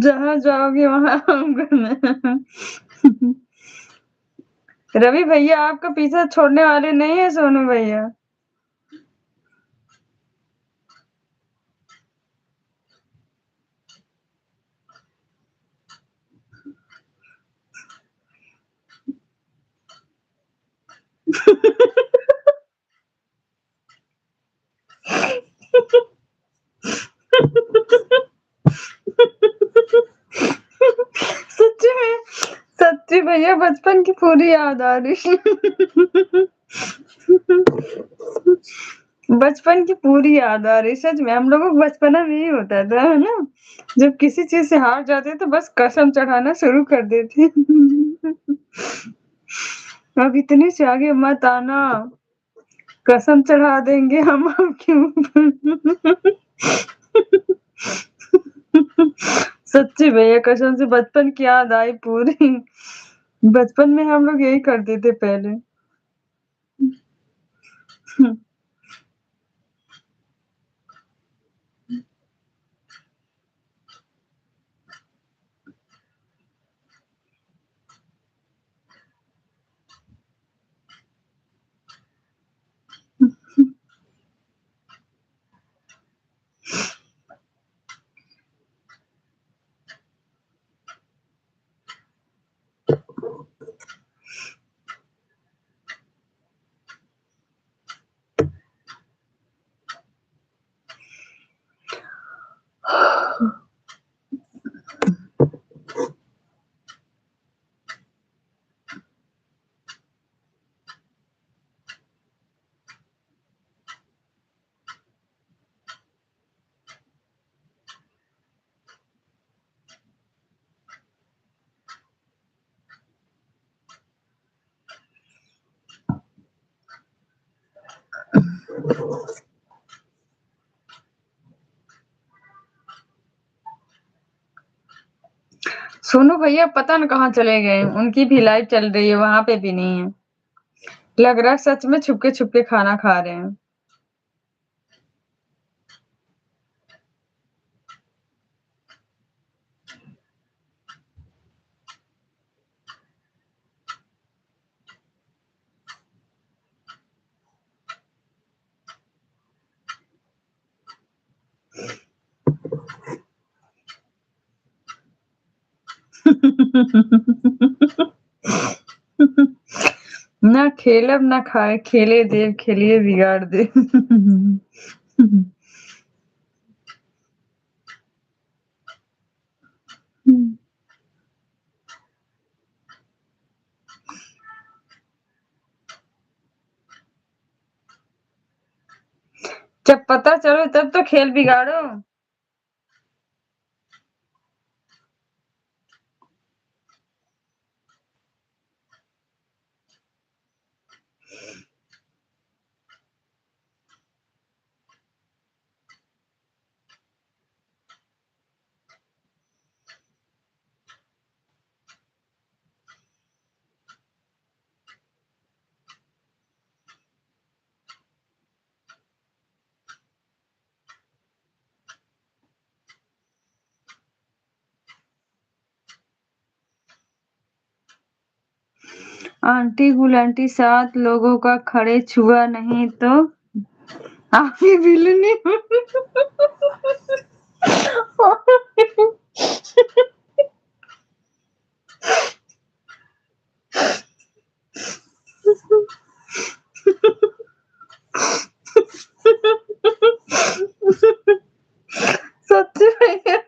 जहाँ जाओगे वहां आऊंगा मैं। रवि भैया आपका पीछा छोड़ने वाले नहीं है सोनू भैया। सच्ची में सच्ची भैया बचपन की पूरी याद आ रही। बचपन की पूरी याद आ रही सच में। हम लोगों को बचपना में ही होता था है ना, जब किसी चीज से हार जाते तो बस कसम चढ़ाना शुरू कर देते। अब इतने से आगे मत आना, कसम चढ़ा देंगे हम आपके ऊपर। सच्ची भैया कसम से बचपन की याद आई पूरी। बचपन में हम लोग यही करते थे पहले। सोनू भैया पता न कहाँ चले गए, उनकी भी लाइव चल रही है, वहां पे भी नहीं है। लग रहा है सच में छुपके छुपके खाना खा रहे हैं। ना खेलब ना खाए, खेले देव खेलिए बिगाड़ दे। जब पता चलो तब तो खेल बिगाड़ो। आंटी गुलांटी 7 लोगों का खड़े छुआ नहीं तो आगे बिलनी। सच्ची भैया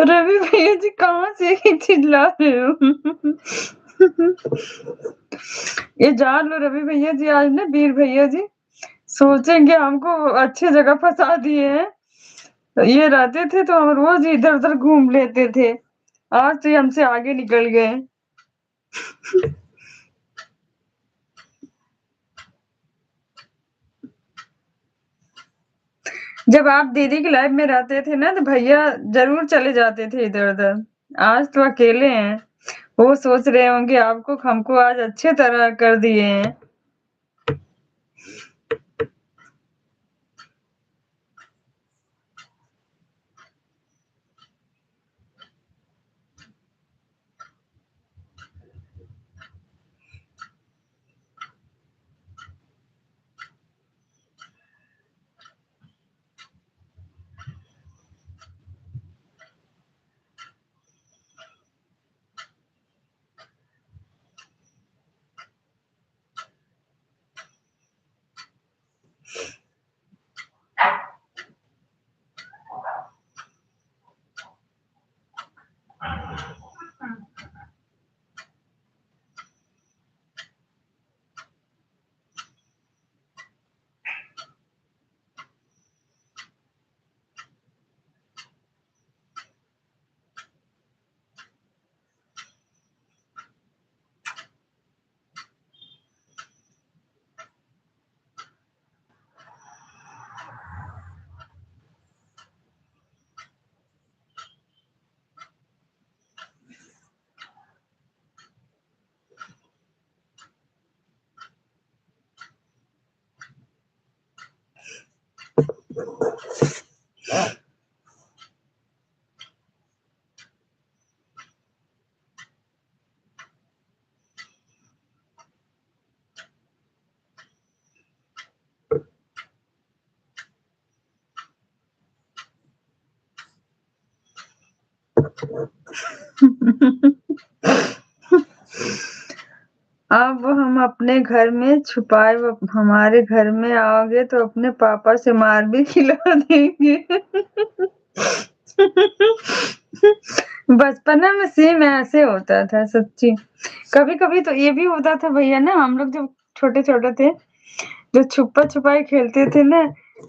रवि भैया जी कहाँ से ये चिल्ला रहे हो? ये जान लो रवि भैया जी, आज ना वीर भैया जी सोचेंगे हमको अच्छी जगह फंसा दिए हैं। ये रहते थे तो हम रोज इधर उधर घूम लेते थे, आज तो ये हमसे आगे निकल गए। जब आप दीदी की लाइफ में रहते थे ना तो भैया जरूर चले जाते थे इधर उधर, आज तो अकेले हैं। वो सोच रहे होंगे आपको हमको आज अच्छे तरह कर दिए हैं। अब हम अपने घर में छुपाए, हमारे घर में आओगे तो अपने पापा से मार भी खिला देंगे। बचपना में सेम ऐसे होता था सच्ची। कभी कभी तो ये भी होता था भैया ना, हम लोग जब छोटे छोटे थे, जो छुपा छुपाई खेलते थे ना,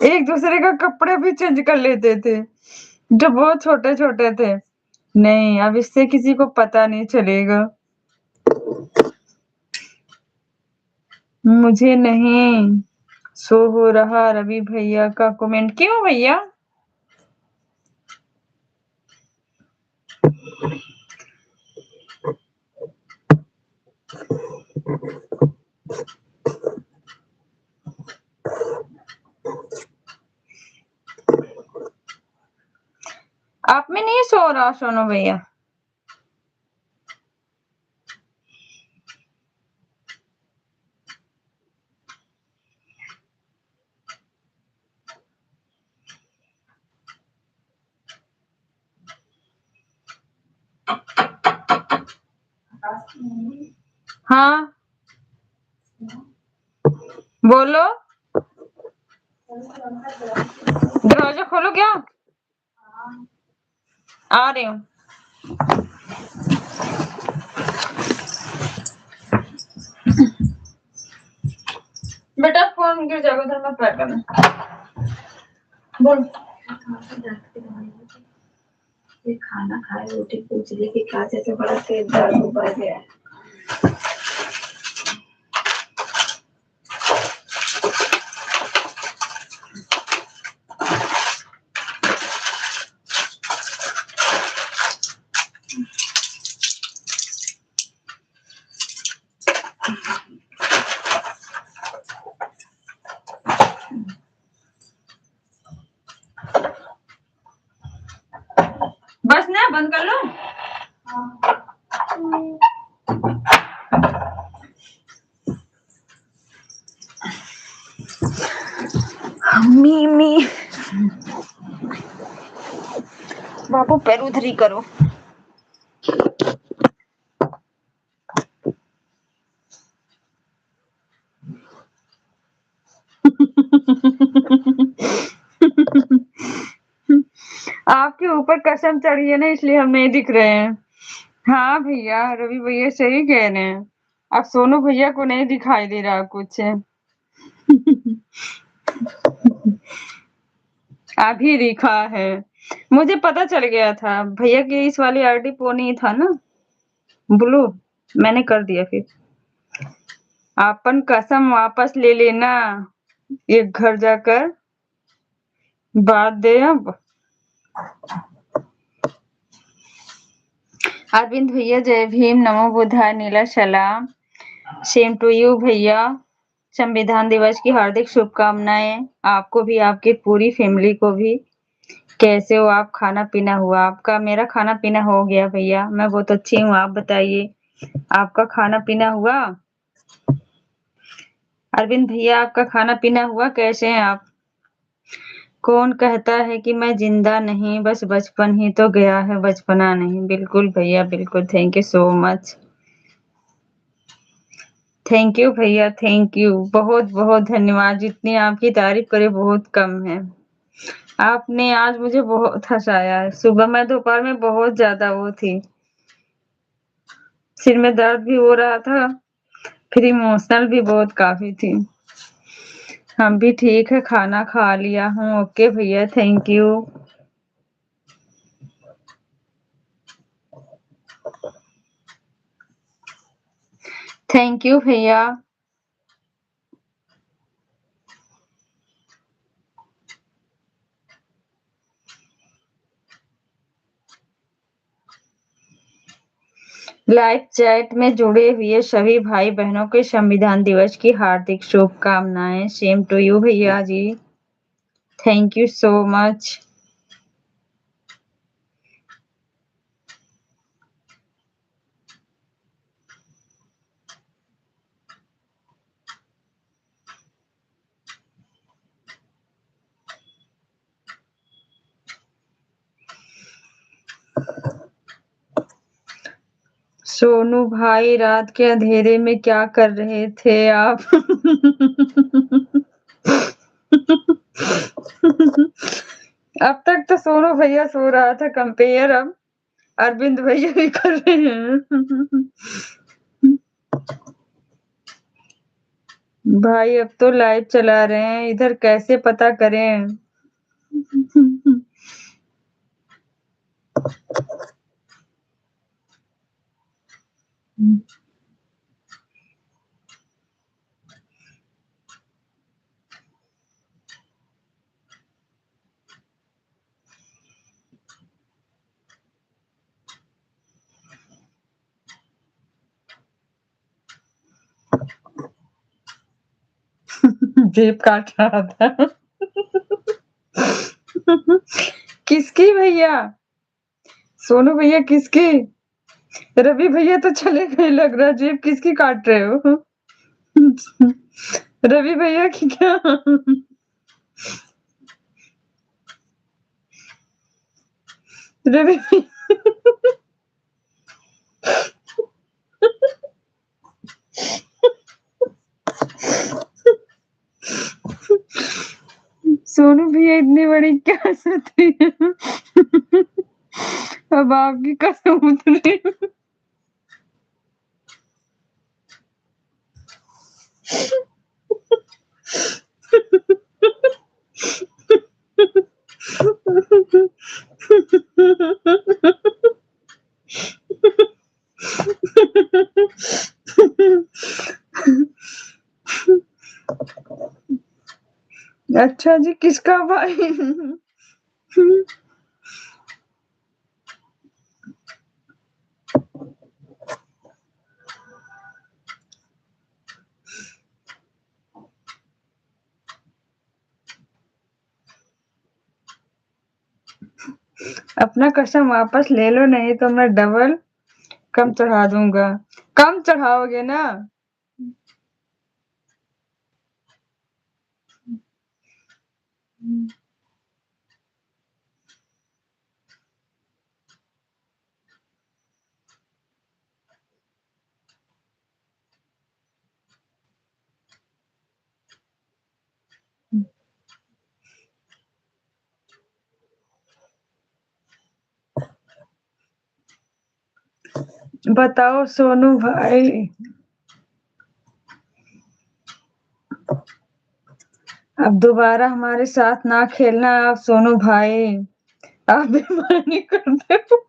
एक दूसरे का कपड़े भी चेंज कर लेते थे, जब बहुत छोटे छोटे थे। नहीं, अब इससे किसी को पता नहीं चलेगा। मुझे नहीं शो हो रहा रवि भैया का कमेंट। क्यों भैया? आप में नहीं सो रहा सोनू भैया? हाँ बोलो। दरवाजा खोलो क्या? आ रही हूँ। बेटा फोन गिर जाएगा, उधर मत पैर करना। बोल। ये खाना खाए रोटी पूछ ली कि क्या जैसे बड़ा तेज दर्द बढ़ गया है। बस ना, बंद कर लो। मी बाबू पैर उधर ही करो। आपके ऊपर कसम चढ़ी है ना, इसलिए हम नहीं दिख रहे हैं। हाँ भैया, रवि भैया सही कह रहे हैं। अब सोनू भैया को नहीं दिखाई दे रहा कुछ। अभी दिखा है। मुझे पता चल गया था भैया की इस वाली आईडी पोनी था ना ब्लू। मैंने कर दिया फिर। अपन कसम वापस ले लेना एक घर जाकर। बात दे अब। अरविंद भैया जय भीम, नमो बुद्धाय, नीला सलाम। सेम टू यू भैया। संविधान दिवस की हार्दिक शुभकामनाएं आपको भी, आपकी पूरी फैमिली को भी। कैसे हो आप? खाना पीना हुआ आपका? मेरा खाना पीना हो गया भैया, मैं बहुत अच्छी हूँ। आप बताइए, आपका खाना पीना हुआ? अरविंद भैया आपका खाना पीना हुआ? कैसे हैं आप? कौन कहता है कि मैं जिंदा नहीं, बस बचपन ही तो गया है, बचपना नहीं। बिल्कुल भैया बिल्कुल, thank you so much. Thank you भैया, थैंक यू, बहुत बहुत धन्यवाद। जितनी आपकी तारीफ करे बहुत कम है। आपने आज मुझे बहुत हंसाया है। सुबह मैं दोपहर में बहुत ज्यादा वो थी, सिर में दर्द भी हो रहा था, फिर इमोशनल भी बहुत काफी थी। हम भी ठीक है, खाना खा लिया हूँ। ओके भैया, थैंक यू। थैंक यू भैया। लाइव चैट में जुड़े हुए सभी भाई बहनों के संविधान दिवस की हार्दिक शुभकामनाएं। सेम टू यू भैया ji, thank you so much. Sonu भाई, रात के अंधेरे में क्या कर रहे थे आप? अब तक तो सोनू भैया सो रहा था, कंपेयर अब अरविंद भैया भी कर रहे हैं। भाई अब तो लाइव चला रहे हैं, इधर कैसे पता करें? जेब काट रहा था। किसकी भैया? सोनू भैया किसकी? रवि भैया तो चले गए लग रहा। जेब किसकी काट रहे हो? रवि भैया की क्या? रवि सोनू भैया इतनी बड़ी क्या सती है? अब आपकी कसम उतरी। अच्छा जी, किसका भाई? अपना कसम वापस ले लो, नहीं तो मैं डबल कम चढ़ा दूंगा। कम चढ़ाओगे ना? बताओ सोनू भाई। अब दोबारा हमारे साथ ना खेलना आप सोनू भाई। आप बेईमानी करते हो।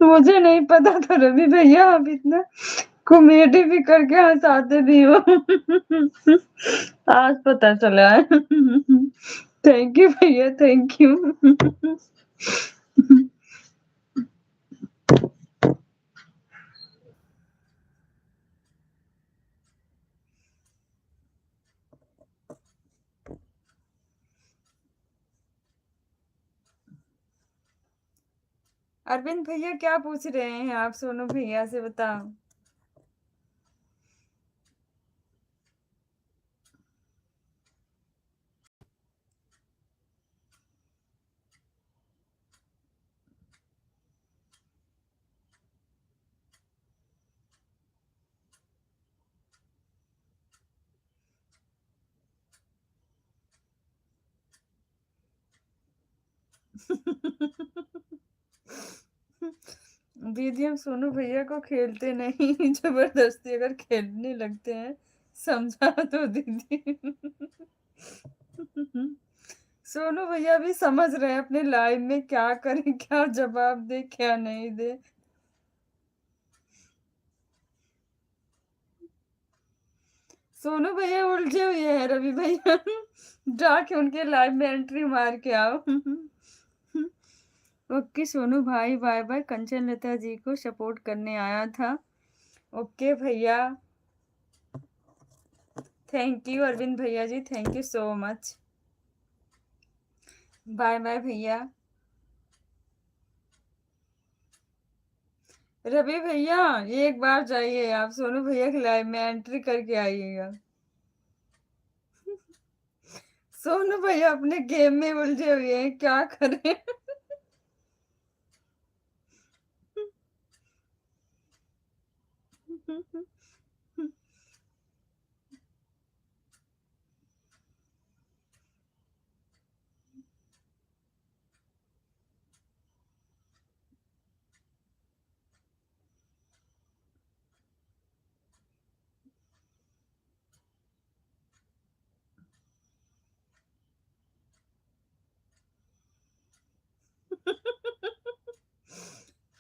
मुझे नहीं पता था रवि भैया आप इतना कॉमेडी भी करके हंसाते भी हो। आज पता चला है। थैंक यू भैया, थैंक यू। अरविंद भैया क्या पूछ रहे हैं आप सोनू भैया से, बताओ। दीदी हम सोनू भैया को खेलते नहीं। जबरदस्ती अगर खेलने लगते हैं समझा दो दीदी। सोनू भैया भी समझ रहे हैं अपने लाइफ में क्या करें, क्या जवाब दे क्या नहीं दे। सोनू भैया उलझे हुए हैं रवि भैया। जाके उनके लाइफ में एंट्री मार के आओ। ओके सोनू भाई, बाय बाय। कंचन लता जी को सपोर्ट करने आया था। ओके भैया, थैंक यू अरविंद भैया ji, thank you so much. Bye bye भैया। रवि भैया एक बार जाइए आप सोनू भैया के लाइव में एंट्री करके आइएगा। सोनू भैया अपने गेम में उलझे हुए हैं, क्या करें।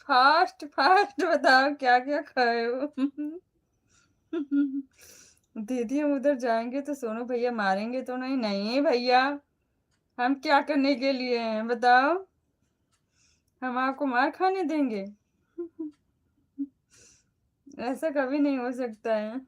फास्ट फास्ट बताओ क्या क्या खाए हो। दीदी हम उधर जाएंगे तो सोनू भैया मारेंगे तो नहीं? नहीं भैया, हम क्या करने के लिए हैं बताओ? हम आपको मार खाने देंगे? ऐसा कभी नहीं हो सकता है।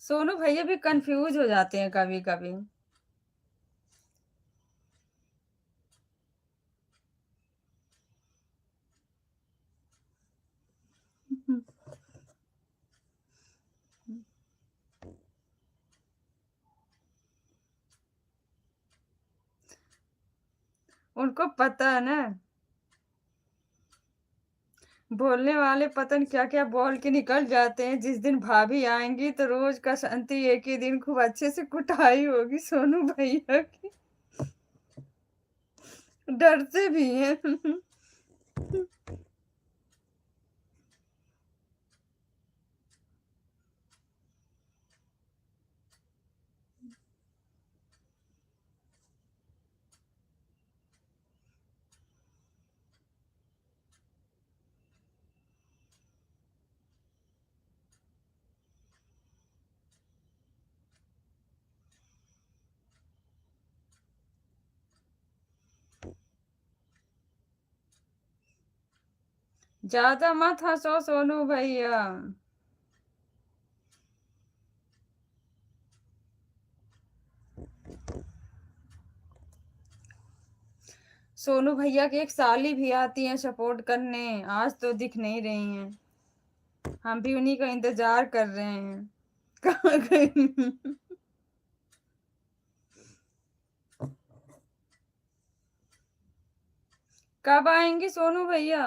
सोनू भैया भी कंफ्यूज हो जाते हैं कभी कभी। उनको पता है ना, बोलने वाले पता नहीं क्या क्या बोल के निकल जाते हैं। जिस दिन भाभी आएंगी तो रोज का शांति एक ही दिन खूब अच्छे से कुटाई होगी सोनू भैया की। डरते भी हैं। ज्यादा मत हंसो सोनू भैया। सोनू भैया की एक साली भी आती है सपोर्ट करने, आज तो दिख नहीं रही हैं। हम भी उन्हीं का इंतजार कर रहे हैं। कहाँ गई? कब आएंगे सोनू भैया?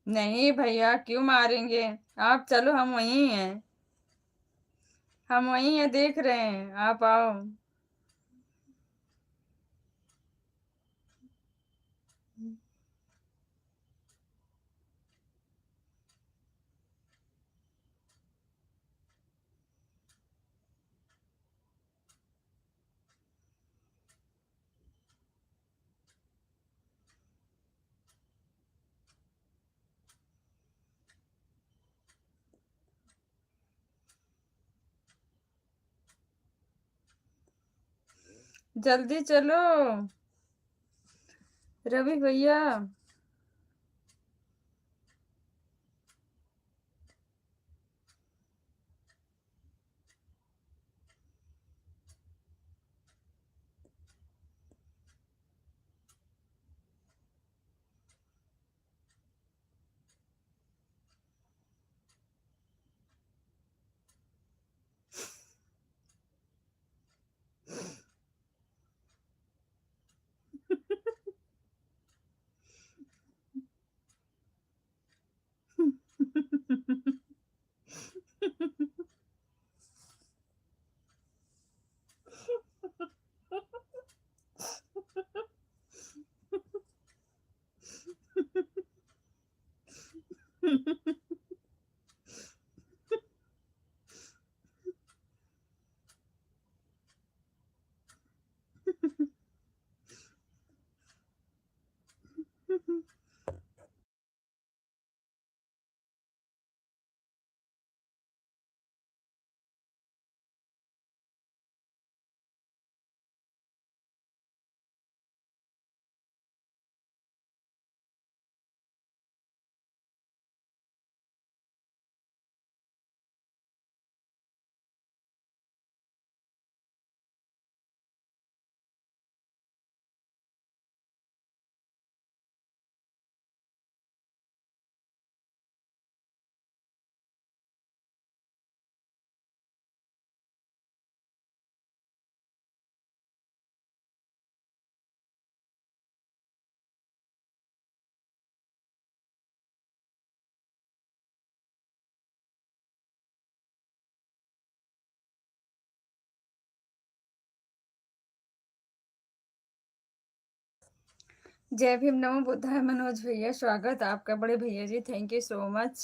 नहीं भैया, क्यों मारेंगे? आप चलो, हम वहीं हैं। हम वहीं हैं, देख रहे हैं, आप आओ। जल्दी चलो रवि भैया। जय भीम, नमो बुद्धाय। मनोज भैया स्वागत आपका, बड़े भैया ji thank you so much.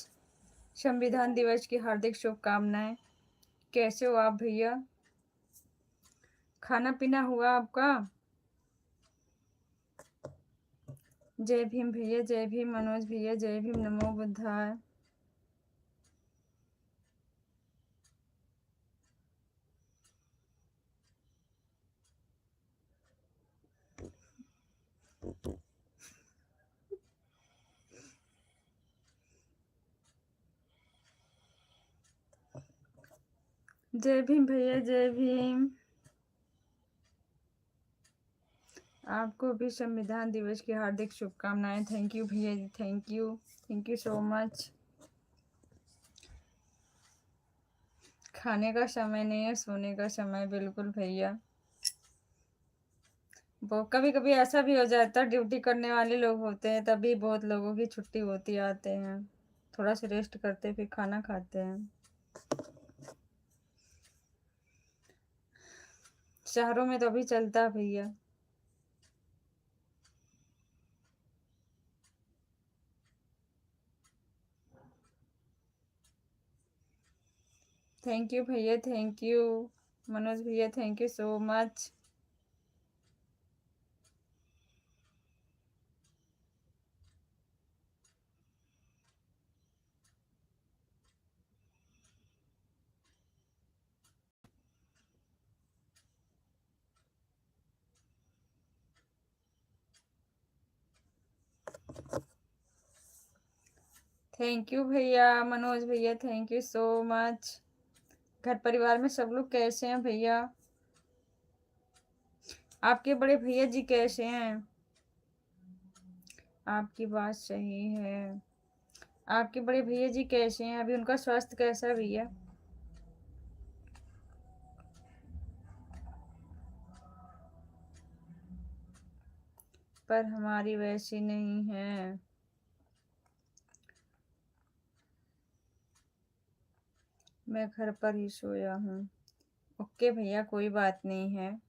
संविधान दिवस की हार्दिक शुभकामनाएं। कैसे हो आप भैया? खाना पीना हुआ आपका? जय भीम भैया, जय भीम मनोज भैया, जय भीम, नमो बुद्धाय। जय भीम भैया, जय भीम। आपको भी संविधान दिवस की हार्दिक शुभकामनाएं। थैंक यू भैया ji, thank you so much. खाने का समय नहीं है, सोने का समय, बिल्कुल भैया। वो कभी कभी ऐसा भी हो जाता है, ड्यूटी करने वाले लोग होते हैं तभी बहुत लोगों की छुट्टी होती, आते हैं थोड़ा सा रेस्ट करते फिर खाना खाते हैं। शहरों में तो अभी चलता है भैया। थैंक यू भैया, थैंक यू मनोज भैया, thank you so much. Thank you भैया, मनोज भैया, थैंक यू सो मच। घर परिवार में सब लोग कैसे हैं भैया? आपके बड़े भैया जी कैसे हैं? आपकी बात सही है। आपके बड़े भैया जी कैसे हैं? अभी उनका स्वास्थ्य कैसा है भैया? पर हमारी वैसी नहीं है। मैं घर पर ही सोया हूँ। ओके भैया, कोई बात नहीं है।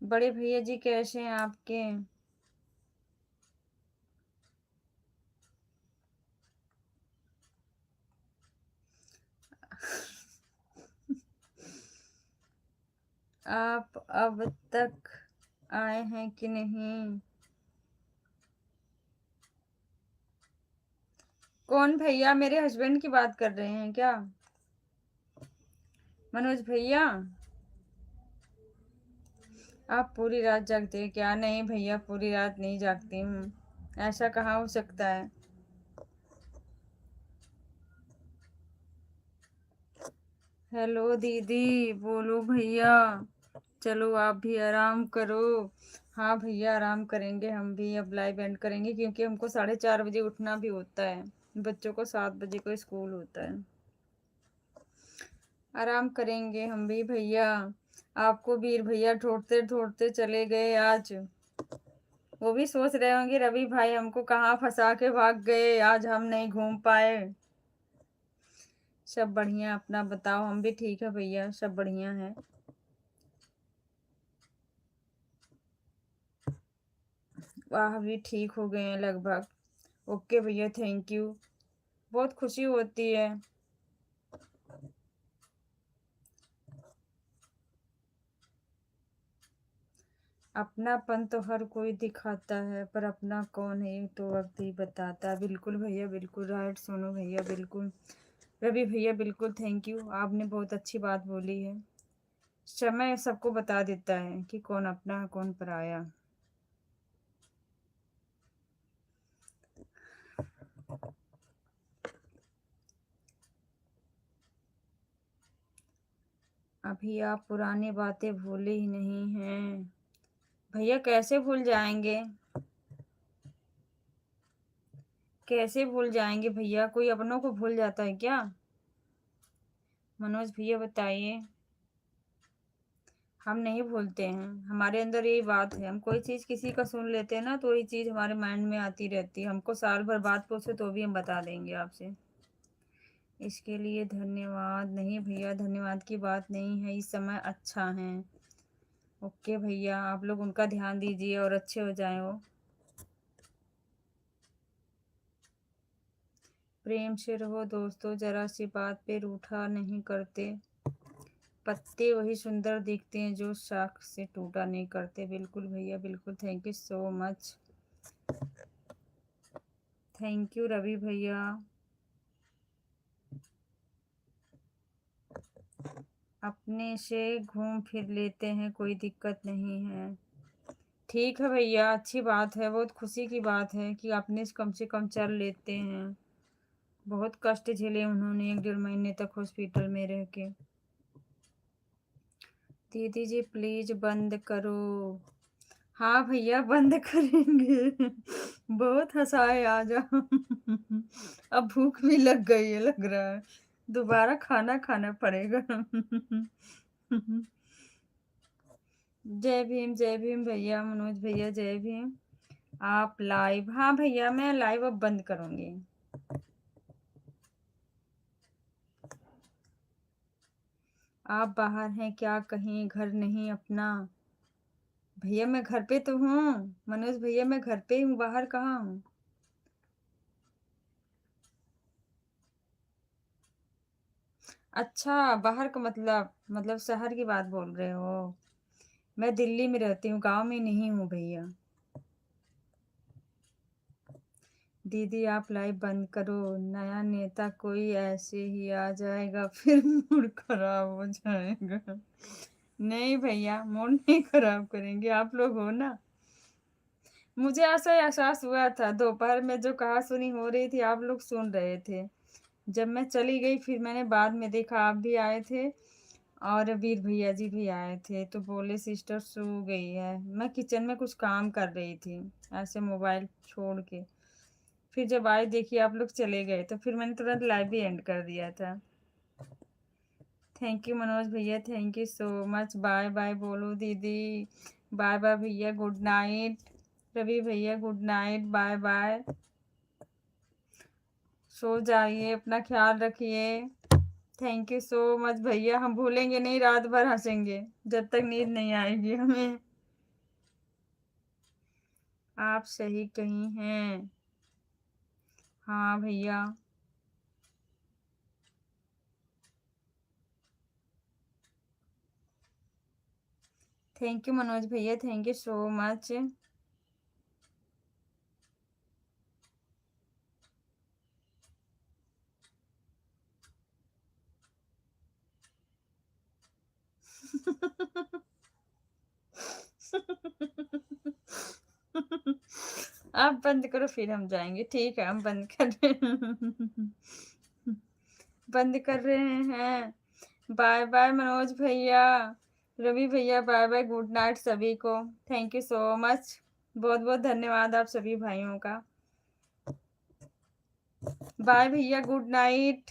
बड़े भैया जी कैसे हैं आपके? आप अब तक आए हैं कि नहीं? कौन भैया? मेरे हस्बैंड की बात कर रहे हैं क्या मनोज भैया? आप पूरी रात जागते हैं क्या? नहीं भैया, पूरी रात नहीं जागती हूँ। ऐसा कहाँ हो सकता है? हेलो दीदी, बोलो भैया। चलो आप भी आराम करो। हाँ भैया, आराम करेंगे हम भी। अब लाइव एंड करेंगे क्योंकि हमको 4:30 बजे उठना भी होता है। बच्चों को 7 बजे को स्कूल होता है। आराम करेंगे हम भी भैया। आपको वीर भैया ढूंढते ढूंढते चले गए आज। वो भी सोच रहे होंगे रवि भाई हमको कहाँ फंसा के भाग गए, आज हम नहीं घूम पाए। सब बढ़िया, अपना बताओ। हम भी ठीक है भैया, सब बढ़िया है। वाह, भी ठीक हो गए हैं लगभग। ओके भैया, थैंक यू। बहुत खुशी होती है। अपनापन तो हर कोई दिखाता है, पर अपना कौन है ये तो वक्त ही बताता है। बिल्कुल भैया, बिल्कुल राइट। सुनो भैया, बिल्कुल रवि भैया, बिल्कुल थैंक यू। आपने बहुत अच्छी बात बोली है। समय सबको बता देता है कि कौन अपना है कौन पराया। अभी आप पुरानी बातें भूले ही नहीं हैं। भैया कैसे भूल जाएंगे? कैसे भूल जाएंगे भैया? कोई अपनों को भूल जाता है क्या? मनोज भैया बताइए। हम नहीं भूलते हैं, हमारे अंदर यही बात है। हम कोई चीज़ किसी का सुन लेते हैं ना, तो ये चीज़ हमारे माइंड में आती रहती है। हमको साल भर बात पूछे तो भी हम बता देंगे आपसे। इसके लिए धन्यवाद। नहीं भैया, धन्यवाद की बात नहीं है। इस समय अच्छा है। ओके भैया, आप लोग उनका ध्यान दीजिए और अच्छे हो जाए वो। प्रेम से रहो दोस्तों, जरा सी बात पे रूठा नहीं करते। पत्ते वही सुंदर दिखते हैं जो शाख से टूटा नहीं करते। बिल्कुल भैया, बिल्कुल। Thank you so much. Thank you Ravi भैया। अपने से घूम फिर लेते हैं, कोई दिक्कत नहीं है। ठीक है भैया, अच्छी बात है। बहुत खुशी की बात है कि अपने से कम चल लेते हैं। बहुत कष्ट झेले उन्होंने 1-1.5 महीने तक हॉस्पिटल में रह के। दीदी जी प्लीज बंद करो। हाँ भैया, बंद करेंगे। बहुत हंसाए आज आप। अब भूख भी लग गई है लग रहा है। दोबारा खाना खाना पड़ेगा। जय भीम भैया, मनोज भैया, जय भीम। आप लाइव? हाँ भैया, मैं लाइव अब बंद करूंगी। आप बाहर हैं क्या? कहीं घर नहीं अपना? भैया मैं घर पे तो हूँ। मनोज भैया, मैं घर पे हूँ, बाहर कहाँ हूँ? अच्छा, बाहर का मतलब शहर की बात बोल रहे हो? मैं दिल्ली में रहती हूँ, गांव में नहीं हूँ भैया। दीदी आप लाइव बंद करो। नया नेता कोई ऐसे ही आ जाएगा, फिर मूड खराब हो जाएगा। नहीं भैया, मूड नहीं खराब करेंगे, आप लोग हो ना। मुझे ऐसा ही एहसास हुआ था, दोपहर में जो कहा सुनी हो रही थी आप लोग सुन रहे थे। जब मैं चली गई फिर मैंने बाद में देखा आप भी आए थे और वीर भैया जी भी आए थे, तो बोले सिस्टर सो गई है। मैं किचन में कुछ काम कर रही थी ऐसे मोबाइल छोड़ के। फिर जब आई देखी आप लोग चले गए तो फिर मैंने तुरंत लाइव भी एंड कर दिया था। थैंक यू मनोज भैया, thank you so much. Bye bye बोलो दीदी। बाय बाय भैया, गुड नाइट। रवि भैया गुड नाइट, बाय बाय। सो जाइए, अपना ख्याल रखिए। थैंक यू सो मच भैया, हम भूलेंगे नहीं, रात भर हंसेंगे जब तक नींद नहीं आएगी हमें। आप सही कही हैं। हाँ भैया। थैंक यू मनोज भैया, थैंक यू सो मच। आप बंद करो फिर हम जाएंगे। ठीक है, हम बंद कर रहे हैं। बंद कर रहे हैं। बाय बाय मनोज भैया, रवि भैया, बाय बाय, गुड नाइट सभी को। थैंक यू सो मच, बहुत बहुत धन्यवाद आप सभी भाइयों का। बाय भैया, गुड नाइट।